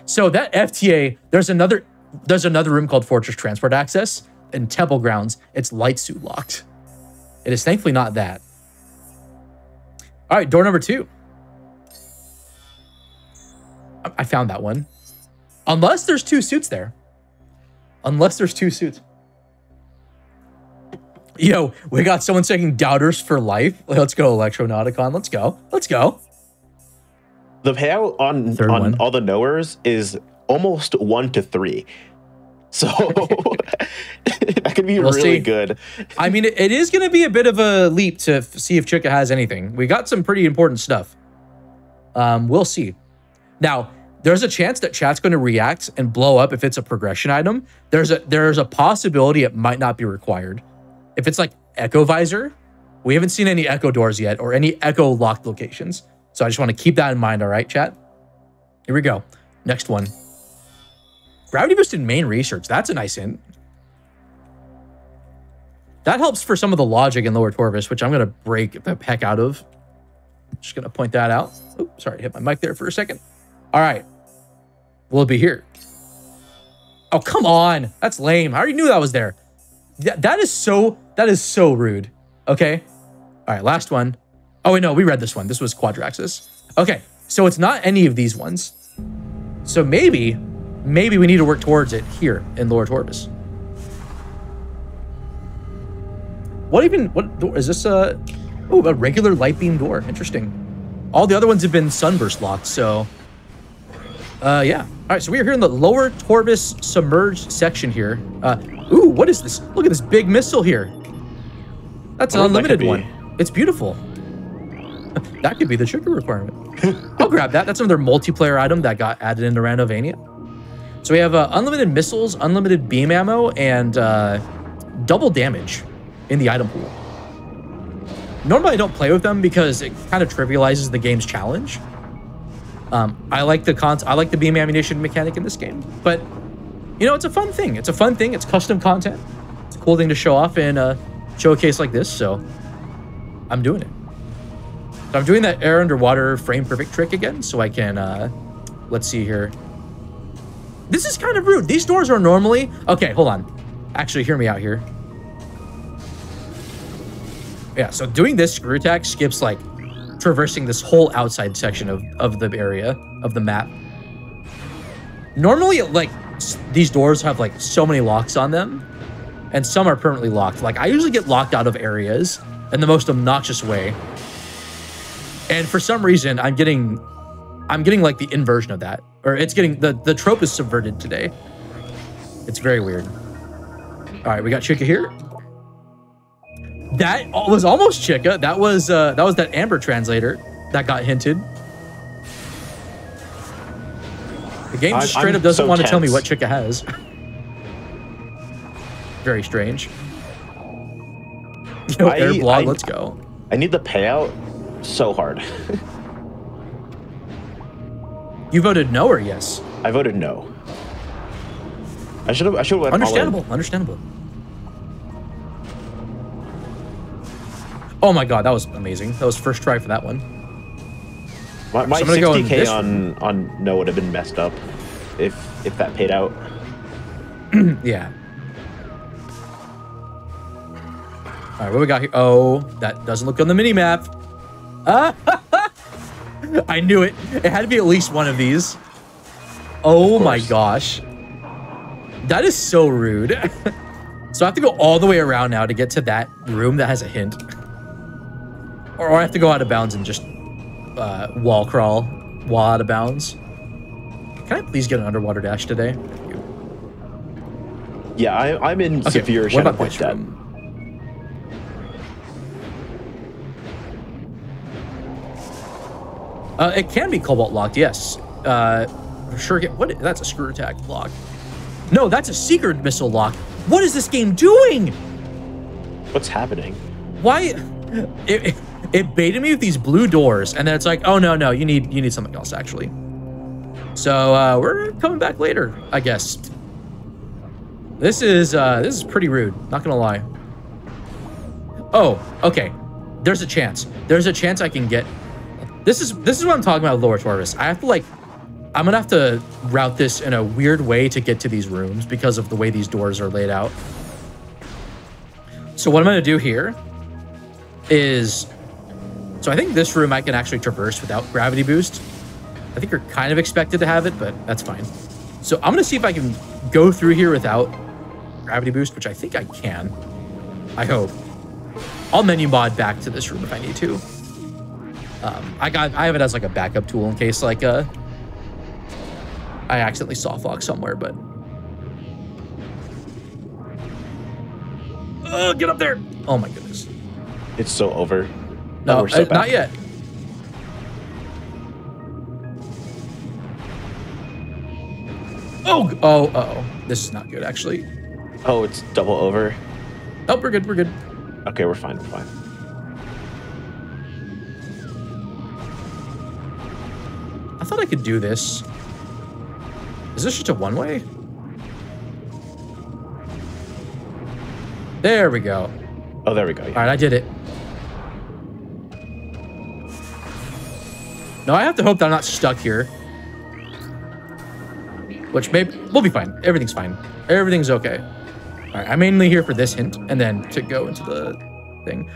Speaker 2: So that FTA, there's another room called Fortress Transport Access in Temple Grounds. It's light suit locked. It is thankfully not that. All right, door number 2. I found that one. Unless there's 2 suits there. Unless there's 2 suits. Yo, we got someone saying doubters for life. Let's go, Electronauticon. Let's go. Let's go.
Speaker 1: The payout on all the knowers is almost 1 to 3. So that could be really good. I
Speaker 2: mean, it is going to be a bit of a leap to see if Chica has anything. We got some pretty important stuff. We'll see. Now, there's a chance that chat's going to react and blow up if it's a progression item. There's a possibility it might not be required. If it's like Echo Visor, we haven't seen any Echo doors yet or any Echo locked locations. So I just want to keep that in mind, all right, chat? Here we go. Next one. Gravity boosted main research. That's a nice hint. That helps for some of the logic in Lower Torvis, which I'm going to break the heck out of. Just going to point that out. Oops, sorry, hit my mic there for a second. All right. Will it be here? Oh, come on. That's lame. I already knew that was there. That is so rude. Okay. All right, last one. Oh, wait, no, we read this one. This was Quadraxis. Okay, so it's not any of these ones. So maybe we need to work towards it here in Lower Torvis. What door is this? Oh, a regular light beam door. Interesting. All the other ones have been sunburst locked, so yeah. All right, so we are here in the Lower Torvis submerged section here. Ooh, what is this? Look at this big missile here. That's an unlimited one. It's beautiful. That could be the Chica requirement. I'll grab that. That's another multiplayer item that got added into Randovania. So we have unlimited missiles, unlimited beam ammo, and double damage in the item pool. Normally I don't play with them because it kind of trivializes the game's challenge. I like the beam ammunition mechanic in this game, but you know, it's a fun thing. It's a fun thing. It's custom content. It's a cool thing to show off in a showcase like this, so I'm doing it. So I'm doing that air underwater frame perfect trick again, so I can, let's see here. This is kind of rude. These doors are normally, okay, hold on. Actually, hear me out here. Yeah, so doing this screw attack skips like traversing this whole outside section of the area, of the map. Normally, like, these doors have like so many locks on them, and some are permanently locked. Like, I usually get locked out of areas in the most obnoxious way. And for some reason, I'm getting like the inversion of that. Or it's getting, the trope is subverted today. It's very weird. All right, we got Chica here. That was almost Chica. That was that Amber translator that got hinted. The game straight up doesn't want to tell me what Chica has. Very strange. Yo, air blog, let's go.
Speaker 1: I need the payout so hard.
Speaker 2: You voted no or yes?
Speaker 1: I voted no. I should have went
Speaker 2: understandable,
Speaker 1: all in.
Speaker 2: Understandable. Oh my god, that was amazing. That was first try for that one.
Speaker 1: My 60K on no would have been messed up if that paid out.
Speaker 2: Yeah. All right, what we got here? Oh, that doesn't look on the mini map. I knew it. It had to be at least one of these. Oh my gosh. That is so rude. So I have to go all the way around now to get to that room that has a hint. Or I have to go out of bounds and just wall crawl while out of bounds. Can I please get an underwater dash today?
Speaker 1: Yeah, I'm in severe shadow point debt.
Speaker 2: It can be cobalt locked, yes. For sure. That's a screw attack lock. No, that's a secret missile lock. What is this game doing?
Speaker 1: What's happening?
Speaker 2: Why? It baited me with these blue doors, and then it's like, oh no, you need something else actually. So we're coming back later, I guess. This is pretty rude. Not gonna lie. Oh, okay. There's a chance. There's a chance I can get... This is what I'm talking about, Lower Torvis. I have to, like... I'm going to have to route this in a weird way to get to these rooms because of the way these doors are laid out. So what I'm going to do here is... So I think this room I can actually traverse without gravity boost. I think you're kind of expected to have it, but that's fine. So I'm going to see if I can go through here without gravity boost, which I think I can. I hope. I'll menu mod back to this room if I need to. I have it as like a backup tool in case like I accidentally softlock somewhere, but oh, get up there! Oh my goodness,
Speaker 1: it's so over.
Speaker 2: No, so not yet. Oh, this is not good actually.
Speaker 1: Oh, it's double over.
Speaker 2: Oh, we're good. We're good.
Speaker 1: Okay, we're fine. We're fine.
Speaker 2: I thought I could do this. Is this just a one-way? There we go.
Speaker 1: Oh, there we go. Yeah.
Speaker 2: All right, I did it. No, I have to hope that I'm not stuck here. Which maybe we'll be fine. Everything's fine. Everything's okay. All right, I'm mainly here for this hint and then to go into the thing.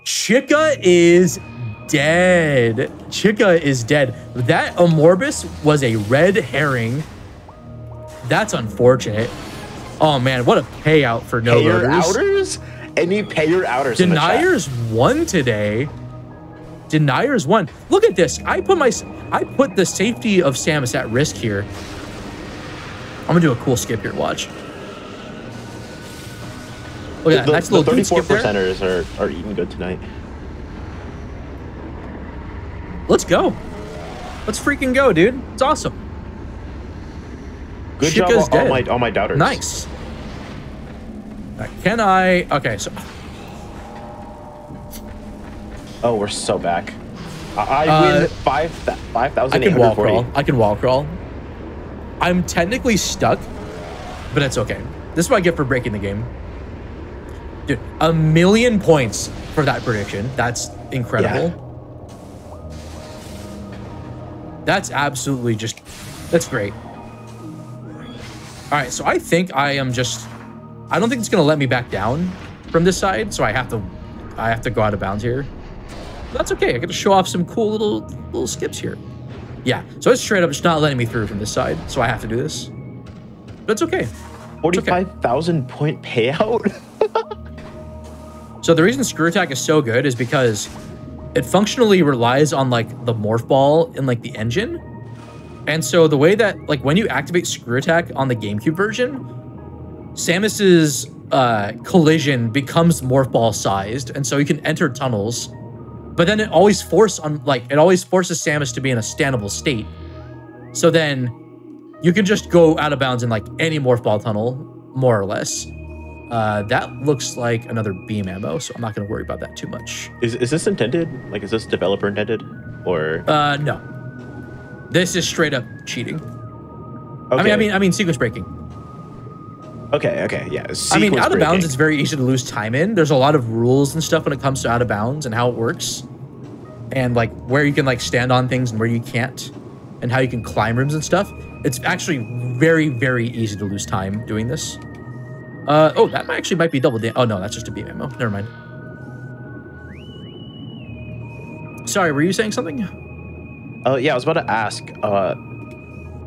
Speaker 2: Chica is dead. Chica is dead. That Amorbus was a red herring. That's unfortunate. Oh man, what a payout for no
Speaker 1: outers. Any payer outers?
Speaker 2: Deniers won today. Deniers won. Look at this. I put the safety of Samus at risk here. I'm gonna do a cool skip here. Watch. Look at that. Nice little
Speaker 1: 34%ers are eating good tonight.
Speaker 2: Let's go. Let's freaking go, dude. It's awesome.
Speaker 1: Good job on all my doubters.
Speaker 2: Nice. Can I... Okay, so...
Speaker 1: Oh, we're so back. I win 5,000.
Speaker 2: I can wall crawl. I can wall crawl. I'm technically stuck, but it's okay. This is what I get for breaking the game. Dude, 1,000,000 points for that prediction. That's incredible. Yeah. That's absolutely just... That's great. All right, so I think I am just... I don't think it's going to let me back down from this side, so I have to go out of bounds here. But that's okay. I got to show off some cool little skips here. Yeah, so it's straight up just not letting me through from this side, so I have to do this. But it's okay.
Speaker 1: 45,000 point payout?
Speaker 2: So the reason Screw Attack is so good is because it functionally relies on like the morph ball in like the engine. And so the way that like when you activate Screw Attack on the GameCube version, Samus's collision becomes morph ball sized, and so you can enter tunnels. But then it always forces Samus to be in a standable state. So then you can just go out of bounds in like any morph ball tunnel, more or less. That looks like another beam ammo, so I'm not going to worry about that too much.
Speaker 1: Is this intended? Like, is this developer intended, or?
Speaker 2: No. This is straight up cheating.
Speaker 1: Okay.
Speaker 2: I mean sequence breaking.
Speaker 1: Okay, yeah.
Speaker 2: I mean, out of bounds, it's very easy to lose time in. There's a lot of rules and stuff when it comes to out of bounds and how it works, and like where you can like stand on things and where you can't, and how you can climb rooms and stuff. It's actually very, very easy to lose time doing this. Oh, that might be double damage. Oh no, that's just a beam ammo. Never mind. Sorry, were you saying something?
Speaker 1: Yeah, I was about to ask.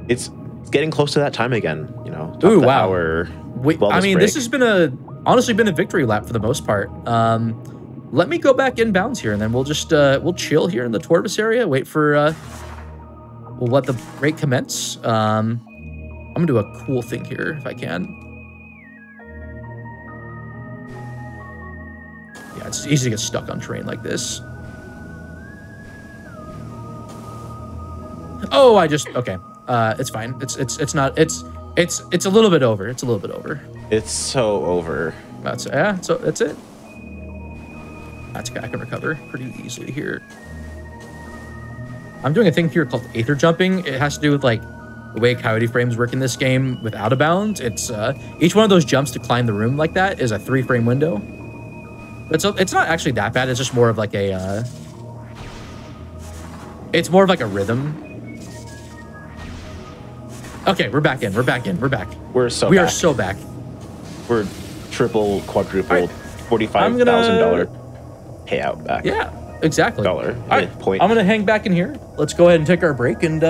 Speaker 1: It's getting close to that time again. You know.
Speaker 2: Ooh, wow. I mean,
Speaker 1: break.
Speaker 2: This has been honestly been a victory lap for the most part. Let me go back in bounds here, and then we'll just we'll chill here in the Torvis area. Wait for we'll let the break commence. I'm gonna do a cool thing here if I can. Yeah, it's easy to get stuck on terrain like this. Oh, okay. It's fine. It's not. It's a little bit over. It's a little bit over.
Speaker 1: It's so over.
Speaker 2: So that's it. That's okay. I can recover pretty easily here. I'm doing a thing here called Aether jumping. It has to do with like the way Coyote frames work in this game with out of bounds. It's each one of those jumps to climb the room like that is a 3-frame window. It's not actually that bad. It's just more of like a it's more of like a rhythm. Okay, we're back in. We're back. We are so back.
Speaker 1: We're triple, quadruple, $45,000 payout back.
Speaker 2: Yeah, exactly.
Speaker 1: Dollar point.
Speaker 2: I'm gonna hang back in here. Let's go ahead and take our break, and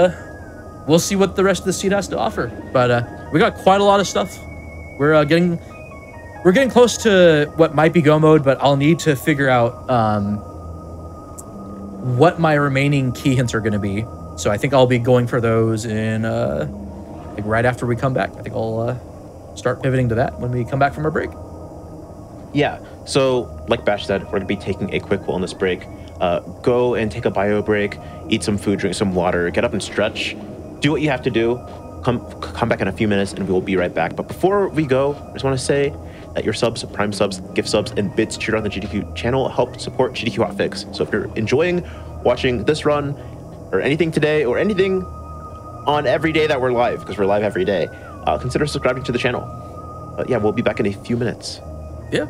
Speaker 2: we'll see what the rest of the seed has to offer. But we got quite a lot of stuff. We're getting close to what might be go mode, but I'll need to figure out what my remaining key hints are going to be. So I think I'll be going for those in like right after we come back. I think I'll start pivoting to that when we come back from our break.
Speaker 1: Yeah. So like Bash said, we're going to be taking a quick wellness break. Go and take a bio break, eat some food, drink some water, get up and stretch. Do what you have to do. Come back in a few minutes and we will be right back. But before we go, I just want to say that your subs, Prime subs, gift subs, and bits cheered on the GDQ channel help support GDQ Hotfix. So if you're enjoying watching this run or anything today or anything on every day that we're live, because we're live every day, consider subscribing to the channel. Yeah, we'll be back in a few minutes.
Speaker 2: Yeah.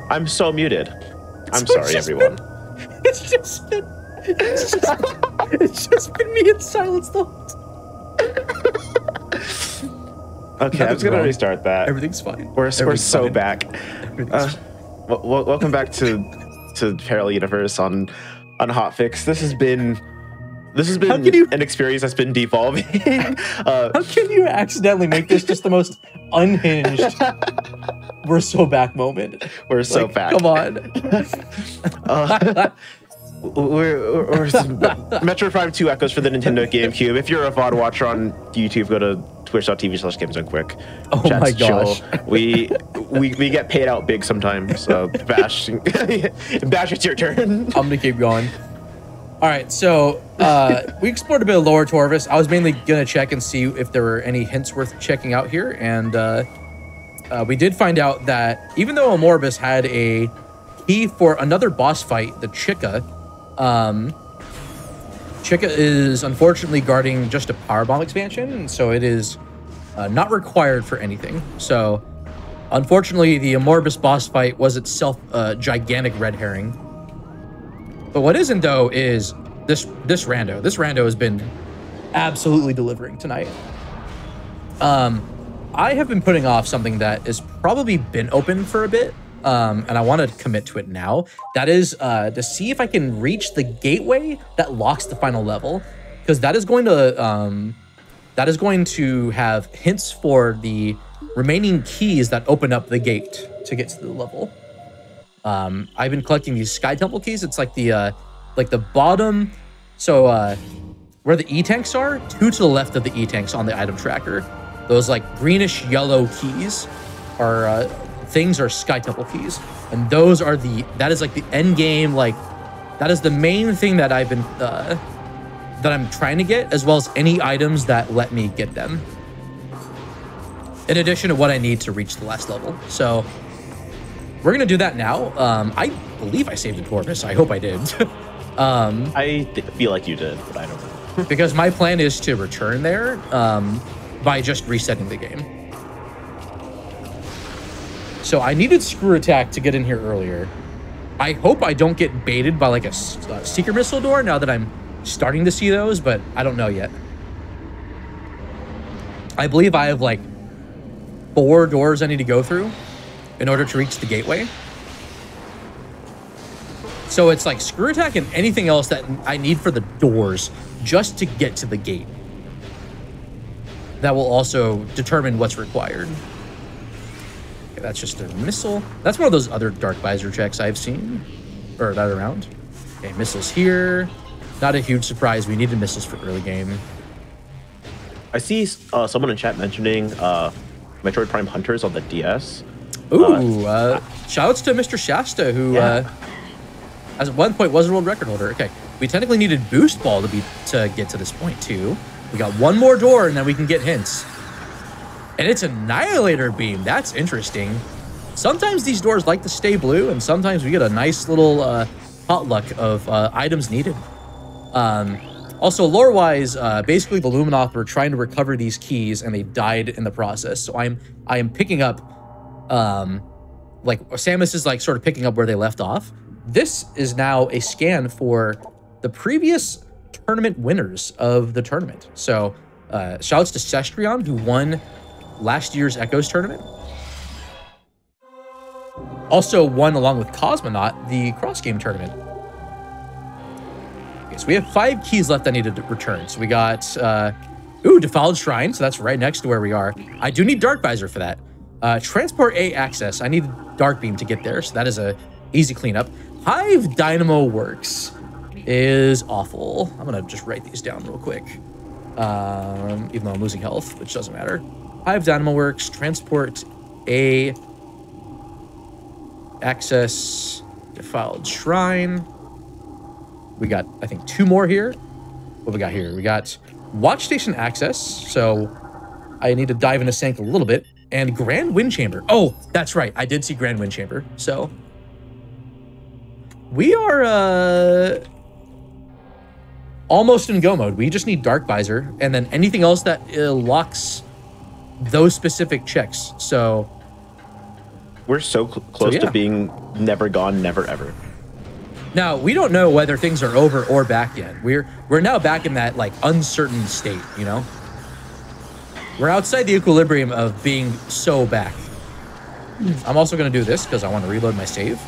Speaker 1: I'm so muted. I'm sorry, everyone.
Speaker 2: It's just been me in silence the whole time.
Speaker 1: Okay, I'm just gonna restart that.
Speaker 2: Everything's fine.
Speaker 1: We're so back. Welcome back to Parallel Universe on Hotfix. This has been an experience that's been devolving.
Speaker 2: How can you accidentally make this just the most unhinged "we're so back" moment?
Speaker 1: We're so back.
Speaker 2: Come on.
Speaker 1: We're Metroid Prime 2 echoes for the Nintendo GameCube. If you're a VOD watcher on YouTube, go to twitch.tv/GamesDoneQuick.
Speaker 2: Oh my gosh.
Speaker 1: We get paid out big sometimes. Bash, it's your turn.
Speaker 2: I'm gonna keep going. All right, so we explored a bit of Lower Torvis. I was mainly gonna check and see if there were any hints worth checking out here, and we did find out that even though Amorbus had a key for another boss fight, the Chica, Chica is unfortunately guarding just a power bomb expansion, so it is not required for anything. So unfortunately, the Amorbus boss fight was itself a gigantic red herring. But what isn't, though, is this rando. This rando has been absolutely delivering tonight. I have been putting off something that has probably been open for a bit, and I want to commit to it now. That is to see if I can reach the gateway that locks the final level, because that is going to have hints for the remaining keys that open up the gate to get to the level. I've been collecting these Sky Temple keys. It's like the bottom, so where the E-tanks are, 2 to the left of the E-tanks on the item tracker. Those like greenish yellow keys are things are Sky Temple keys, and those are that is like the end game. Like that is the main thing that I've been that I'm trying to get, as well as any items that let me get them. In addition to what I need to reach the last level. So we're gonna do that now. I believe I saved a Torvis. I hope I did.
Speaker 1: I feel like you did, but I don't know.
Speaker 2: Because my plan is to return there by just resetting the game. So I needed Screw Attack to get in here earlier. I hope I don't get baited by like a Seeker Missile door now that I'm starting to see those, but I don't know yet. I believe I have like 4 doors I need to go through in order to reach the gateway. So it's like Screw Attack and anything else that I need for the doors just to get to the gate. That will also determine what's required. Okay, that's just a missile. That's one of those other Dark Visor checks I've seen, or that around. Okay, missiles here. Not a huge surprise. We needed missiles for early game.
Speaker 1: I see someone in chat mentioning Metroid Prime Hunters on the DS.
Speaker 2: Ooh, shoutouts to Mr. Shasta, who at one point was a world record holder. Okay, we technically needed Boost Ball to get to this point too. We got one more door, and then we can get hints. And it's Annihilator Beam. That's interesting. Sometimes these doors like to stay blue, and sometimes we get a nice little potluck of items needed. Also, lore-wise, basically the Luminov were trying to recover these keys, and they died in the process. So I am picking up, like Samus is like sort of picking up where they left off. This is now a scan for the previous tournament winners of the tournament. So shouts to Cestrion, who won last year's Echoes tournament. Also won, along with Cosmonaut, the cross-game tournament. Okay, so we have 5 keys left I needed to return. So we got, Defiled Shrine, so that's right next to where we are. I do need Dark Visor for that. Transport A access, I need Dark Beam to get there, so that is a easy cleanup. Hive Dynamo Works is awful. I'm gonna just write these down real quick. Even though I'm losing health, which doesn't matter. Hive Dynamo Works, Transport A access, Defiled Shrine. We got, I think, 2 more here. What we got here? We got Watch Station access, so I need to dive into Sank a little bit. And Grand Wind Chamber. Oh, that's right. I did see Grand Wind Chamber. So we are almost in go mode. We just need Dark Visor, and then anything else that locks those specific checks. So
Speaker 1: we're so close to being never gone, never ever.
Speaker 2: Now, we don't know whether things are over or back yet. We're now back in that like uncertain state, you know? We're outside the equilibrium of being so back. I'm also going to do this because I want to reload my save.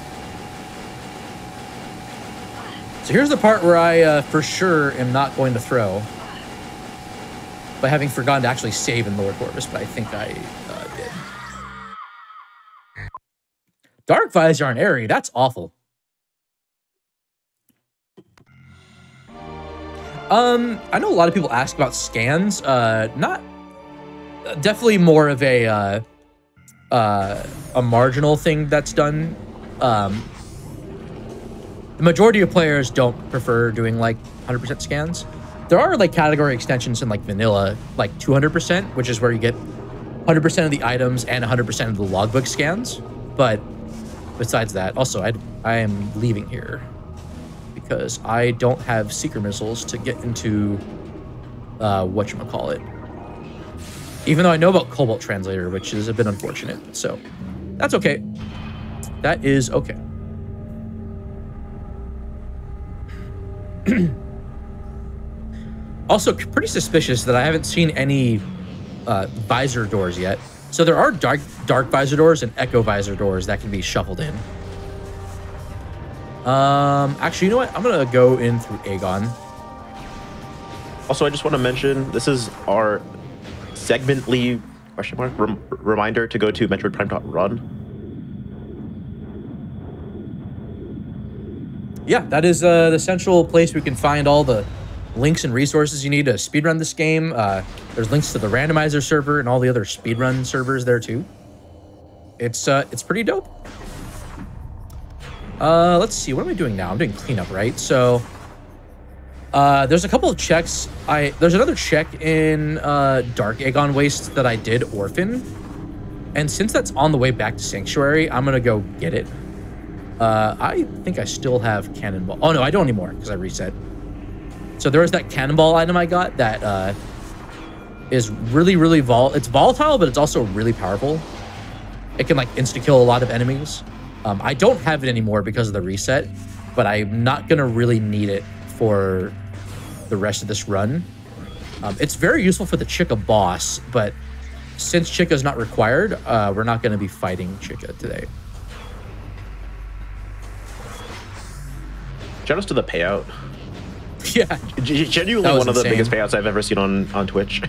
Speaker 2: So here's the part where I for sure am not going to throw by having forgotten to actually save in Lower Corvus, but I think I did. Dark Visor on Airy, that's awful. I know a lot of people ask about scans. Not definitely more of a marginal thing that's done. The majority of players don't prefer doing like 100% scans. There are like category extensions in like vanilla, like 200%, which is where you get 100% of the items and 100% of the logbook scans. But besides that, also I am leaving here because I don't have seeker missiles to get into whatchamacallit. Even though I know about Cobalt Translator, which is a bit unfortunate. So that's okay. That is okay. Also, pretty suspicious that I haven't seen any visor doors yet. So there are dark visor doors and echo visor doors that can be shuffled in. Actually, you know what? I'm gonna go in through Aegon.
Speaker 1: Also, I just want to mention this is our segmently reminder to go to metroidprime.run.
Speaker 2: Yeah, that is the central place we can find all the links and resources you need to speedrun this game. There's links to the randomizer server and all the other speedrun servers there too. It's pretty dope. Let's see, what am I doing now? I'm doing cleanup, right? So there's a couple of checks. There's another check in Dark Aegon Waste that I did orphan. And since that's on the way back to Sanctuary, I'm gonna go get it. I think I still have Cannonball. Oh no, I don't anymore because I reset. So there was that Cannonball item I got that is really it's volatile, but it's also really powerful. It can like insta-kill a lot of enemies. I don't have it anymore because of the reset, but I'm not gonna really need it for the rest of this run. It's very useful for the Chica boss, but since Chica's not required, we're not gonna be fighting Chica today.
Speaker 1: Shout out to the payout.
Speaker 2: Yeah.
Speaker 1: Genuinely one of the biggest payouts I've ever seen on Twitch.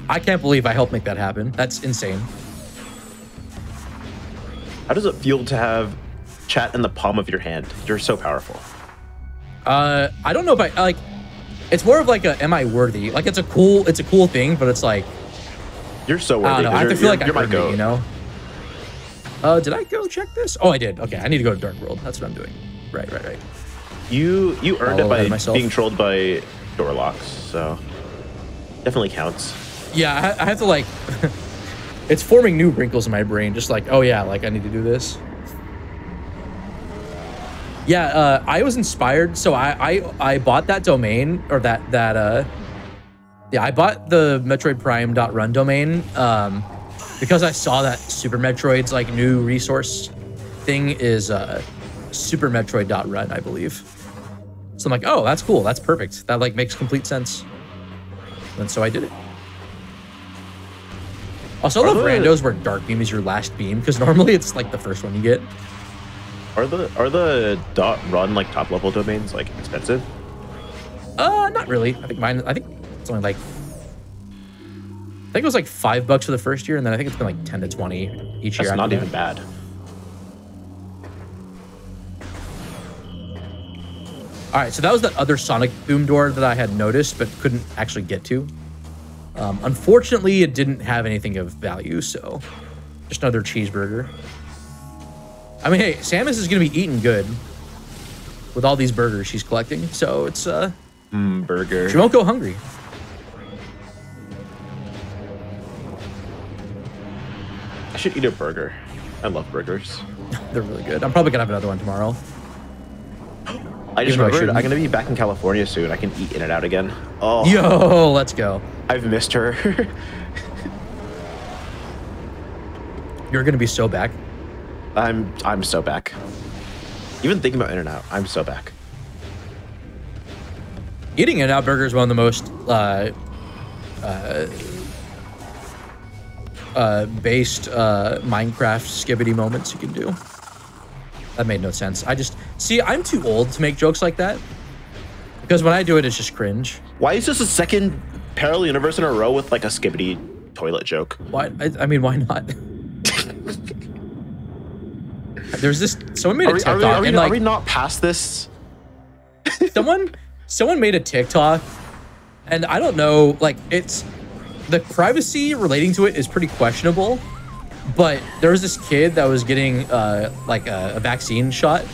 Speaker 2: I can't believe I helped make that happen. That's insane.
Speaker 1: How does it feel to have chat in the palm of your hand? You're so powerful.
Speaker 2: I don't know if I like. It's more of like a am I worthy? Like it's a cool thing, but it's like
Speaker 1: You're so
Speaker 2: I
Speaker 1: worthy.
Speaker 2: don't know. I have to feel like I
Speaker 1: you're my
Speaker 2: earned it,
Speaker 1: goat.
Speaker 2: you know. Did I go check this? Oh, I did. Okay, I need to go to Dark World. That's what I'm doing. Right.
Speaker 1: You earned it by
Speaker 2: myself.
Speaker 1: being trolled by door locks, so definitely counts.
Speaker 2: Yeah, I have to like. It's forming new wrinkles in my brain. Just like, oh yeah, like I need to do this. Yeah, I was inspired. So I bought that domain or yeah, I bought the Metroid Prime.run domain because I saw that Super Metroid's like new resource thing is Super Metroid.run, I believe. So I'm like, oh, that's cool. That's perfect. That like makes complete sense. And so I did it. Also, I love randos where Dark Beam is your last beam because normally it's like the first one you get.
Speaker 1: Are the .run like top level domains like expensive?
Speaker 2: Not really. I think it's only like I think it was like $5 for the first year, and then I think it's been like 10 to 20 each year.
Speaker 1: That's not even bad.
Speaker 2: All right, so that was that other Sonic Boom door that I had noticed but couldn't actually get to. Unfortunately, it didn't have anything of value, so just another cheeseburger. I mean, hey, Samus is gonna be eating good with all these burgers she's collecting, so it's
Speaker 1: burger.
Speaker 2: she won't go hungry.
Speaker 1: I should eat a burger. I love burgers.
Speaker 2: They're really good. I'm probably gonna have another one tomorrow.
Speaker 1: I just
Speaker 2: Even though I
Speaker 1: remembered
Speaker 2: shouldn't.
Speaker 1: I'm gonna be back in California soon. I can eat In-N-Out again. Oh,
Speaker 2: Yo, let's go.
Speaker 1: I've missed her.
Speaker 2: You're gonna be so back.
Speaker 1: I'm so back. Even thinking about In-N-Out, I'm so back.
Speaker 2: Eating In-N-Out burger is one of the most based Minecraft skibbity moments you can do. That made no sense. I'm too old to make jokes like that because when I do it, it's just cringe.
Speaker 1: Why is this a second parallel universe in a row with like a skibbity toilet joke?
Speaker 2: Why? I mean, why not? There's this. Someone made a TikTok.
Speaker 1: Are we not past this?
Speaker 2: someone made a TikTok, and I don't know. Like, it's the privacy relating to it is pretty questionable. But there was this kid that was getting like a vaccine shot,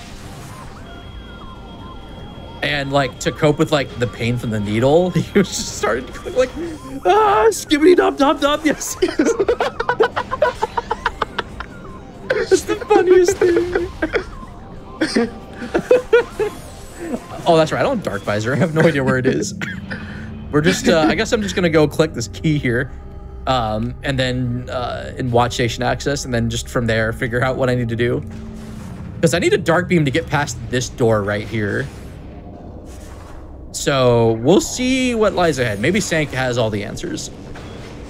Speaker 2: and like to cope with like the pain from the needle, he was just started going like, skibbity dop dop dop. Yes. It's the funniest thing. Oh, that's right. I don't have Dark Visor. I have no idea where it is. We're just, I guess I'm just going to go click this key here. And then in watch station access. And then just from there, figure out what I need to do. Because I need a Dark Beam to get past this door right here. So we'll see what lies ahead. Maybe Sank has all the answers.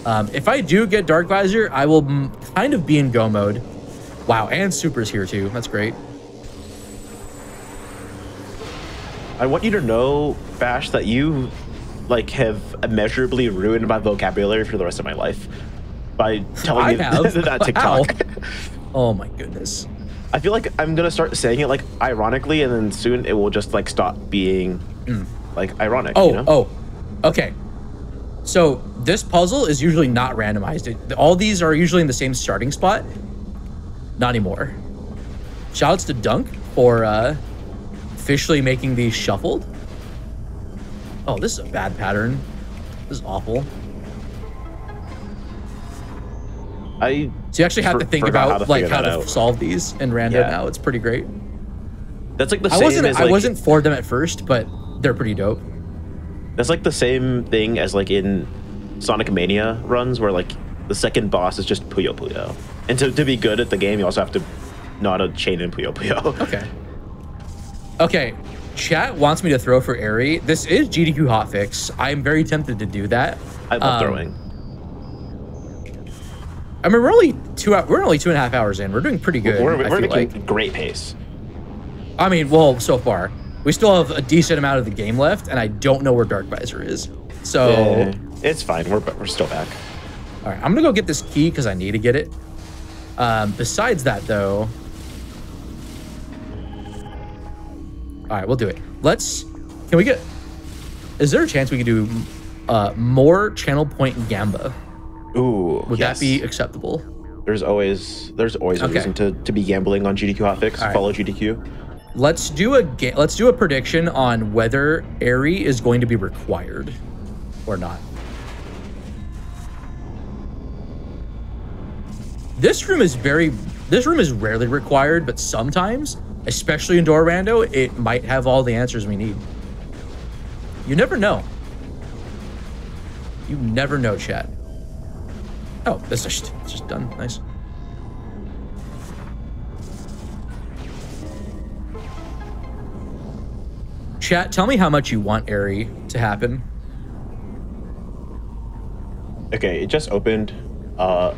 Speaker 2: If I do get Dark Visor, I will kind of be in go mode. Wow, and Super's here too. That's great.
Speaker 1: I want you to know, Bash, that you like have immeasurably ruined my vocabulary for the rest of my life by telling me that TikTok.
Speaker 2: Oh my goodness.
Speaker 1: I feel like I'm gonna start saying it like ironically, and then soon it will just like stop being like ironic.
Speaker 2: Oh,
Speaker 1: you know?
Speaker 2: oh, okay. So this puzzle is usually not randomized. All these are usually in the same starting spot. Not anymore. Shoutouts to Dunk for officially making these shuffled. Oh, this is a bad pattern. This is awful. So you actually have to think about like how to solve these in random now. It's pretty great.
Speaker 1: That's like the same as
Speaker 2: I wasn't for them at first, but they're pretty dope.
Speaker 1: That's like the same thing as like in Sonic Mania runs where like the second boss is just Puyo Puyo. And to be good at the game, you also have to know how to chain in Puyo Puyo.
Speaker 2: Okay. Okay. Chat wants me to throw for Airy. This is GDQ Hotfix. I'm very tempted to do that.
Speaker 1: I love throwing.
Speaker 2: I mean, we're only 2.5 hours in. We're doing pretty good.
Speaker 1: We're making great pace.
Speaker 2: I mean, well, so far. We still have a decent amount of the game left, and I don't know where Dark Visor is. So
Speaker 1: it's fine. We're still back.
Speaker 2: All right, I'm gonna go get this key because I need to get it. Besides that, though, all right, we'll do it. Let's Can we get... Is there a chance we could do more channel point gamba?
Speaker 1: Ooh,
Speaker 2: Would that be acceptable?
Speaker 1: There's always a reason to be gambling on GDQ Hotfix. Right. Follow GDQ.
Speaker 2: Let's do a prediction on whether Airy is going to be required or not. This room is rarely required, but sometimes, especially in Door Rando, it might have all the answers we need. You never know. You never know, chat. Oh, this is just done. Nice. Chat, tell me how much you want Airy to happen.
Speaker 1: Okay, it just opened about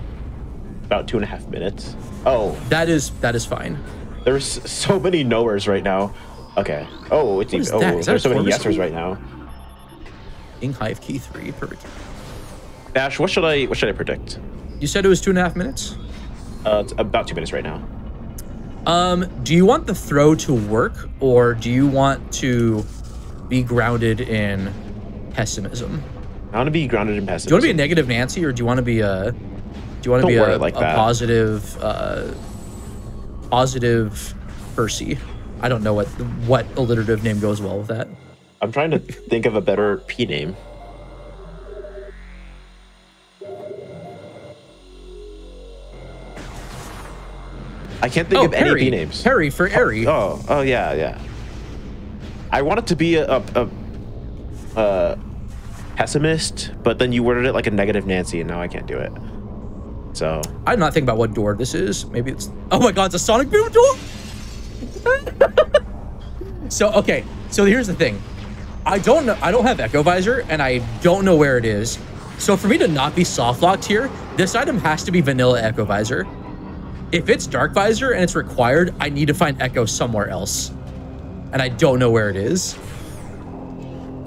Speaker 1: 2.5 minutes. Oh.
Speaker 2: That is fine.
Speaker 1: There's so many knowers right now. Okay. Oh, it's even, there's so many yesers right now.
Speaker 2: Hive key 3, perfect.
Speaker 1: Ash, what should I predict?
Speaker 2: You said it was 2.5 minutes?
Speaker 1: It's about 2 minutes right now.
Speaker 2: Do you want the throw to work, or do you want to be grounded in pessimism?
Speaker 1: I want to be grounded in pessimism.
Speaker 2: Do you want to be a negative Nancy, or do you want to be a positive Percy? I don't know what alliterative name goes well with that.
Speaker 1: I'm trying to think of a better P name. I can't think of any P names.
Speaker 2: Perry for Airy.
Speaker 1: Oh yeah. I wanted to be a pessimist, but then you worded it like a negative Nancy, and now I can't do it. So
Speaker 2: I'm not thinking about what door this is. Maybe it's... Oh my god, it's a Sonic Boom door? So here's the thing. I don't have Echo Visor, and I don't know where it is. So for me to not be soft locked here, this item has to be vanilla Echo Visor. If it's Dark Visor and it's required, I need to find Echo somewhere else. And I don't know where it is.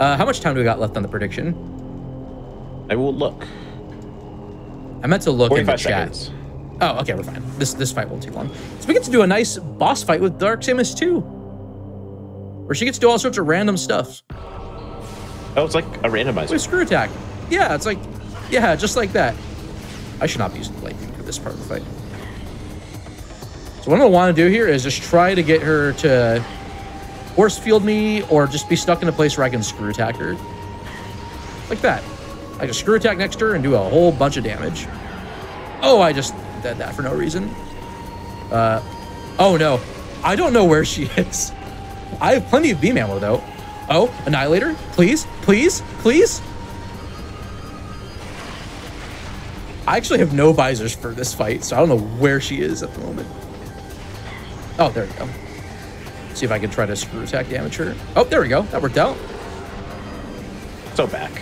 Speaker 2: How much time do we got left on the prediction?
Speaker 1: I will look.
Speaker 2: I meant to look in the chat.
Speaker 1: Seconds.
Speaker 2: Oh, okay, we're fine. This fight won't take long. So we get to do a nice boss fight with Dark Samus 2. Where she gets to do all sorts of random stuff.
Speaker 1: Oh, it's like a randomizer.
Speaker 2: With screw attack. Yeah, it's like, yeah, just like that. I should not be using lightning for this part of the fight. So what I want to do here is just try to get her to force field me, or just be stuck in a place where I can screw attack her. Like that. I just screw attack next to her and do a whole bunch of damage. Oh, I just did that for no reason. Oh no. I don't know where she is. I have plenty of beam ammo though. Oh, Annihilator, please, please, please. I actually have no visors for this fight, so I don't know where she is at the moment. Oh, there we go. See if I can try to screw attack damage her. Oh, there we go. That worked out.
Speaker 1: So back.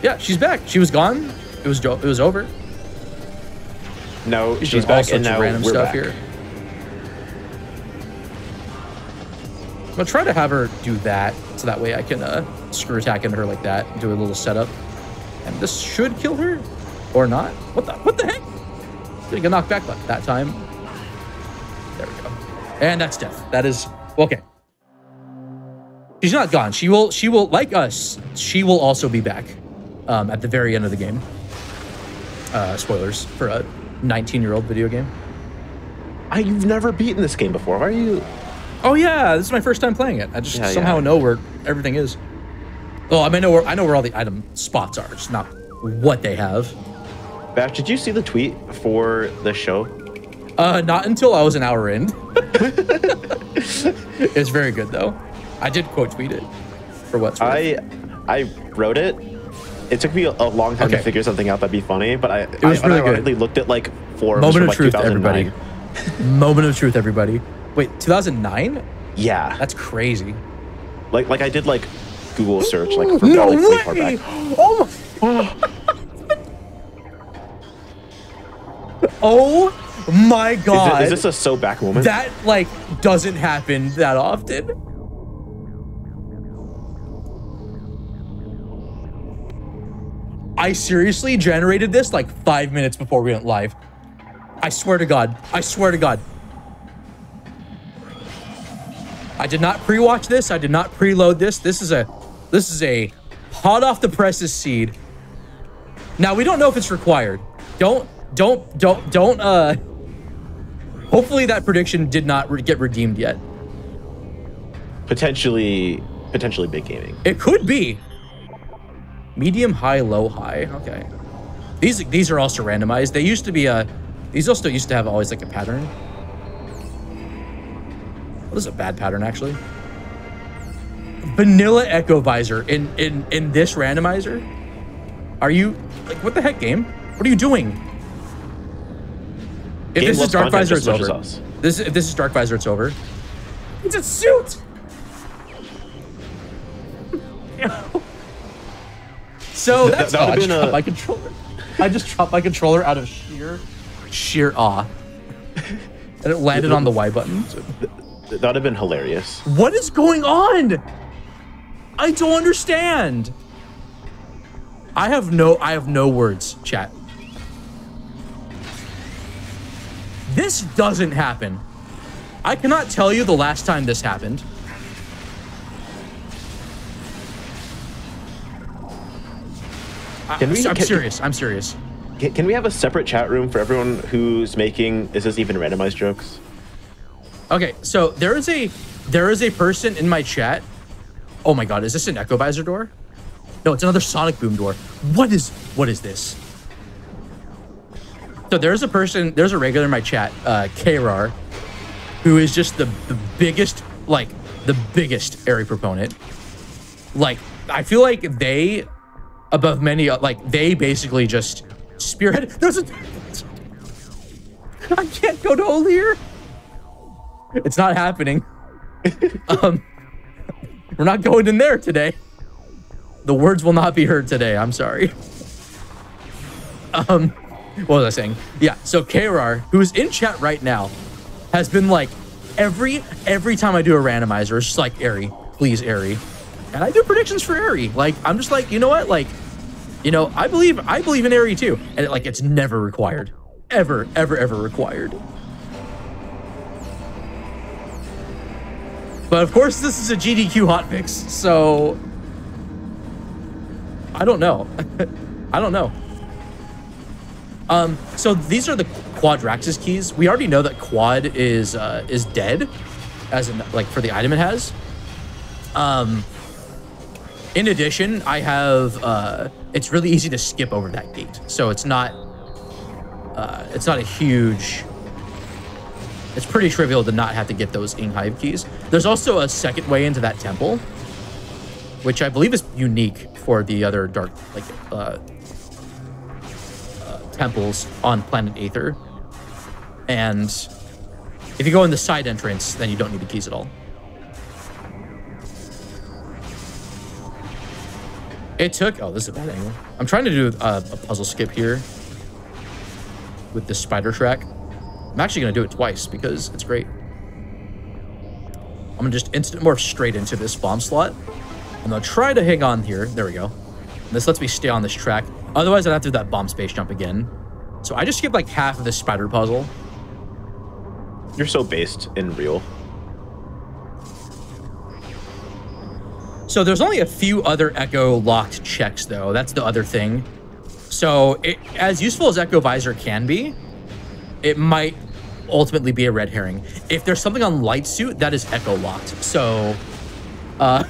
Speaker 2: Yeah, she's back. She was gone. It was over.
Speaker 1: No, she's back, and now
Speaker 2: random
Speaker 1: we're
Speaker 2: stuff
Speaker 1: back.
Speaker 2: Here. I'm gonna try to have her do that, so that way I can screw attack into her like that, do a little setup, and this should kill her, or not. What the heck? Getting a knockback like that time. There we go. And that's death. That is okay. She's not gone. She will like us. She will also be back at the very end of the game. Spoilers for a 19-year-old video game.
Speaker 1: You've never beaten this game before. Why are you?
Speaker 2: Oh yeah, this is my first time playing it. I just somehow know where everything is. Oh, I mean, I know where all the item spots are, just not what they have.
Speaker 1: Bash, did you see the tweet for the show?
Speaker 2: Not until I was an hour in. It's very good though. I did quote tweet it for what's worth.
Speaker 1: I wrote it. It took me a long time to figure something out that'd be funny, but I
Speaker 2: really
Speaker 1: ironically looked at like forums
Speaker 2: Moment
Speaker 1: from
Speaker 2: of
Speaker 1: like
Speaker 2: truth,
Speaker 1: 2009.
Speaker 2: everybody. Moment of truth, everybody. Wait, 2009?
Speaker 1: Yeah.
Speaker 2: That's crazy.
Speaker 1: Like I did like Google search like for way far back.
Speaker 2: Oh oh my god.
Speaker 1: Is this a so back moment?
Speaker 2: That like doesn't happen that often. I seriously generated this like 5 minutes before we went live. I swear to God. I swear to God. I did not pre-watch this. I did not preload this. This is a hot off the presses seed. Now we don't know if it's required. Don't. Hopefully that prediction did not get redeemed yet.
Speaker 1: Potentially big gaming.
Speaker 2: It could be. Medium, high, low, high. Okay. These are also randomized. They used to be these also used to have always like a pattern. Well, this is a bad pattern actually. Vanilla Echo Visor in this randomizer. Are you like what the heck, game? What are you doing? If this is Dark Visor, it's over. If this is Dark Visor, it's over. It's a suit. So that's I just dropped my controller. I just dropped my controller out of sheer awe, and it landed on the Y button.
Speaker 1: That would have been hilarious.
Speaker 2: What is going on? I don't understand. I have no words, chat. This doesn't happen. I cannot tell you the last time this happened. I'm serious. I'm serious.
Speaker 1: Can we have a separate chat room for everyone who's making is this even randomized jokes?
Speaker 2: Okay, so there is a person in my chat. Oh my god, is this an Echo Visor door? No, it's another Sonic Boom door. What is this? So there's a regular in my chat, KRAR, who is just the biggest Airy proponent. Like, I feel like they, above many, like they basically just spearhead. I can't go to O'Lear. It's not happening. We're not going in there today. The words will not be heard today. I'm sorry. What was I saying? Yeah, so KRAR, who's in chat right now, has been like, every time I do a randomizer, it's just like, Airy, please, Airy. And I do predictions for Airy. Like, I'm just like, you know what? Like, you know, I believe in Airy too. And it's never required. Ever required. But of course, this is a GDQ hotfix, so I don't know. I don't know. So these are the Quadraxis keys. We already know that Quad is dead, as in like for the item it has. In addition, I have it's really easy to skip over that gate, so it's not a huge. It's pretty trivial to not have to get those Inghive keys. There's also a second way into that temple, which I believe is unique for the other dark temples on planet Aether. And if you go in the side entrance, then you don't need the keys at all. It took, oh, this is a bad angle. I'm trying to do a puzzle skip here with the spider track. I'm actually gonna do it twice because it's great. I'm gonna just instant morph straight into this bomb slot. I'm gonna try to hang on here. There we go. This lets me stay on this track. Otherwise, I'd have to do that bomb space jump again. So I just skipped like half of this spider puzzle.
Speaker 1: You're so based in real.
Speaker 2: So there's only a few other Echo locked checks though. That's the other thing. So as useful as Echo Visor can be, it might ultimately be a red herring. If there's something on Light Suit, that is Echo locked. So, I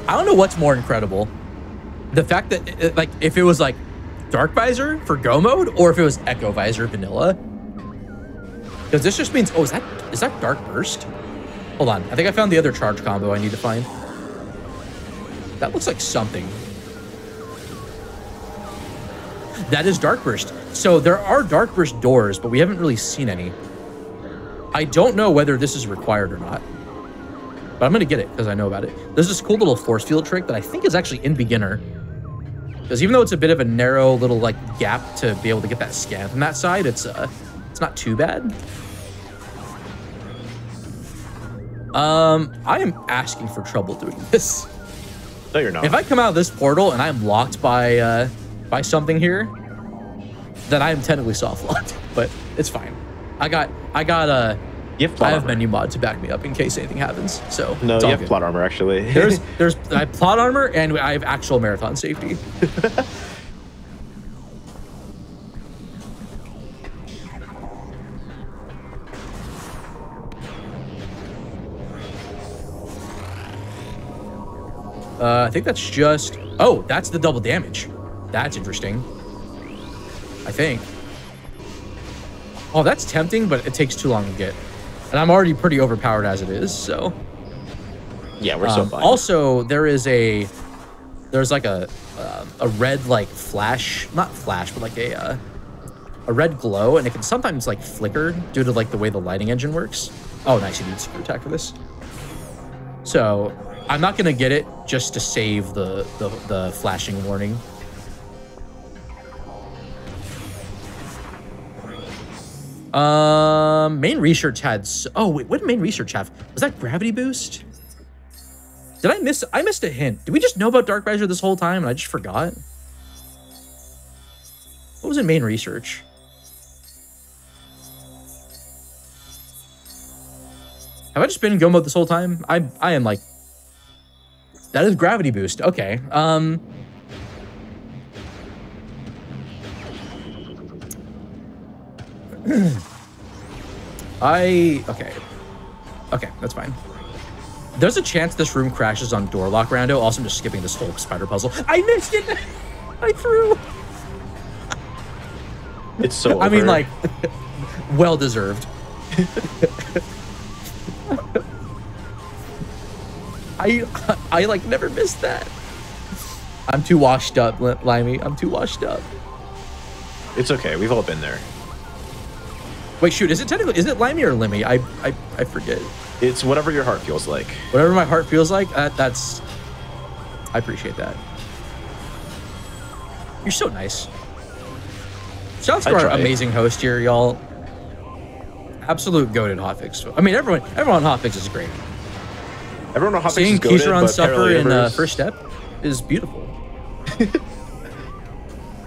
Speaker 2: don't know what's more incredible. The fact that, like, if it was like Dark Visor for Go mode, or if it was Echo Visor vanilla. Because this just means, oh, is that Dark Burst? Hold on, I think I found the other charge combo I need to find. That looks like something. That is Dark Burst. So there are Dark Burst doors, but we haven't really seen any. I don't know whether this is required or not, but I'm gonna get it because I know about it. There's this cool little force field trick that I think is actually in beginner. Because even though it's a bit of a narrow little like gap to be able to get that scan from that side, it's not too bad. I am asking for trouble doing this.
Speaker 1: No, you're not.
Speaker 2: If I come out of this portal and I'm locked by something here, then I am technically soft locked, but it's fine. I got
Speaker 1: You have plot
Speaker 2: I have
Speaker 1: armor.
Speaker 2: menu mod to back me up in case anything happens. So
Speaker 1: No,
Speaker 2: it's
Speaker 1: you
Speaker 2: all
Speaker 1: have
Speaker 2: good.
Speaker 1: plot armor actually.
Speaker 2: I have plot armor and I have actual marathon safety. I think that's just... Oh, that's the double damage. That's interesting. I think. Oh, that's tempting, but it takes too long to get. And I'm already pretty overpowered as it is, so...
Speaker 1: Yeah, we're so fine.
Speaker 2: Also, there's like a red like flash, not flash, but like a red glow, and it can sometimes like flicker due to like the way the lighting engine works. Oh, nice, you need super attack for this. So I'm not gonna get it just to save the flashing warning. Main research had. Oh wait, what did main research have? Was that gravity boost? Did I miss? I missed a hint. Did we just know about Dark Visor this whole time and I just forgot? What was in main research? Have I just been in go mode this whole time? I am like... That is gravity boost. Okay. Okay. Okay, that's fine. There's a chance this room crashes on door lock rando. Also, I'm just skipping this whole spider puzzle. I missed it! I threw!
Speaker 1: It's so over.
Speaker 2: I mean, like, well deserved. I like never missed that. I'm too washed up, Limey. I'm too washed up.
Speaker 1: It's okay. We've all been there.
Speaker 2: Wait, shoot. Is it Limey or Limmy? I forget.
Speaker 1: It's whatever your heart feels like.
Speaker 2: Whatever my heart feels like. That's. I appreciate that. You're so nice. Shout out to our amazing host here, y'all. Absolute goated hotfix. I mean, everyone on hotfix is great.
Speaker 1: Everyone on hotfix
Speaker 2: Seeing
Speaker 1: is goated,
Speaker 2: Kisharon
Speaker 1: but
Speaker 2: suffer in
Speaker 1: Parallel
Speaker 2: first step is beautiful.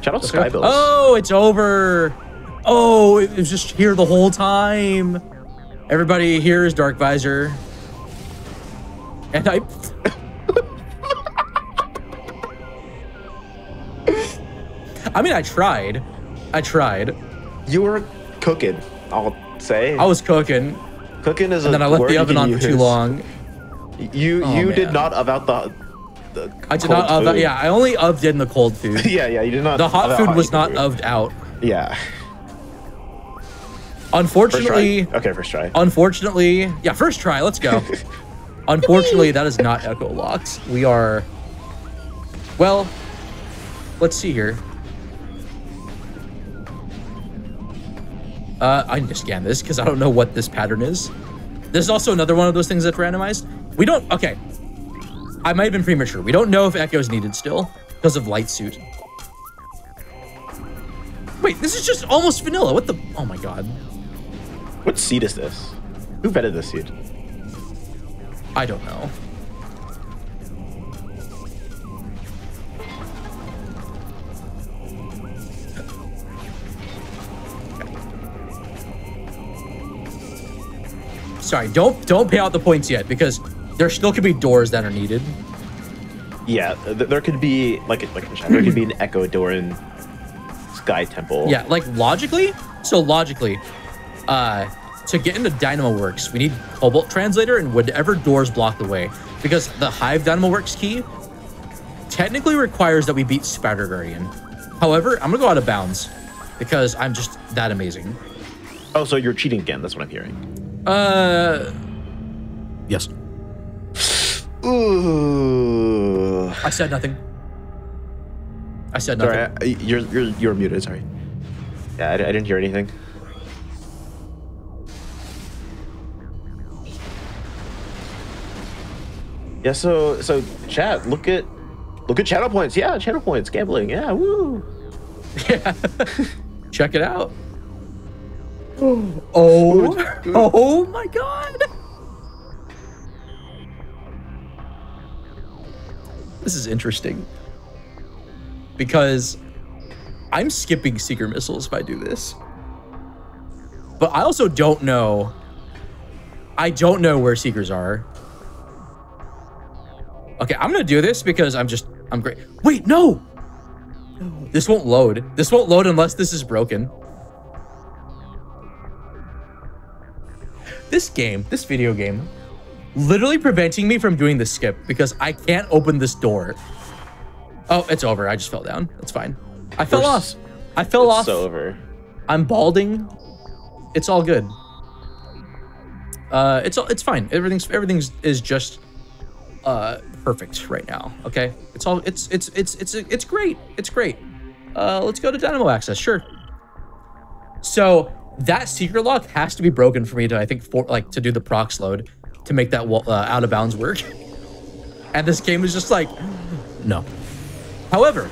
Speaker 1: Shout out Skybills.
Speaker 2: Oh, it's over. Oh, it was just here the whole time. Everybody here is Dark Visor. And I... I mean, I tried.
Speaker 1: You were cooking, I'll say.
Speaker 2: I was cooking.
Speaker 1: Cooking is a
Speaker 2: and then I left
Speaker 1: word
Speaker 2: the oven
Speaker 1: you
Speaker 2: on
Speaker 1: can
Speaker 2: for too
Speaker 1: use.
Speaker 2: long.
Speaker 1: You did not about the
Speaker 2: I did
Speaker 1: cold
Speaker 2: not of
Speaker 1: food.
Speaker 2: yeah, I only oved in the cold food.
Speaker 1: yeah, you did not.
Speaker 2: The hot
Speaker 1: about
Speaker 2: food was not
Speaker 1: food.
Speaker 2: oved out.
Speaker 1: Yeah.
Speaker 2: Unfortunately,
Speaker 1: First try? Okay, first try.
Speaker 2: Unfortunately, yeah, first try. Let's go. Unfortunately, that is not echo locked. We are. Well, let's see here. I need to scan this because I don't know what this pattern is. There's also another one of those things that's randomized. We don't. Okay, I might have been premature. We don't know if echo is needed still because of light suit. Wait, this is just almost vanilla. What the? Oh my god.
Speaker 1: What seed is this? Who vetted this seed?
Speaker 2: I don't know. Sorry, don't pay out the points yet because there still could be doors that are needed.
Speaker 1: Yeah, there could be there could be an echo door in Sky Temple.
Speaker 2: Yeah, like logically. So logically, to get into Dynamo Works, we need Cobalt Translator and whatever doors block the way. Because the Hive Dynamo Works key technically requires that we beat Spider Guardian. However, I'm gonna go out of bounds because I'm just that amazing.
Speaker 1: Oh, so you're cheating again? That's what I'm hearing.
Speaker 2: Yes.
Speaker 1: Ooh.
Speaker 2: I said nothing. I said nothing.
Speaker 1: Sorry, you're muted. Sorry. Yeah, I didn't hear anything. Yeah, so chat, look at channel points. Yeah, channel points, gambling. Yeah, woo.
Speaker 2: Yeah. Check it out. Oh my god. This is interesting. Because I'm skipping Seeker Missiles if I do this. But I also don't know. I don't know where Seekers are. Okay, I'm gonna do this because I'm great. Wait, no! This won't load. This won't load unless this is broken. This video game, literally preventing me from doing the skip because I can't open this door. Oh, it's over. I just fell down. It's fine. I fell off. I fell off.
Speaker 1: It's over.
Speaker 2: I'm balding. It's all good. It's fine. Everything's just perfect right now. Okay. It's great. It's great. Let's go to Dynamo Access. Sure. So that secret lock has to be broken for me to, I think, to do the prox load to make that out of bounds work. And this game is just like, no. However,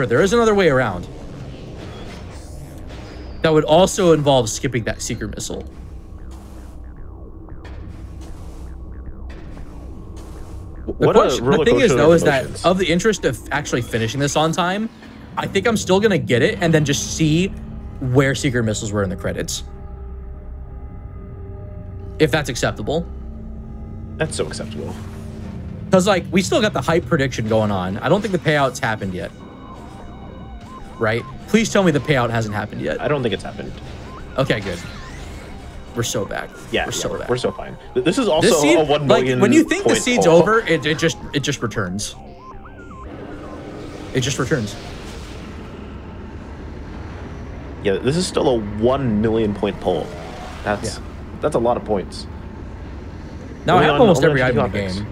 Speaker 2: there is another way around. That would also involve skipping that seeker missile. The thing is, though, is that of the interest of actually finishing this on time, I think I'm still gonna get it and then just see where seeker missiles were in the credits. If that's acceptable.
Speaker 1: That's so acceptable.
Speaker 2: Because, like, we still got the hype prediction going on. I don't think the payouts happened yet. Right? Please tell me the payout hasn't happened yet.
Speaker 1: I don't think it's happened.
Speaker 2: Okay, good. We're so back.
Speaker 1: Yeah, we're so fine. This is also
Speaker 2: this seed,
Speaker 1: a 1 million.
Speaker 2: Like, when you think the seed's
Speaker 1: hole.
Speaker 2: over, it just returns. It just returns.
Speaker 1: Yeah, this is still a 1 million point poll. That's a lot of points.
Speaker 2: Now I have almost every item in the game.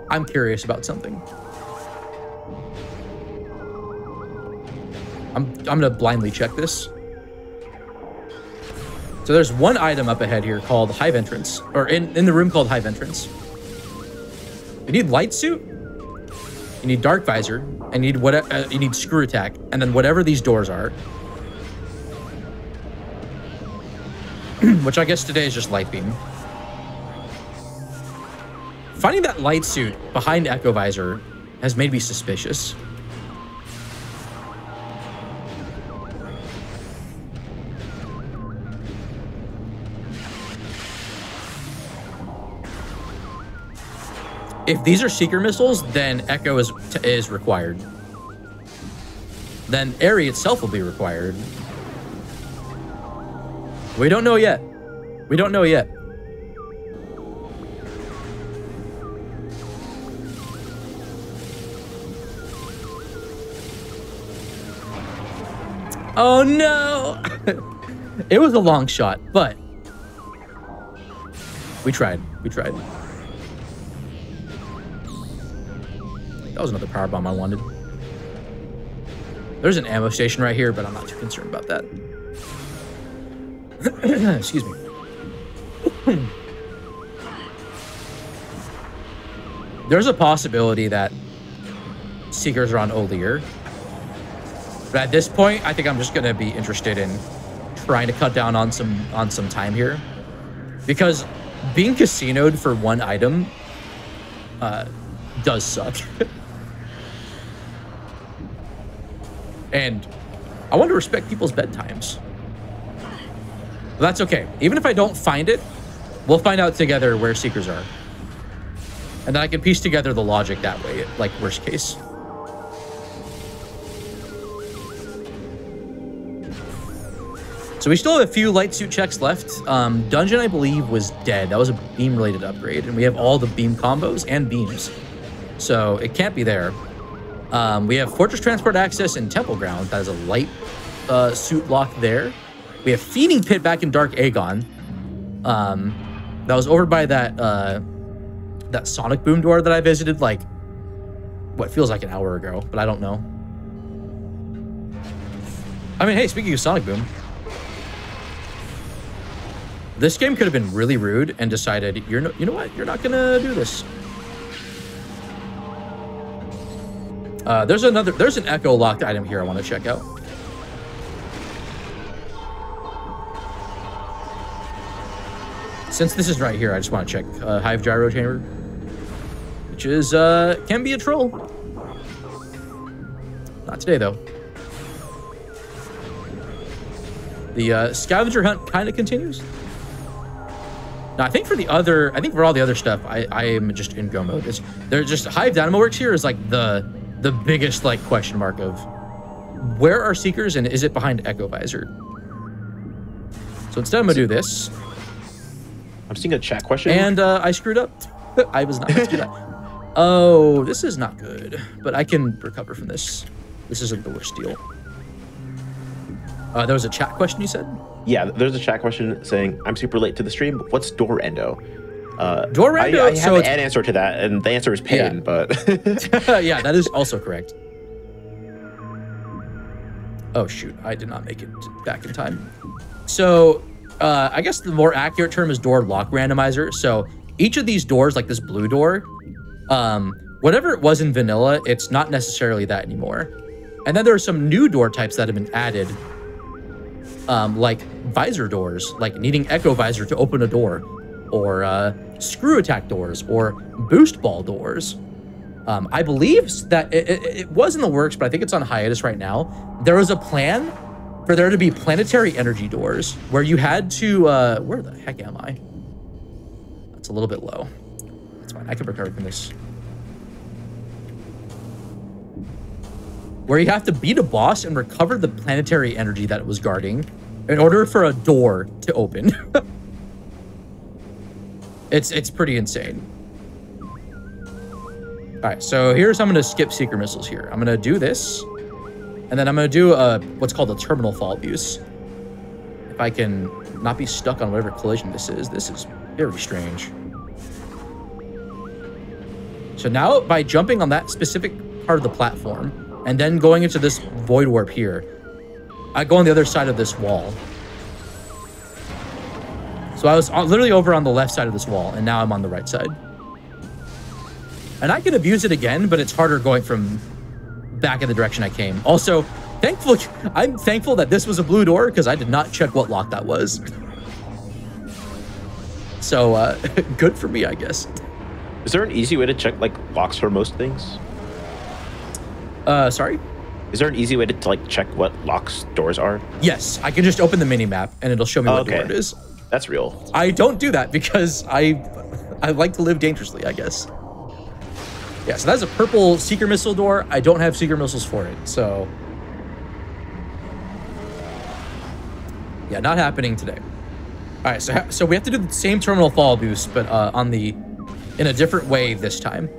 Speaker 2: I'm curious about something. I'm gonna blindly check this. So there's one item up ahead here called Hive Entrance, or in the room called Hive Entrance. You need Light Suit, you need Dark Visor, and you need Screw Attack, and then whatever these doors are. Which I guess today is just Light Beam. Finding that Light Suit behind Echo Visor has made me suspicious. If these are Seeker missiles, then Echo is required. Then Airy itself will be required. We don't know yet. We don't know yet. Oh no! It was a long shot, but we tried. We tried. That was another power bomb I wanted. There's an ammo station right here, but I'm not too concerned about that. Excuse me. There's a possibility that Seekers are on Olier. But at this point, I think I'm just gonna be interested in trying to cut down on some time here. Because being casinoed for one item does suck. And I want to respect people's bedtimes. But that's okay. Even if I don't find it, we'll find out together where Seekers are. And then I can piece together the logic that way, like worst case. So we still have a few light suit checks left. Dungeon, I believe, was dead. That was a beam-related upgrade. And we have all the beam combos and beams. So it can't be there. We have Fortress Transport Access and Temple Ground. That is a light suit lock there. We have Feeding Pit back in Dark Aegon. That was over by that that Sonic Boom door that I visited, like, what feels like an hour ago, but I don't know. I mean, hey, speaking of Sonic Boom, this game could have been really rude and decided, you know what, you're not gonna do this. There's an Echo locked item here I want to check out. Since this is right here, I just want to check Hive Gyro Chamber, which is can be a troll. Not today though. The scavenger hunt kind of continues. Now, I think for all the other stuff, I am just in go mode. There's just Hive Dynamo Works here is like the biggest like question mark of where are Seekers and is it behind Echo Visor? So instead I'm gonna do this.
Speaker 1: I'm seeing a chat question.
Speaker 2: And I screwed up. I was not meant to do that. Oh, this is not good, but I can recover from this. This isn't the worst deal. There was a chat question you said?
Speaker 1: Yeah, there's a chat question saying, I'm super late to the stream. What's door endo?
Speaker 2: Door endo?
Speaker 1: I have an answer to that, and the answer is pain,
Speaker 2: yeah.
Speaker 1: but...
Speaker 2: Yeah, that is also correct. Oh, shoot. I did not make it back in time. So, I guess the more accurate term is door lock randomizer. So, each of these doors, like this blue door, whatever it was in vanilla, it's not necessarily that anymore. And then there are some new door types that have been added, like visor doors, like needing Echo Visor to open a door, or screw attack doors, or boost ball doors. I believe that it was in the works, but I think it's on hiatus right now. There was a plan for there to be planetary energy doors where you had to, where the heck am I? That's a little bit low. That's fine, I can recover from this. Where you have to beat a boss and recover the planetary energy that it was guarding in order for a door to open. It's pretty insane. All right, so here's how I'm gonna skip Seeker Missiles here. I'm gonna do this, and then I'm gonna do what's called a terminal fall abuse. If I can not be stuck on whatever collision this is very strange. So now by jumping on that specific part of the platform, and then going into this void warp here, I go on the other side of this wall. So I was literally over on the left side of this wall, and now I'm on the right side. And I can abuse it again, but it's harder going from back in the direction I came. Also, I'm thankful that this was a blue door, because I did not check what lock that was. So, good for me, I guess.
Speaker 1: Is there an easy way to check, like, locks for most things?
Speaker 2: Sorry?
Speaker 1: Is there an easy way to like check what locks doors are?
Speaker 2: Yes, I can just open the mini map and it'll show me what door it is.
Speaker 1: That's real.
Speaker 2: I don't do that because I like to live dangerously, I guess. Yeah, so that's a purple Seeker Missile door. I don't have Seeker Missiles for it, so... Yeah, not happening today. All right, so we have to do the same terminal fall boost, but in a different way this time.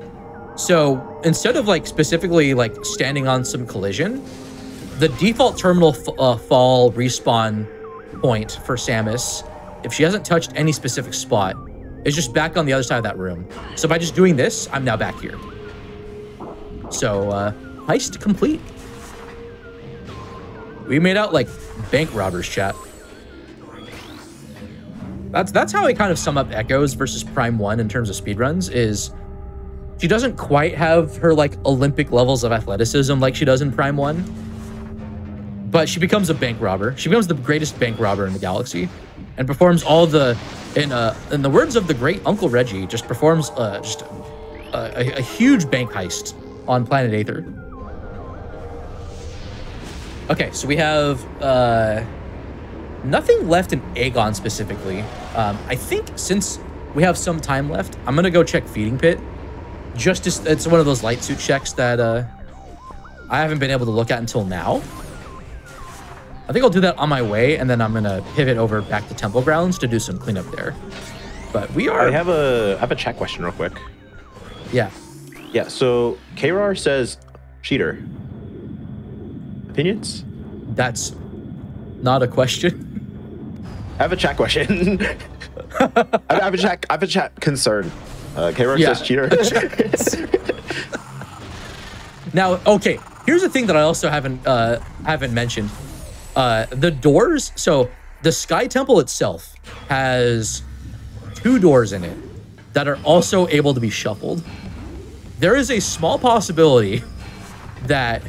Speaker 2: So instead of like specifically like standing on some collision, the default terminal fall respawn point for Samus, if she hasn't touched any specific spot, is just back on the other side of that room. So by just doing this, I'm now back here. So heist complete. We made out like bank robbers, chat. That's how I kind of sum up Echoes versus Prime 1 in terms of speedruns, is she doesn't quite have her like Olympic levels of athleticism like she does in Prime 1, but she becomes a bank robber. She becomes the greatest bank robber in the galaxy and performs all the, in the words of the great Uncle Reggie, just performs just a huge bank heist on planet Aether. Okay, so we have nothing left in Aegon specifically. I think since we have some time left, I'm gonna go check Feeding Pit. It's one of those light suit checks that I haven't been able to look at until now. I think I'll do that on my way, and then I'm gonna pivot over back to Temple Grounds to do some cleanup there. But we are...
Speaker 1: I have a chat question real quick.
Speaker 2: Yeah.
Speaker 1: Yeah, so KRAR says, cheater. Opinions?
Speaker 2: That's not a question.
Speaker 1: I have a chat question. I have a chat concern. KRAR says cheater.
Speaker 2: Now, okay, here's the thing that I also haven't mentioned. The doors, so the Sky Temple itself has 2 doors in it that are also able to be shuffled. There is a small possibility that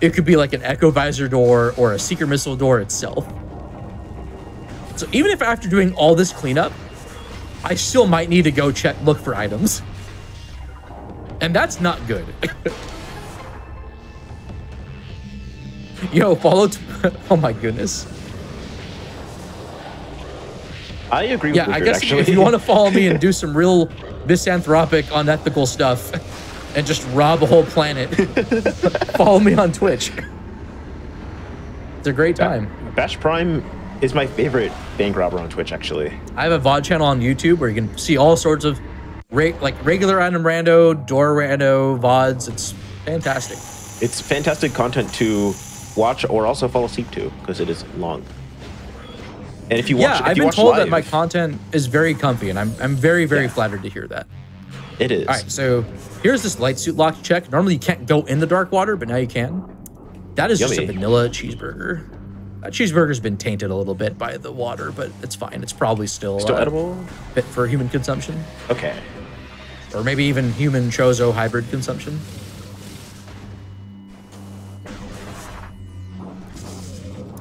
Speaker 2: it could be like an Echo Visor door or a Seeker Missile door itself. So even if after doing all this cleanup, I still might need to go look for items. And that's not good. Yo, follow. Oh my goodness.
Speaker 1: I agree with
Speaker 2: Yeah,
Speaker 1: Richard,
Speaker 2: I guess
Speaker 1: actually.
Speaker 2: if you want to follow me and do some real misanthropic, unethical stuff and just rob a whole planet, follow me on Twitch. It's a great time.
Speaker 1: Bash Prime is my favorite bank robber on Twitch, actually.
Speaker 2: I have a VOD channel on YouTube where you can see all sorts of like regular random rando, door rando, VODs. It's fantastic.
Speaker 1: It's fantastic content to watch or also fall asleep to because it is long. And if you watch,
Speaker 2: I've been told that my content is very comfy, and I'm very flattered to hear that.
Speaker 1: It is.
Speaker 2: All right, so here's this light suit lock check. Normally you can't go in the dark water, but now you can. That is just a vanilla cheeseburger. That cheeseburger's been tainted a little bit by the water, but it's fine. It's probably still
Speaker 1: edible,
Speaker 2: fit for human consumption.
Speaker 1: Okay.
Speaker 2: Or maybe even human chozo hybrid consumption.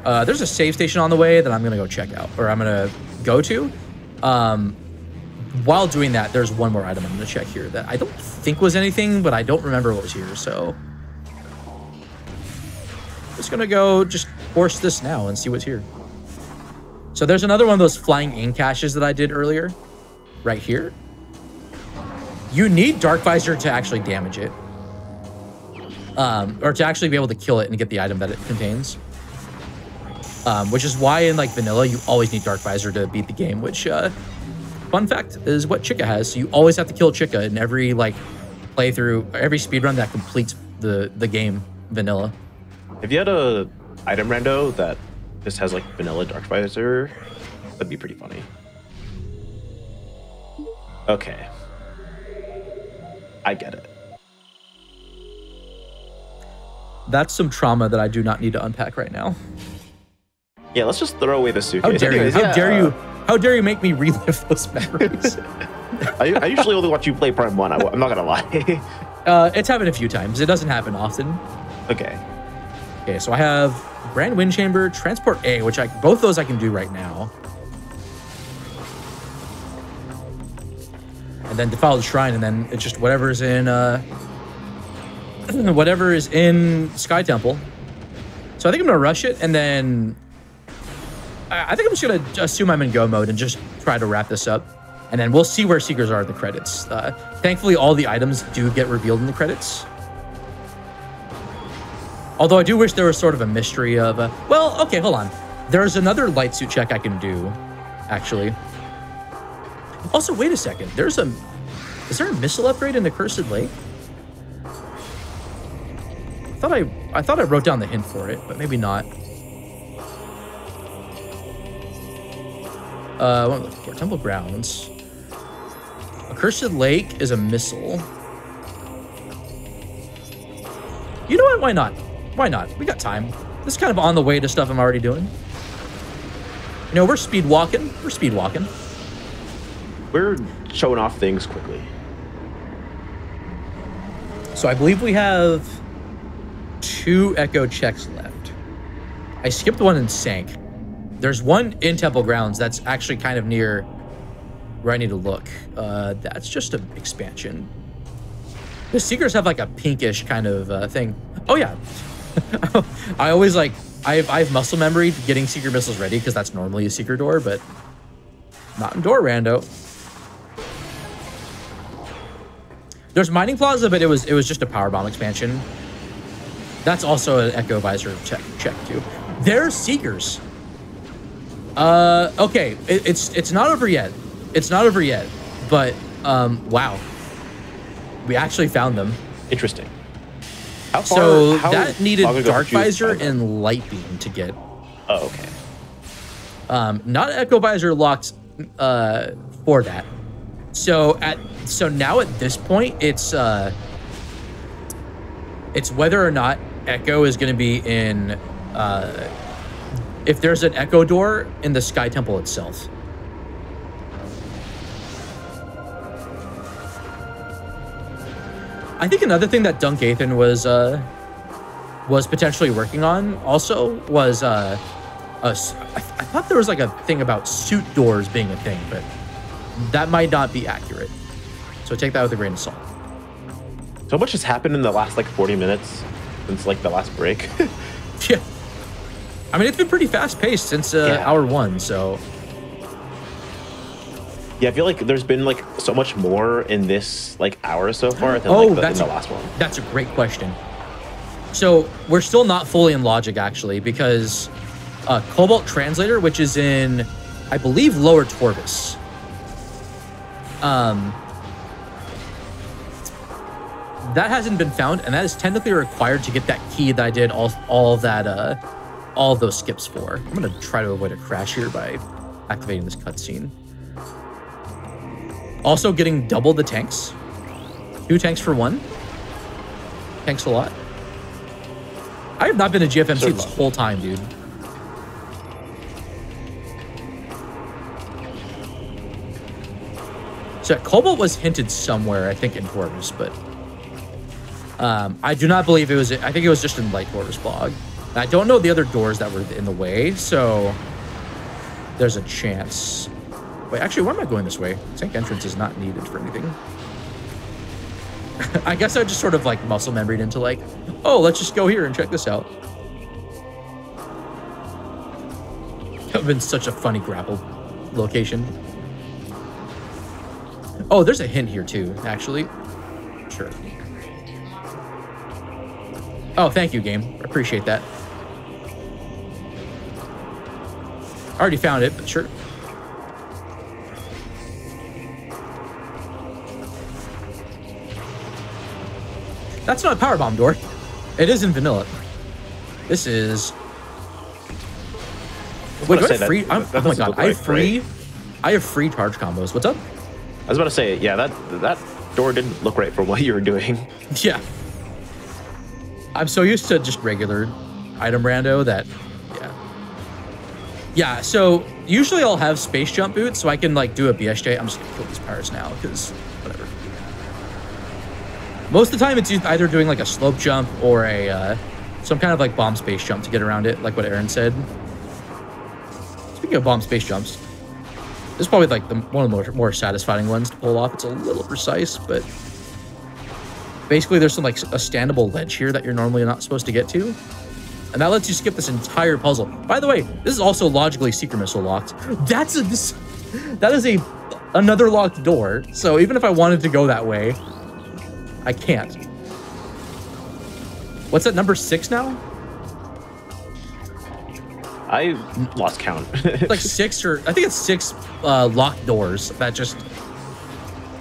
Speaker 2: There's a save station on the way that I'm gonna go check out, or I'm gonna go to. While doing that, there's one more item I'm gonna check here that I don't think was anything, but I don't remember what was here, so just gonna go just force this now and see what's here. So there's another one of those flying ink caches that I did earlier, right here. You need Dark Visor to actually damage it, or to actually be able to kill it and get the item that it contains. Which is why in like vanilla, you always need Dark Visor to beat the game, which, fun fact, is what Chica has. So you always have to kill Chica in every like playthrough, every speedrun that completes the game vanilla.
Speaker 1: If you had a item rando that just has like vanilla Dark Visor, that'd be pretty funny. Okay. I get it.
Speaker 2: That's some trauma that I do not need to unpack right now.
Speaker 1: Yeah, let's just throw away the suitcase.
Speaker 2: How dare you? How dare you make me relive those memories?
Speaker 1: I usually only watch you play Prime 1. I'm not gonna lie.
Speaker 2: It's happened a few times. It doesn't happen often.
Speaker 1: Okay.
Speaker 2: Okay, so I have Grand Wind Chamber, Transport A, which both those I can do right now. And then Defile the Shrine, and then it's just whatever is in Sky Temple. So I think I'm gonna rush it, and then I think I'm just gonna assume I'm in go mode and just try to wrap this up, and then we'll see where Seekers are in the credits. Thankfully, all the items do get revealed in the credits. Although I do wish there was sort of a mystery of, well, okay, hold on. There's another light suit check I can do, actually. Also, wait a second. Is there a missile upgrade in the Cursed Lake? I thought I wrote down the hint for it, but maybe not. What am I looking for? Temple Grounds. A Cursed Lake is a missile. You know what? Why not? Why not? We got time. This is kind of on the way to stuff I'm already doing. You know, we're speed walking. We're speed walking.
Speaker 1: We're showing off things quickly.
Speaker 2: So I believe we have 2 Echo checks left. I skipped one and sank. There's one in Temple Grounds that's actually kind of near where I need to look. That's just an expansion. The Seekers have like a pinkish kind of thing. Oh yeah. I always like, I have muscle memory getting Seeker missiles ready because that's normally a Seeker door, but not in door rando. There's Mining Plaza, but it was just a power bomb expansion. That's also an Echo Visor check too. There's Seekers. Okay, it's not over yet. It's not over yet, but wow, we actually found them.
Speaker 1: Interesting.
Speaker 2: So that needed Dark Visor and Light Beam to get.
Speaker 1: Oh, okay.
Speaker 2: Not Echo Visor locked for that. So now at this point, it's whether or not Echo is going to be in. If there's an Echo door in the Sky Temple itself. I think another thing that Dunkathan was potentially working on also was I thought there was like a thing about suit doors being a thing, but that might not be accurate. So take that with a grain of salt.
Speaker 1: So much has happened in the last like 40 minutes since like the last break.
Speaker 2: Yeah. I mean, it's been pretty fast paced since hour 1, so.
Speaker 1: Yeah, I feel like there's been like so much more in this like hour so far than in the last one.
Speaker 2: That's a great question. So we're still not fully in logic actually, because Cobalt Translator, which is in, I believe, Lower Torvis. That hasn't been found, and that is technically required to get that key that I did all of those skips for. I'm gonna try to avoid a crash here by activating this cutscene. Also getting double the tanks. 2 tanks for 1. Thanks a lot. I have not been to GFMC this whole time, dude. So Cobalt was hinted somewhere, I think in Torvis, but I do not believe it was. I think it was just in Light Torvis blog. And I don't know the other doors that were in the way, so there's a chance. Wait, actually, why am I going this way? Tank entrance is not needed for anything. I guess I just sort of like muscle memoryed into like, oh, let's just go here and check this out. That would have been such a funny grapple location. Oh, there's a hint here too, actually. Sure. Oh, thank you, game. Appreciate that. I already found it, but sure. That's not a power bomb door. It is in vanilla. This is. Wait, do I have free? Oh my god, I have free. I have free charge combos. What's up?
Speaker 1: I was about to say, yeah, that door didn't look right for what you were doing.
Speaker 2: Yeah. I'm so used to just regular item rando that, yeah. Yeah, so usually I'll have space jump boots so I can like do a BSJ. I'm just gonna kill these pirates now because whatever. Most of the time it's either doing like a slope jump or a some kind of like bomb space jump to get around it, like what Aaron said. Speaking of bomb space jumps, this is probably like one of the more satisfying ones to pull off. It's a little precise, but basically there's some like a standable ledge here that you're normally not supposed to get to. And that lets you skip this entire puzzle. By the way, this is also logically secret missile locked. That is another locked door. So even if I wanted to go that way, I can't. What's that, number 6 now?
Speaker 1: I lost count.
Speaker 2: Like 6 or I think it's 6 locked doors that just,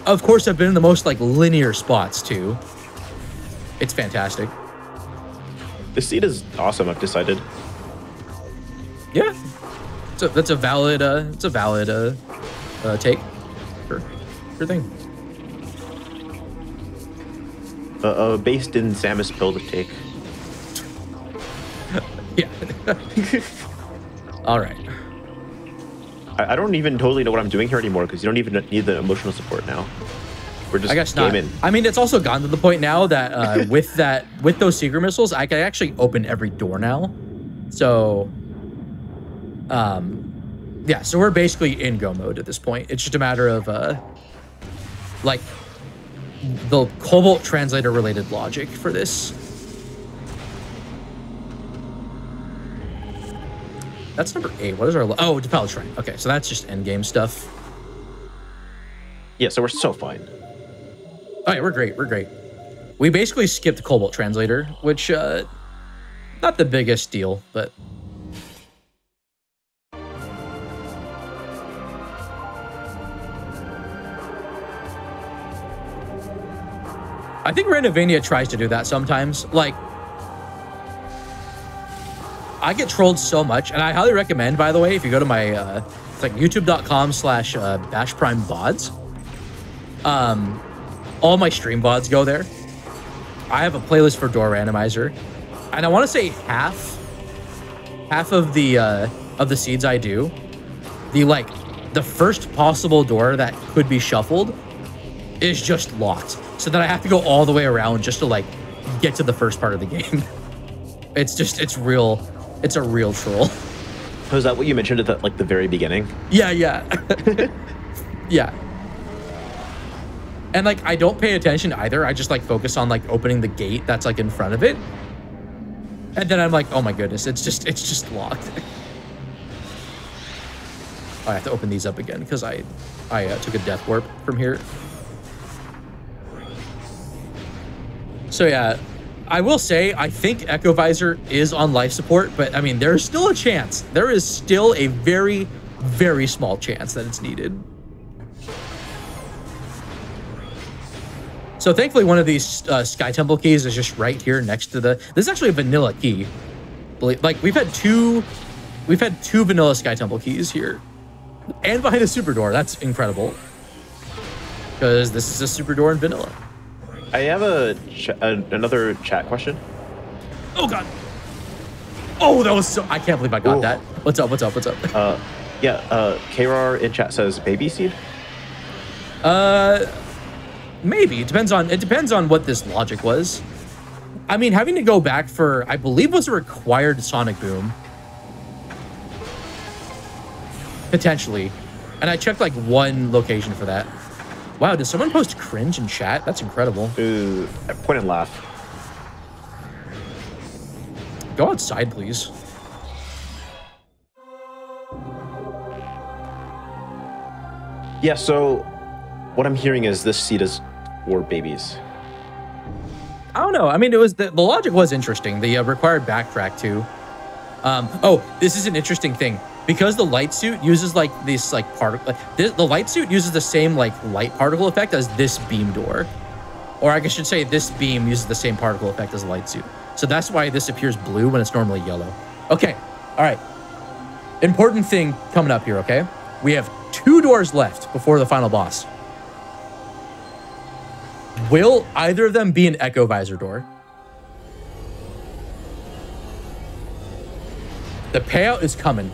Speaker 2: of course, have been in the most like linear spots too. It's fantastic.
Speaker 1: This seat is awesome, I've decided.
Speaker 2: Yeah, so that's a valid. It's a valid take. Sure thing.
Speaker 1: Based in Samus pill to take.
Speaker 2: Yeah. All right.
Speaker 1: I don't even totally know what I'm doing here anymore because you don't even need the emotional support now. We're just
Speaker 2: I guess not.
Speaker 1: gaming.
Speaker 2: I mean, it's also gotten to the point now that with those secret missiles, I can actually open every door now. So, yeah. So we're basically in go mode at this point. It's just a matter of like the Cobalt Translator related logic for this. That's number 8. What is our... Oh, Depel Shrine. Okay, so that's just endgame stuff.
Speaker 1: Yeah, so we're so fine.
Speaker 2: Oh, yeah, we're great. We're great. We basically skipped Cobalt Translator, which, not the biggest deal, but... I think Renovania tries to do that sometimes. Like, I get trolled so much, and I highly recommend, by the way, if you go to my, it's like youtube.com/bashprimevods. All my stream VODs go there. I have a playlist for door randomizer, and I want to say half of the seeds I do, the first possible door that could be shuffled is just locked, so that I have to go all the way around just to like get to the first part of the game. It's a real troll.
Speaker 1: Oh, is that what you mentioned at the very beginning?
Speaker 2: Yeah. Yeah. And like I don't pay attention either. I just like focus on like opening the gate that's like in front of it. And then I'm like, oh my goodness, it's just locked. I have to open these up again because I took a death warp from here. So yeah, I will say I think Echo Visor is on life support, but I mean there's still a chance. There is still a very, very small chance that it's needed. So thankfully one of these Sky Temple keys is just right here next to the. This is actually a vanilla key. Like we've had two vanilla Sky Temple keys here. And behind a super door. That's incredible. Because this is a super door in vanilla.
Speaker 1: I have another chat question.
Speaker 2: Oh god. Oh, that was so. I can't believe I got that. What's up? What's up? What's up?
Speaker 1: KR in chat says baby seed.
Speaker 2: Maybe it depends on what this logic was. I mean, having to go back for I believe was a required Sonic Boom. Potentially. And I checked like one location for that. Wow, did someone post cringe in chat? That's incredible.
Speaker 1: Ooh, point and laugh.
Speaker 2: Go outside, please.
Speaker 1: Yeah, so what I'm hearing is this seed is for babies.
Speaker 2: I don't know. I mean, it was the logic was interesting. The required backtrack too. Oh, this is an interesting thing. Because the light suit uses like this like particle, the light suit uses the same like light particle effect as this beam door, or I should say this beam uses the same particle effect as the light suit. So that's why this appears blue when it's normally yellow. Okay, all right. Important thing coming up here. Okay, we have 2 doors left before the final boss. Will either of them be an Echo Visor door? The payout is coming.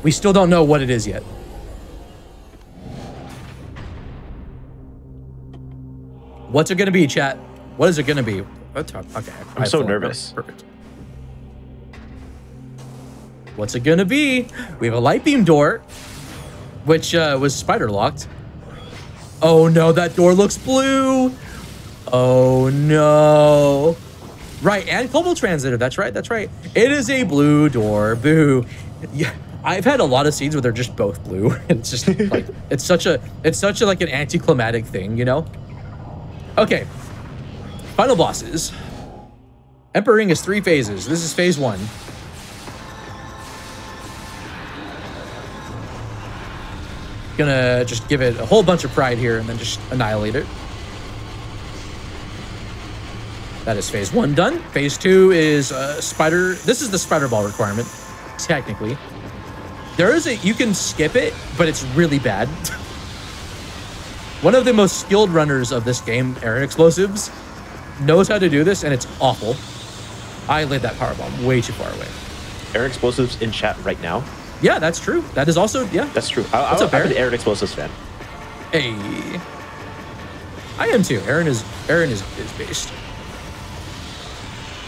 Speaker 2: We still don't know what it is yet. What's it going to be, chat? What is it going to be? Okay.
Speaker 1: I'm so nervous.
Speaker 2: Perfect. What's it going to be? We have a light beam door, which was spider locked. Oh no, that door looks blue. Oh no. Right, and global transitor. That's right. That's right. It is a blue door. Boo. Yeah. I've had a lot of scenes where they're just both blue. It's just like it's such a like an anticlimactic thing, you know? Okay. Final bosses. Emperor Ring is 3 phases. This is phase 1. Gonna just give it a whole bunch of pride here and then just annihilate it. That is phase 1 done. Phase 2 is spider. This is the spider ball requirement, technically. There is you can skip it, but it's really bad. One of the most skilled runners of this game, Aaron Explosives, knows how to do this, and it's awful. I laid that power bomb way too far away.
Speaker 1: Aaron Explosives in chat right now.
Speaker 2: Yeah, that's true. That is also, yeah.
Speaker 1: That's true. I'm an Aaron Explosives fan.
Speaker 2: Hey. I am too. Aaron is based.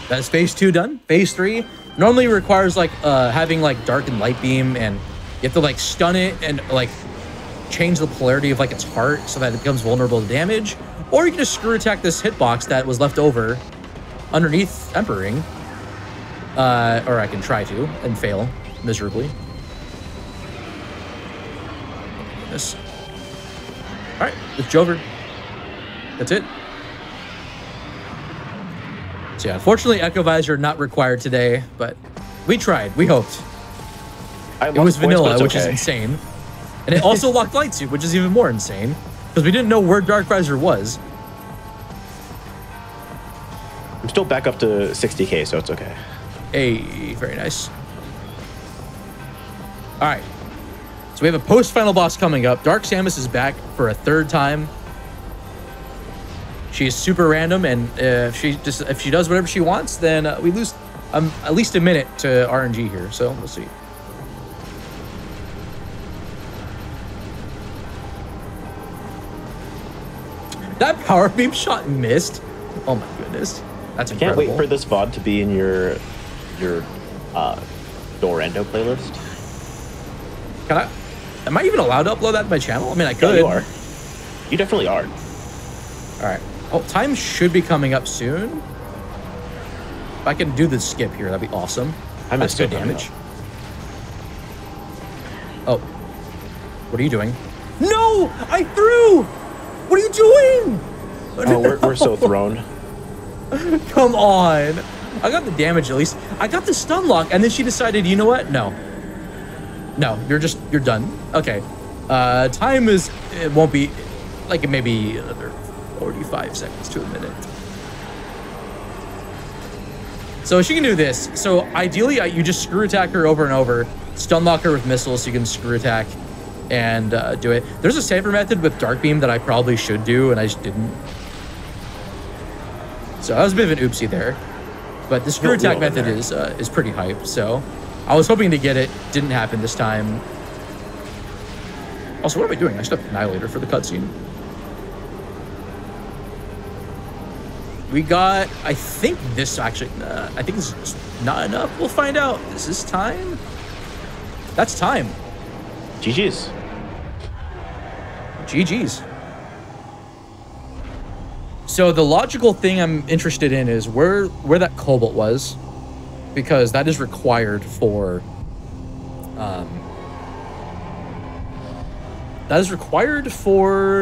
Speaker 2: That is phase 2 done. Phase 3 normally requires like having like dark and light beam, and you have to like stun it and like change the polarity of like its heart so that it becomes vulnerable to damage, or you can just screw attack this hitbox that was left over underneath Emperor Ring, or I can try to and fail miserably. This. All right, it's Jover. That's it. So yeah, unfortunately, Echo Visor not required today, but we tried. We hoped. It was vanilla, which is insane. And it also locked Light Suit, which is even more insane, because we didn't know where Dark Visor was.
Speaker 1: I'm still back up to 60k, so it's okay.
Speaker 2: Hey, very nice. All right. So we have a post-final boss coming up. Dark Samus is back for a 3rd time. She's super random, and if she does whatever she wants, then we lose at least a minute to RNG here. So we'll see. That power beam shot missed. Oh my goodness, that's incredible.
Speaker 1: Can't wait for this VOD to be in your Dorando playlist.
Speaker 2: Can I? Am I even allowed to upload that to my channel? I mean, I could.
Speaker 1: Yeah, you are. You definitely are.
Speaker 2: All right. Oh, time should be coming up soon. I can do the skip here, that'd be awesome.
Speaker 1: I
Speaker 2: That's
Speaker 1: missed
Speaker 2: good
Speaker 1: it.
Speaker 2: damage. Oh. What are you doing? No! I threw! What are you doing?
Speaker 1: Oh, we're so thrown.
Speaker 2: Come on. I got the damage at least. I got the stun lock, and then she decided, you know what? No. No, you're done. Okay. Time is, it won't be, like maybe another 45 seconds to a minute. So she can do this. So ideally, you just screw attack her over and over, stun lock her with missiles so you can screw attack and do it. There's a safer method with Dark Beam that I probably should do, and I just didn't. So that was a bit of an oopsie there. But the screw attack method is pretty hype, so I was hoping to get it. Didn't happen this time. Also, what am I doing? I should have Annihilator for the cutscene. We got, I think this actually, I think this is not enough. We'll find out. Is this time? That's time.
Speaker 1: GG's.
Speaker 2: GG's. So the logical thing I'm interested in is where that cobalt was, because that is required for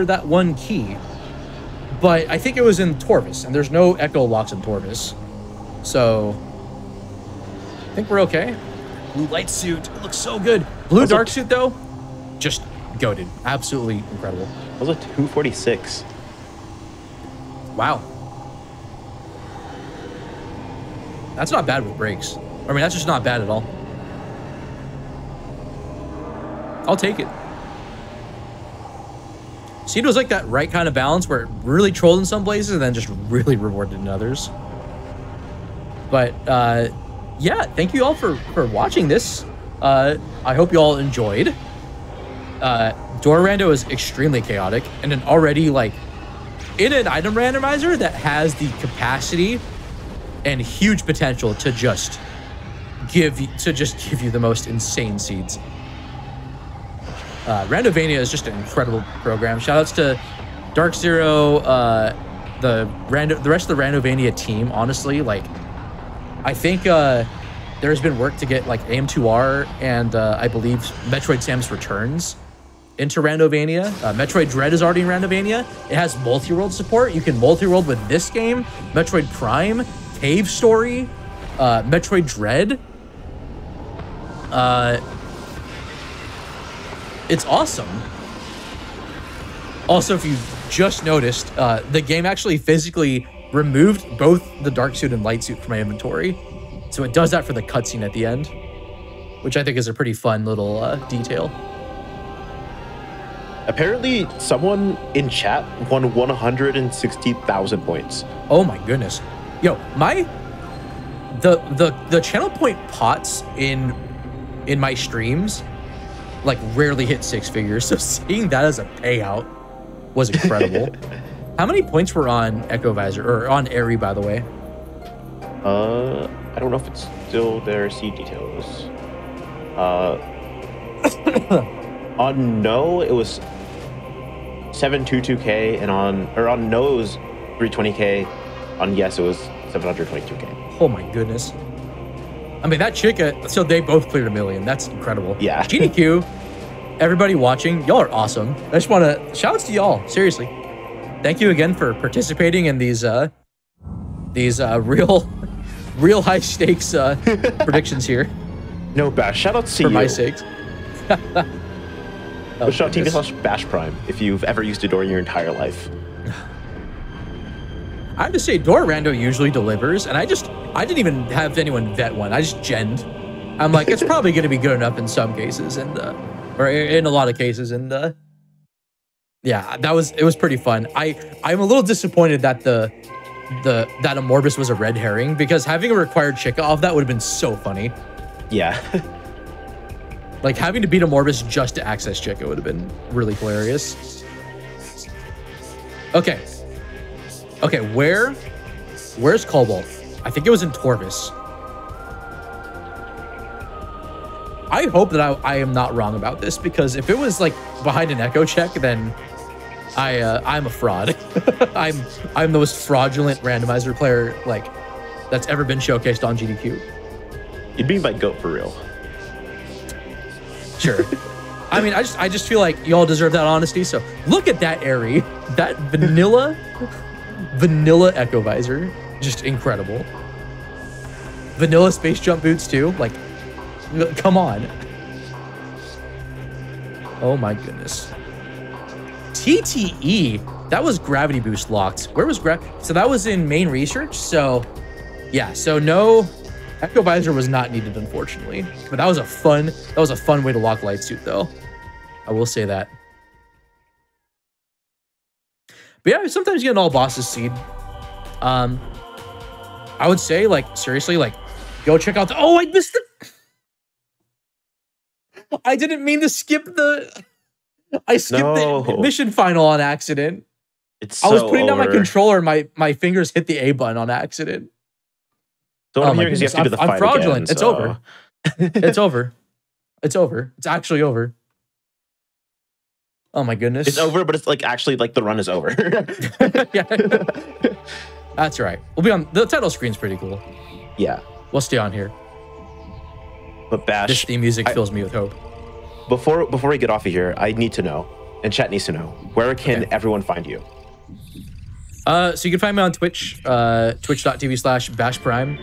Speaker 2: that one key. But I think it was in Torvis, and there's no echo locks in Torvis. So I think we're okay. Blue light suit, it looks so good. Blue dark suit though, just goated. Absolutely incredible.
Speaker 1: That was a 246.
Speaker 2: Wow. That's not bad with brakes. I mean, that's just not bad at all. I'll take it. See, it was like that right kind of balance where it really trolled in some places and then just really rewarded in others. But yeah, thank you all for watching this. I hope you all enjoyed. Door Rando is extremely chaotic and an already like in an item randomizer that has the capacity and huge potential to just give you the most insane seeds. Randovania is just an incredible program. Shoutouts to Dark Zero, the rest of the Randovania team. Honestly, like I think there's been work to get like AM2R and I believe Metroid Samus Returns into Randovania. Metroid Dread is already in Randovania. It has multi-world support. You can multi-world with this game, Metroid Prime, Cave Story, Metroid Dread. It's awesome. Also, if you just noticed, the game actually physically removed both the dark suit and light suit from my inventory. So it does that for the cutscene at the end, which I think is a pretty fun little detail.
Speaker 1: Apparently, someone in chat won 160,000 points.
Speaker 2: Oh my goodness. Yo, the channel point pots in my streams like rarely hit 6 figures, so seeing that as a payout was incredible. How many points were on Echo Visor or on Airy, by the way?
Speaker 1: I don't know if it's still there. See details. On No, it was 722k, and on No it was 320k. On Yes, it was 722k.
Speaker 2: Oh my goodness. I mean, that chick, so they both cleared 1 million. That's incredible. Yeah. GDQ, everybody watching, y'all are awesome. I just want to, shout-outs to y'all, seriously. Thank you again for participating in these real high stakes predictions here.
Speaker 1: No bash. Shout-outs to you.
Speaker 2: For my sakes.
Speaker 1: Shout out TV/Bash Prime if you've ever used a door in your entire life.
Speaker 2: I have to say, Door Rando usually delivers, and I didn't even have anyone vet one. I just genned. I'm like, it's probably going to be good enough in some cases, and or in a lot of cases, and yeah, it was pretty fun. I'm a little disappointed that that Amorbus was a red herring, because having a required Chica off that would have been so funny. Yeah. Like having to beat Amorbus just to access Chica would have been really hilarious. Okay. Okay, where's Cobalt? I think it was in Torvis. I hope that I am not wrong about this, because if it was like behind an echo check, then I'm a fraud. I'm the most fraudulent randomizer player like that's ever been showcased on GDQ.
Speaker 1: You'd be my goat for real.
Speaker 2: Sure. I mean, I just feel like y'all deserve that honesty. So look at that Airy, that vanilla Echo Visor, just incredible. Vanilla space jump boots too. Like, come on. Oh my goodness. TTE, that was gravity boost locked. Where was so that was in main research. So yeah, so no Echo Visor was not needed, unfortunately. But that was a fun way to lock light suit though. I will say that. But yeah, sometimes you get an all bosses seed. I would say, like, seriously, like, go check out the, oh, I missed it. I didn't mean to skip the, I skipped the mission final on accident. I was putting down my controller and my fingers hit the A button on accident.
Speaker 1: So I'm here because you have to do the fight.
Speaker 2: I'm fraudulent.
Speaker 1: Again,
Speaker 2: it's over. It's over. It's over. It's actually over. Oh my goodness.
Speaker 1: It's over, but it's like actually like the run is over.
Speaker 2: Yeah. That's right. We'll be on the title screen's pretty cool.
Speaker 1: Yeah.
Speaker 2: We'll stay on here.
Speaker 1: But Bash,
Speaker 2: this theme music fills me with hope.
Speaker 1: Before we get off of here, I need to know, and chat needs to know, where can everyone find you?
Speaker 2: So you can find me on Twitch, twitch.tv/BashPrime.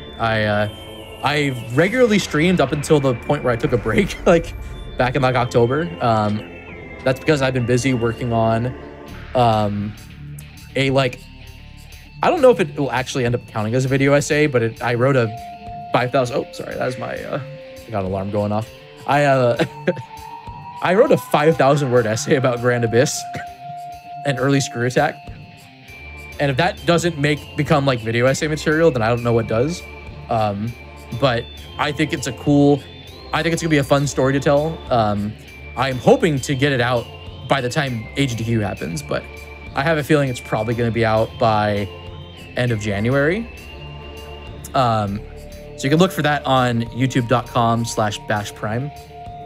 Speaker 2: I regularly streamed up until the point where I took a break, like back in like October. That's because I've been busy working on a like, I don't know if it will actually end up counting as a video essay, but I wrote a 5,000. Oh, sorry, that was my I got an alarm going off. I wrote a 5,000 word essay about Grand Abyss and early Screw Attack. And if that doesn't become like video essay material, then I don't know what does. But I think it's I think it's gonna be a fun story to tell. I'm hoping to get it out by the time GDQ happens, but I have a feeling it's probably gonna be out by end of January. So you can look for that on youtube.com/bashprime,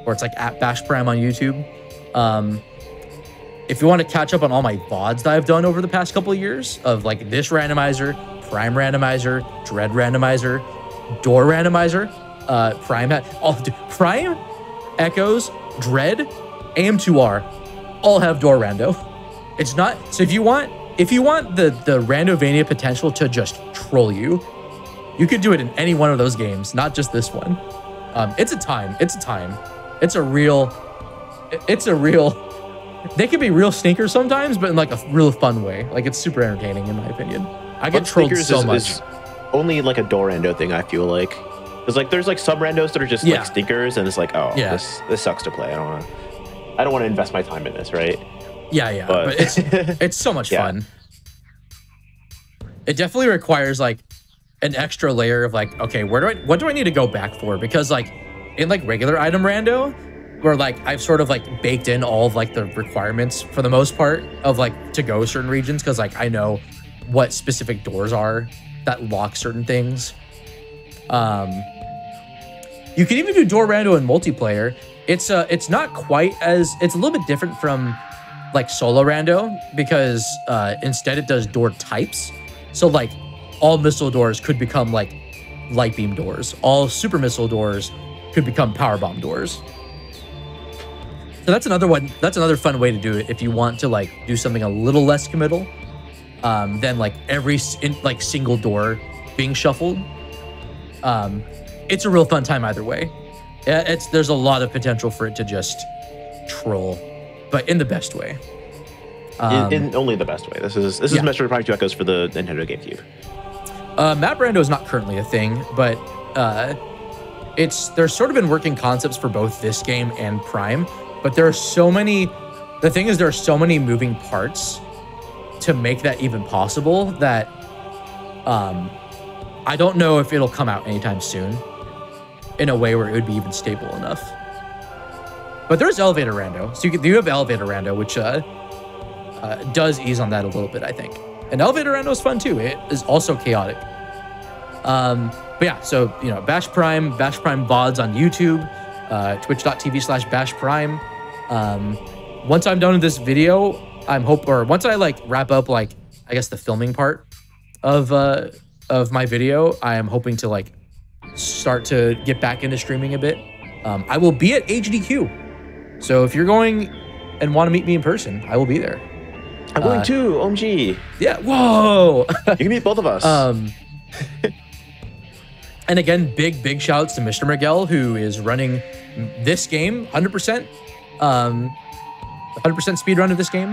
Speaker 2: or it's like @bashprime on YouTube. If you want to catch up on all my VODs that I've done over the past couple of years of like this randomizer, Prime randomizer, Dread randomizer, Door randomizer, Prime, Echoes, Dread, AM2R, all have Door rando. It's not, so if you want the Randovania potential to just troll you, you could do it in any one of those games, not just this one. It's a real, they can be real stinkers sometimes, but in like a real fun way. Like it's super entertaining in my opinion. I get trolled so much.
Speaker 1: Is only like a door rando thing, I feel like. Because like there's like some randos that are just like stinkers, and it's like, oh, this sucks to play. I don't want to invest my time in this, right?
Speaker 2: Yeah, but it's so much fun. It definitely requires like an extra layer of like, okay, what do I need to go back for? Because like in like regular item rando, where like I've sort of like baked in all of like the requirements for the most part of like to go certain regions, because like I know what specific doors are that lock certain things. You can even do door rando in multiplayer. It's not quite as, it's a little bit different from like solo rando, because instead it does door types. So like all missile doors could become like light beam doors. All super missile doors could become power bomb doors. So that's another one. That's another fun way to do it if you want to like do something a little less committal than like every single door being shuffled. It's a real fun time either way. There's a lot of potential for it to just troll, but in the best way.
Speaker 1: In only the best way. This is Metroid Prime 2 Echoes for the Nintendo GameCube.
Speaker 2: Map rando is not currently a thing, but there's sort of been working concepts for both this game and Prime. But there are so many. The thing is, there are so many moving parts to make that even possible that I don't know if it'll come out anytime soon in a way where it would be even stable enough. But there's elevator rando, so you have elevator rando, which does ease on that a little bit, I think. And elevator rando is fun too. It is also chaotic. But yeah, so you know, Bash Prime VODs on YouTube, twitch.tv/BashPrime. Once I'm done with this video, once I like wrap up like I guess the filming part of of my video, I am hoping to like start to get back into streaming a bit. I will be at HDQ. So if you're going and want to meet me in person, I will be there.
Speaker 1: I'm going too, OMG.
Speaker 2: Yeah, whoa.
Speaker 1: You can meet both of us.
Speaker 2: And again, big shout outs to Mr. Miguel, who is running this game 100%. 100% speed run of this game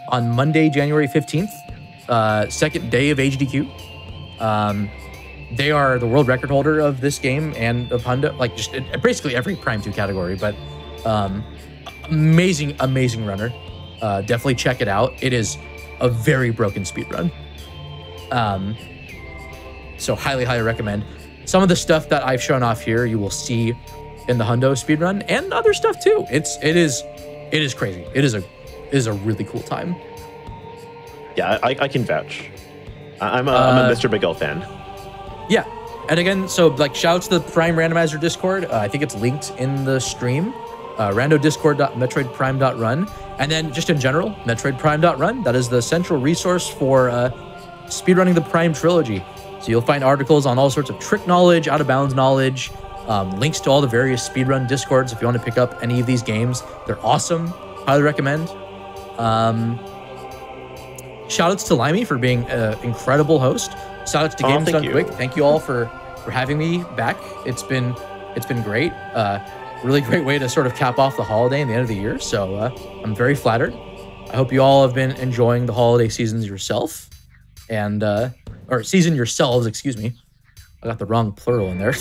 Speaker 2: on Monday, January 15th, second day of HDQ. They are the world record holder of this game and of Hundo, like just basically every Prime 2 category, but amazing runner. Definitely check it out. It is a very broken speed run. So highly recommend. Some of the stuff that I've shown off here, you will see in the Hundo speedrun and other stuff too. It is crazy. It is a really cool time.
Speaker 1: Yeah, I can vouch. I'm a Mr. Miguel fan.
Speaker 2: Yeah, and again, so like shouts to the Prime Randomizer Discord. I think it's linked in the stream. randodiscord.metroidprime.run, and then just in general, metroidprime.run. That is the central resource for speedrunning the Prime trilogy. So you'll find articles on all sorts of trick knowledge, out of bounds knowledge, links to all the various speedrun discords if you want to pick up any of these games. They're awesome. Highly recommend. Shoutouts to Limey for being an incredible host. Shoutouts to Games Done Quick. Thank you all for having me back. It's been great. Really great way to sort of cap off the holiday and the end of the year. So I'm very flattered. I hope you all have been enjoying the holiday seasons yourself, and or season yourselves. Excuse me. I got the wrong plural in there.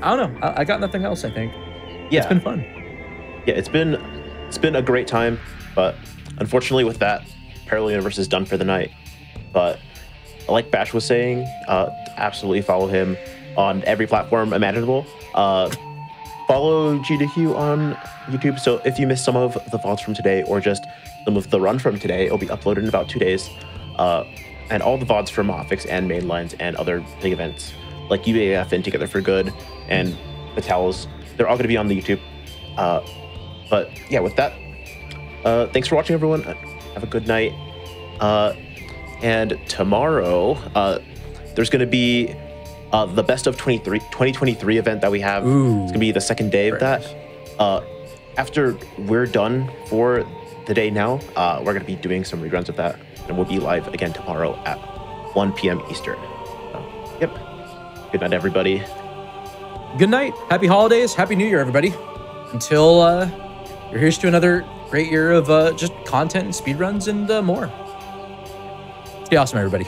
Speaker 2: I don't know. I got nothing else, I think. Yeah. It's been fun.
Speaker 1: Yeah, it's been a great time, but unfortunately with that, Parallel Universe is done for the night. But like Bash was saying, absolutely follow him on every platform imaginable. Follow GDQ on YouTube, so if you missed some of the VODs from today or just some of the run from today, it'll be uploaded in about 2 days. And all the VODs from Hotfix and Mainlines and other big events like UAF and Together for Good and Battles, they're all going to be on the YouTube. But yeah, with that, thanks for watching, everyone. Have a good night. And tomorrow, there's going to be the Best of 2023 event that we have. Ooh, it's going to be the second day of that. After we're done for the day now, we're going to be doing some reruns of that. And we'll be live again tomorrow at 1 p.m. Eastern. Yep. Good night, everybody.
Speaker 2: Good night. Happy holidays. Happy New Year, everybody. Until here's to another great year of just content and speedruns and more. Stay awesome, everybody.